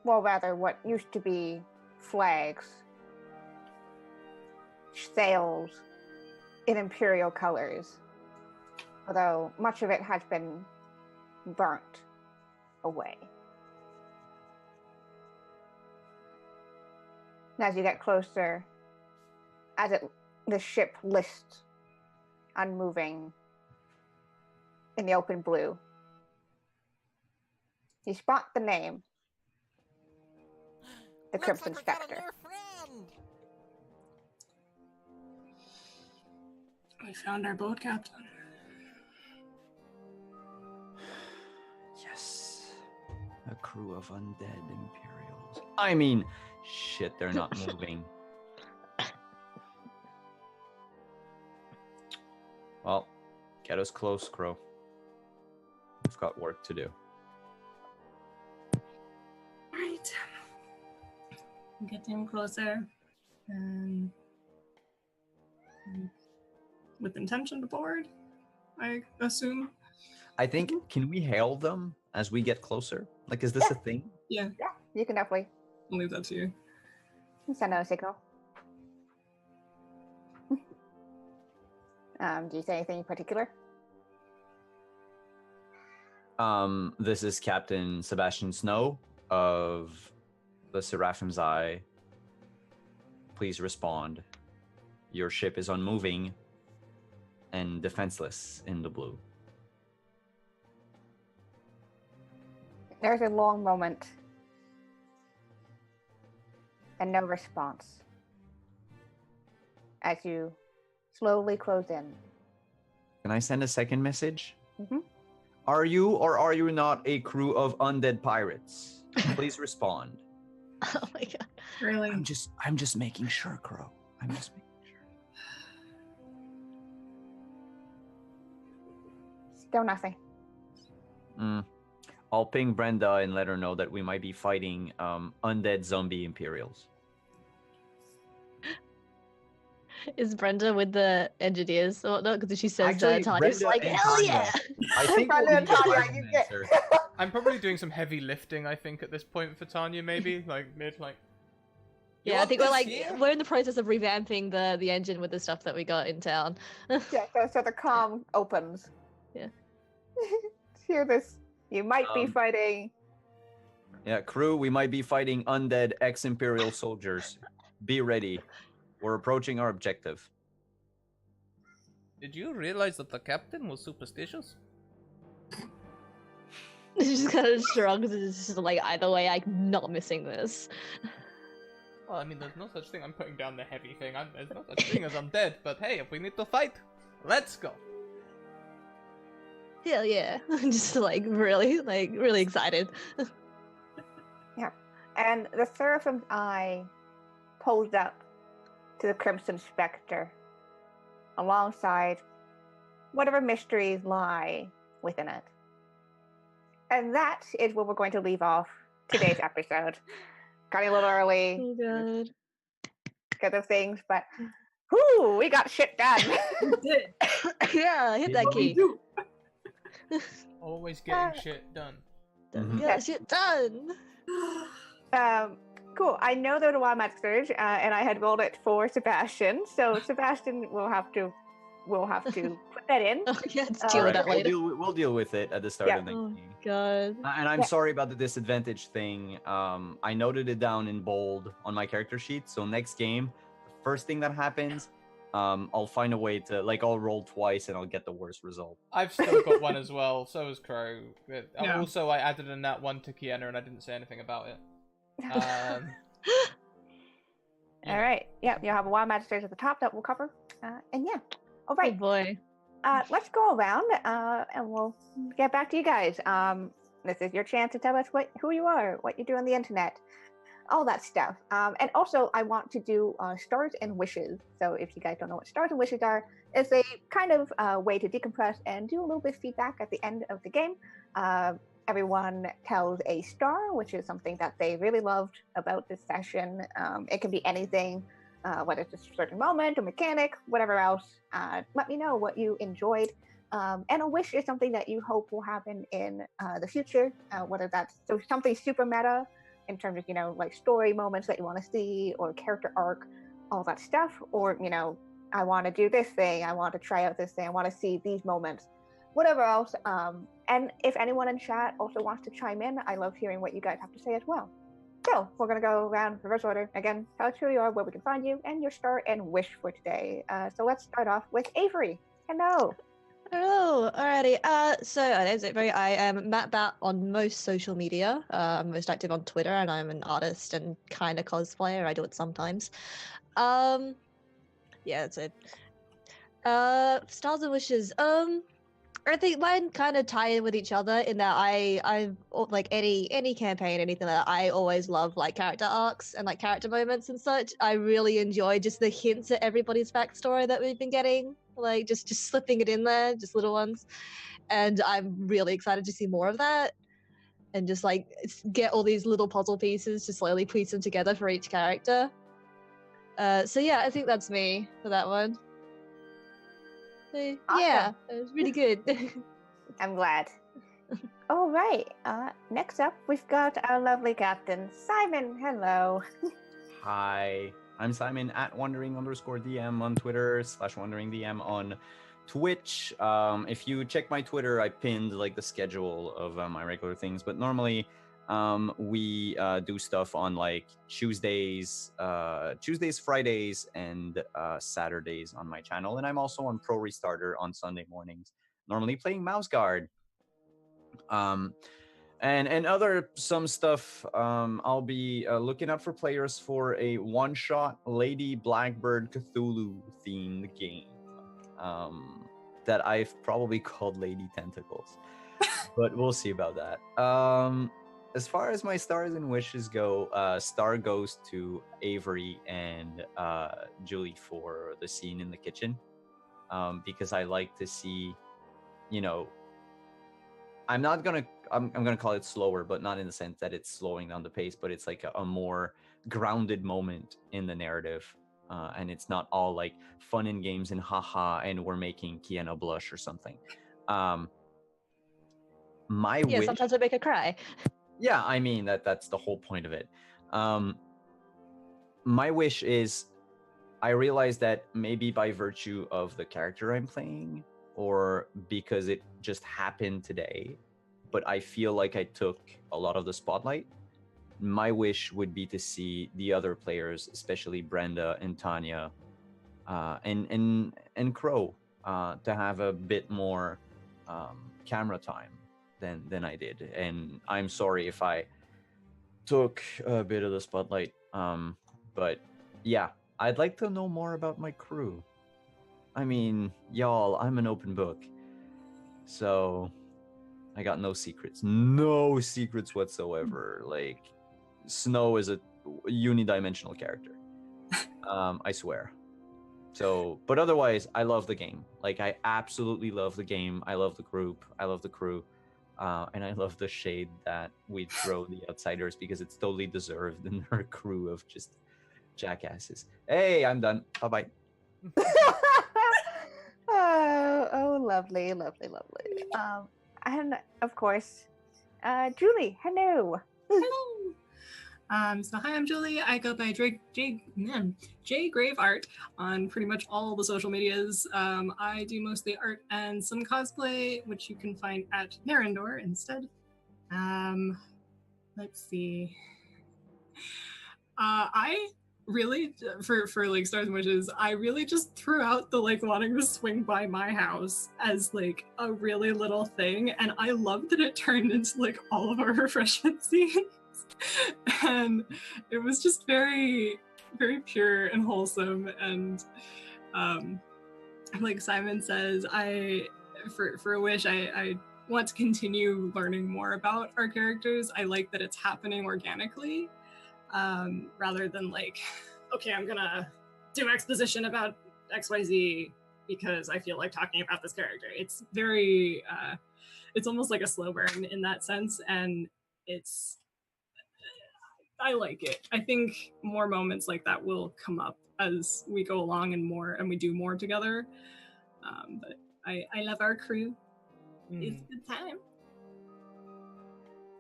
well, rather, what used to be flags, sails in Imperial colors, although much of it has been burnt away. And as you get closer, the ship lists unmoving in the open blue, you spot the name. The Looks Crimson like we got a Spectre. new friend. We found our boat, Captain. Yes. A crew of undead Imperials. I mean, shit, they're not moving. Well, get us close, Crow. We've got work to do. Right. Get him closer. And with intention to board, I assume. I think, can we hail them as we get closer? Like, is this a thing? Yeah, Yeah, you can definitely I'll leave that to you. send out a signal. Do you say anything in particular? This is Captain Sebastian Snow of the Seraphim's Eye. Please respond. Your ship is unmoving and defenseless in the blue. There's a long moment and no response as you slowly close in. Can I send a second message? Mm-hmm. Are you or are you not a crew of undead pirates? Please respond. Oh my god. Really? I'm just making sure, Crow. I'm just making Still nothing. sure. I'll ping Brenda and let her know that we might be fighting undead zombie Imperials. Is Brenda with the engineers or whatnot? Because she says Actually, Tanya's Brenda like, and hell Tanya. yeah! I think Brenda we'll and need a Tanya, final you get- answer. I'm probably doing some heavy lifting, I think, at this point for Tanya, maybe. Like, You Yeah, I want think we're this like here? we're in the process of revamping the engine with the stuff that we got in town. Yeah, so the comm opens Hear this. You might be fighting. Yeah, crew, we might be fighting undead ex-Imperial soldiers. Be ready. We're approaching our objective. Did you realize that the captain was superstitious? He just kind of shrugs and is just like, either way, I'm not missing this. Well, I mean, there's no such thing. I'm putting down the heavy thing. There's no such thing as I'm dead. But hey, if we need to fight, let's go. Hell yeah. I'm just really excited. Yeah. And the Seraphim's eye pulls up to the Crimson Spectre alongside whatever mysteries lie within it. And that is where we're going to leave off today's episode. Got a little early Oh god. because of things, but whoo, we got shit done. You did. Yeah, hit that key. Always getting shit done. Yeah, shit done. Cool. I know there's a wild magic surge, and I had rolled it for Sebastian, so Sebastian will have to put that in. Oh yeah, let's deal with that later. We'll deal with it at the start of the Oh game. god. And I'm sorry about the disadvantage thing. I noted it down in bold on my character sheet. So next game, the first thing that happens, I'll find a way to I'll roll twice and I'll get the worst result. I've still got one as well. So has Crow. Yeah. Also, I added a nat 1 to Kienna, and I didn't say anything about it. All right. Yeah, you'll have a wild magic surge at the top that we'll cover. And yeah. All Oh right. boy. Let's go around, and we'll get back to you guys. This is your chance to tell us who you are, what you do on the internet, all that stuff. And also, I want to do stars and wishes. So if you guys don't know what stars and wishes are, it's a kind of way to decompress and do a little bit of feedback at the end of the game. Everyone tells a star, which is something that they really loved about this session. It can be anything. Whether it's a certain moment, a mechanic, whatever else, let me know what you enjoyed. And a wish is something that you hope will happen in the future, whether that's something super meta in terms of, like story moments that you want to see or character arc, all that stuff. Or, I want to do this thing, I want to try out this thing, I want to see these moments, whatever else. And if anyone in chat also wants to chime in, I love hearing what you guys have to say as well. So we're going to go around reverse order. Again, tell us who you are, where we can find you, and your star and wish for today. So let's start off with Avery. Hello. Hello. Alrighty. So my name's Avery. I am Matt Bat on most social media. I'm most active on Twitter, and I'm an artist and kind of cosplayer. I do it sometimes. Yeah, that's it. Stars and wishes. I think mine kind of tie in with each other in that I like any campaign, anything like that, I always love like character arcs and like character moments and such. I really enjoy just the hints at everybody's backstory that we've been getting, like just slipping it in there, just little ones. And I'm really excited to see more of that and just like get all these little puzzle pieces to slowly piece them together for each character. So yeah, I think that's me for that one. Yeah, it was really good. I'm glad. All right. Next up, we've got our lovely captain, Simon. Hello. Hi, I'm Simon at wondering_DM on Twitter /wonderingdm on Twitch. If you check my Twitter, I pinned the schedule of my regular things, but normally we do stuff on Tuesdays, Fridays, and Saturdays on my channel, and I'm also on Pro Restarter on Sunday mornings, normally playing Mouse Guard. And other some stuff. I'll be looking out for players for a one-shot Lady Blackbird Cthulhu themed game that I've probably called Lady Tentacles, but we'll see about that. As far as my stars and wishes go, star goes to Avery and Julie for the scene in the kitchen, because I like to see, I'm gonna call it slower, but not in the sense that it's slowing down the pace, but it's like a more grounded moment in the narrative, and it's not all like fun and games and haha and we're making Kienna blush or something. My wish, sometimes I make her cry. yeah, I mean that's the whole point of it. My wish is, I realize that maybe by virtue of the character I'm playing, or because it just happened today, but I feel like I took a lot of the spotlight. My wish would be to see the other players, especially Brenda and Tanya, and Crow, to have a bit more camera time than I did. And I'm sorry if I took a bit of the spotlight. But yeah, I'd like to know more about my crew. I mean, y'all, I'm an open book. So I got no secrets. No secrets whatsoever. Like, Snow is a unidimensional character. I swear. So, but otherwise, I love the game. Like, I absolutely love the game. I love the group. I love the crew. And I love the shade that we throw the outsiders because it's totally deserved in our crew of just jackasses. Hey, I'm done. Bye-bye. Oh, lovely. And of course, Julie, hello. Hello. So hi, I'm Julie. I go by J Grave Art on pretty much all the social medias. I do mostly art and some cosplay, which you can find at Narendor instead. Let's see. I really, for like Stars and Wishes, I really just threw out the like wanting to swing by my house as like a really little thing, and I love that it turned into like all of our refreshment scenes. And it was just very, very pure and wholesome. And like Simon says, for a wish, I want to continue learning more about our characters. I like that it's happening organically, rather than like, okay, I'm gonna do exposition about XYZ because I feel like talking about this character. It's very, it's almost like a slow burn in that sense, and I like it. I think more moments like that will come up as we go along and we do more together. But I love our crew. It's a good time.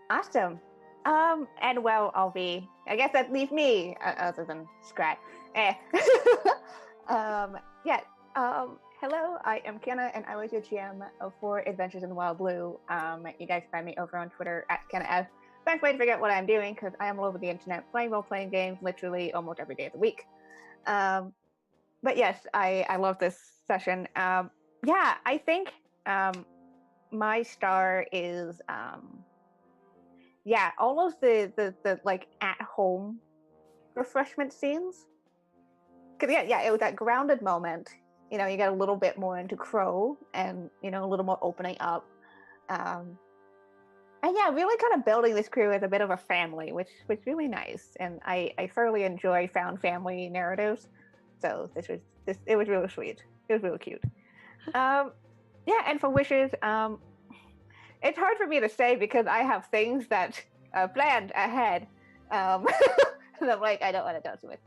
Awesome. And well, I guess that leaves me, other than Scrat. Hello, I am Kiana, and I was your GM for Adventures in the Wild Blue. You guys find me over on Twitter at KianaF. Best way to figure out what I'm doing, because I am all over the internet playing role-playing games literally almost every day of the week. But yes, I love this session. I think my star is almost the like at-home refreshment scenes. Cause it was that grounded moment. You know, you get a little bit more into Crow and, you know, a little more opening up. And really kind of building this crew as a bit of a family, which was really nice. And I thoroughly enjoy found family narratives. So it was really sweet. It was really cute. And for wishes, it's hard for me to say because I have things that are planned ahead. And I'm like, I don't want to touch with.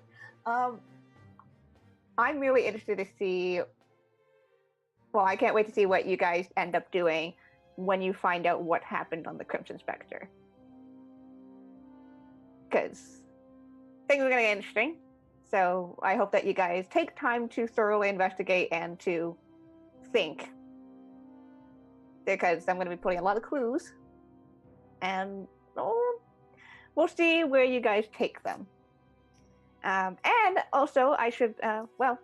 I'm really interested to see. Well, I can't wait to see what you guys end up doing when you find out what happened on the Crimson Spectre. Because things are going to get interesting. So I hope that you guys take time to thoroughly investigate and to think. Because I'm going to be putting a lot of clues. And we'll see where you guys take them. And also, I should, we'll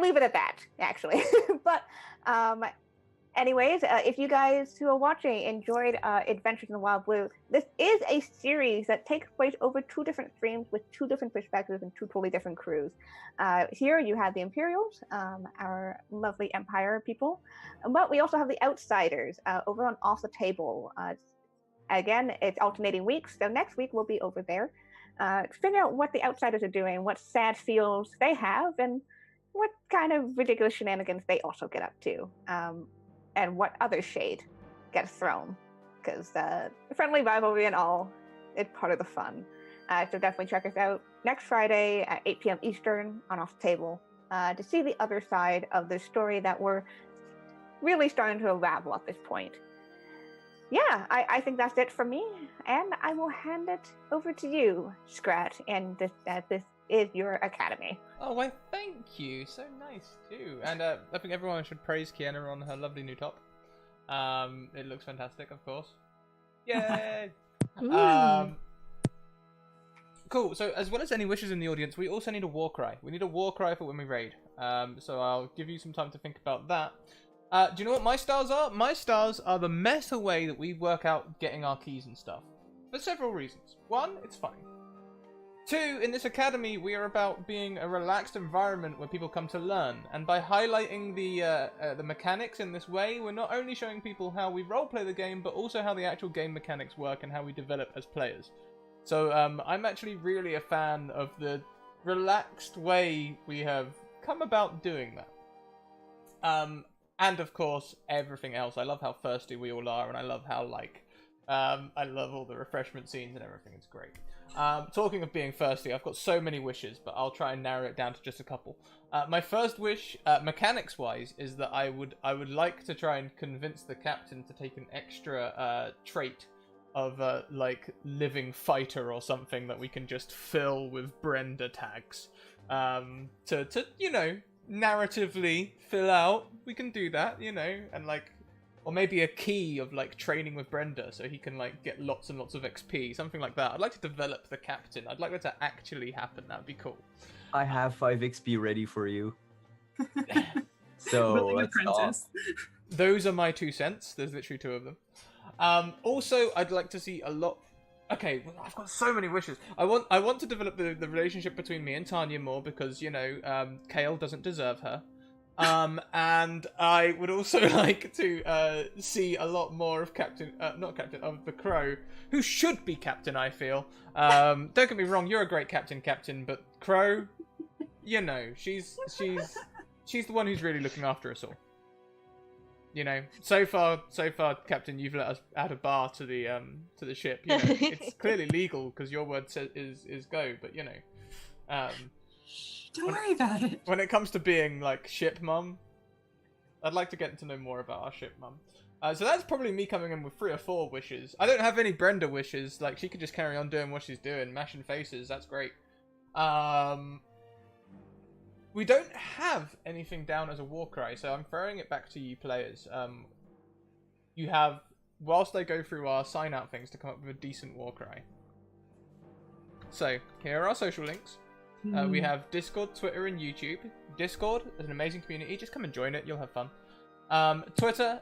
leave it at that, actually. But anyways, if you guys who are watching enjoyed Adventures in the Wild Blue, this is a series that takes place over 2 different streams with 2 different perspectives and 2 totally different crews. Here you have the Imperials, our lovely Empire people, but we also have the Outsiders over on Off the Table. Again, it's alternating weeks, so next week we'll be over there to figure out what the Outsiders are doing, what sad feels they have, and what kind of ridiculous shenanigans they also get up to, and what other shade gets thrown, because friendly rivalry and all, it's part of the fun. So definitely check us out next Friday at 8 p.m. Eastern on Off the Table to see the other side of this story that we're really starting to unravel at this point. Yeah, I think that's it for me, and I will hand it over to you, Scrat, and this is your academy. Oh, why, thank you. So nice, too. And I think everyone should praise Kiana on her lovely new top. It looks fantastic, of course. Yay! Cool, so as well as any wishes in the audience, we also need a war cry. We need a war cry for when we raid. So I'll give you some time to think about that. Do you know what my stars are? My stars are the meta way that we work out getting our keys and stuff. For several reasons. One, it's fun. Two, in this academy, we are about being a relaxed environment where people come to learn. And by highlighting the mechanics in this way, we're not only showing people how we roleplay the game, but also how the actual game mechanics work and how we develop as players. So I'm actually really a fan of the relaxed way we have come about doing that. And of course, everything else. I love how thirsty we all are, and I love how, like, I love all the refreshment scenes and everything. It's great. Talking of being thirsty, I've got so many wishes, but I'll try and narrow it down to just a couple. My first wish, mechanics-wise, is that I would like to try and convince the captain to take an extra trait of like living fighter or something that we can just fill with Brenda tags to you know, narratively fill out. We can do that, you know, and like, or maybe a key of like training with Brenda so he can like get lots and lots of XP, something like that. I'd like to develop the captain. I'd like that to actually happen. That'd be cool. I have 5 XP ready for you. So Willing let's apprentice. Those are my 2 cents. There's literally 2 of them. Also, I'd like to see a lot. Okay, I've got so many wishes. I want to develop the relationship between me and Tanya more because, you know, Kale doesn't deserve her. And I would also like to see a lot more of of the Crow, who should be captain, I feel. Don't get me wrong, you're a great captain, but Crow, you know, she's the one who's really looking after us all. You know, so far, Captain, you've let us add a bar to the ship. You know, it's clearly legal because your word is go. But you know, Don't worry about it. when it comes to being like ship mum, I'd like to get to know more about our ship mum. So that's probably me coming in with 3 or 4 wishes. I don't have any Brenda wishes. Like she could just carry on doing what she's doing, mashing faces. That's great. We don't have anything down as a war cry, so I'm throwing it back to you players. You have, whilst I go through our sign out things, to come up with a decent war cry. So, here are our social links. We have Discord, Twitter, and YouTube. Discord is an amazing community. Just come and join it. You'll have fun. Twitter,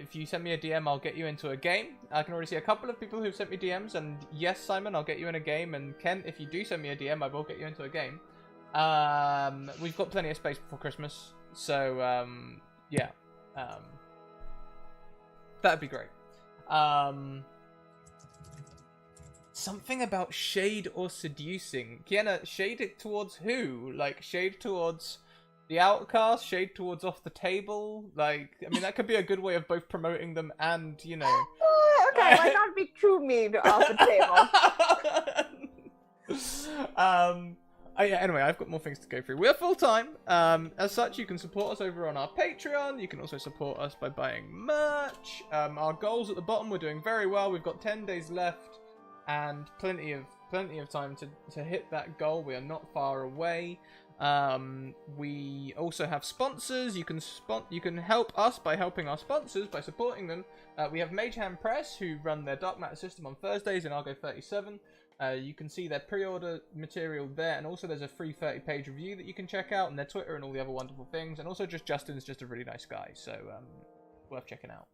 if you send me a DM, I'll get you into a game. I can already see a couple of people who've sent me DMs, and yes, Simon, I'll get you in a game. And Ken, if you do send me a DM, I will get you into a game. We've got plenty of space before Christmas, so yeah, that'd be great. Something about shade or seducing. Kiana, shade it towards who? Like shade towards the outcast, shade towards off the table. Like, I mean, that could be a good way of both promoting them and, you know. Okay, why not be too mean off the table? Yeah, anyway, I've got more things to go through. We're full-time. As such, you can support us over on our Patreon. You can also support us by buying merch. Our goals at the bottom, we're doing very well. We've got 10 days left and plenty of time to hit that goal. We are not far away. We also have sponsors. You can help us by helping our sponsors, by supporting them. We have Mage Hand Press, who run their Dark Matter system on Thursdays in Argo 37. You can see their pre-order material there, and also there's a free 30-page review that you can check out, and their Twitter and all the other wonderful things. And also just Justin's just a really nice guy, so worth checking out.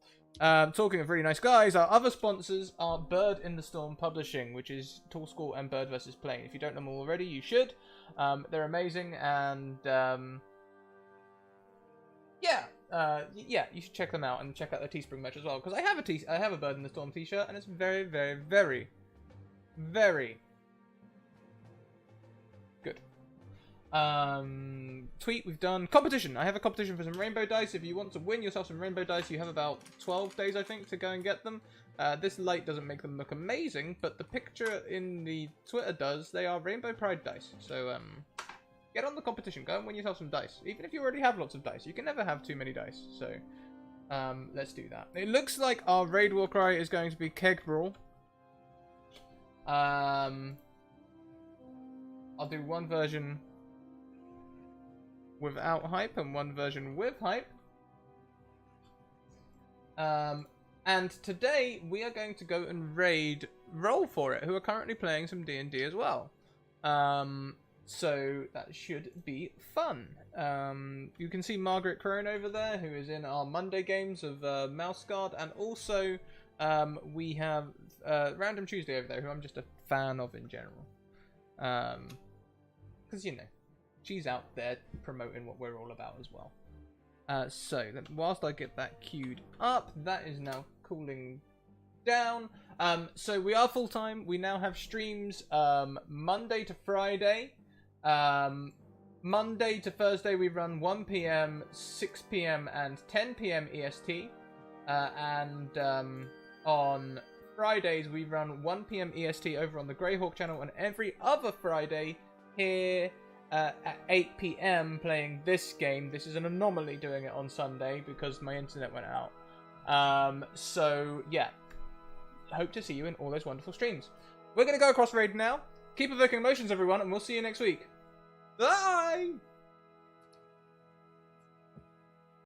Talking of really nice guys, our other sponsors are Bird in the Storm Publishing, which is Tall School and Bird vs. Plane. If you don't know them already, you should. They're amazing, and yeah, you should check them out and check out their Teespring merch as well, because I have a Bird in the Storm t-shirt, and it's very, very, very, very good. Tweet, we've done competition. I have a competition for some rainbow dice. If you want to win yourself some rainbow dice, you have about 12 days, I think, to go and get them. This light doesn't make them look amazing, but the picture in the Twitter does. They are Rainbow Pride dice. So, get on the competition. Go and win yourself some dice. Even if you already have lots of dice. You can never have too many dice. So, let's do that. It looks like our raid war cry is going to be Keg Brawl. I'll do one version without hype and one version with hype. And today we are going to go and raid Roll For It, who are currently playing some D&D as well. So that should be fun. You can see Margaret Crone over there, who is in our Monday games of Mouse Guard, and also we have Random Tuesday over there, who I'm just a fan of in general. Because, you know, she's out there promoting what we're all about as well. So, whilst I get that queued up, that is now cooling down. So we are full-time. We now have streams Monday to Friday. Monday to Thursday we run 1 PM, 6 PM, and 10 PM EST. And on Fridays we run 1 PM EST over on the Greyhawk channel, and every other Friday here at 8 PM playing this game. This is an anomaly doing it on Sunday because my internet went out. So yeah, hope to see you in all those wonderful streams. We're going to go across raid now. Keep evoking emotions, everyone, and we'll see you next week. Bye!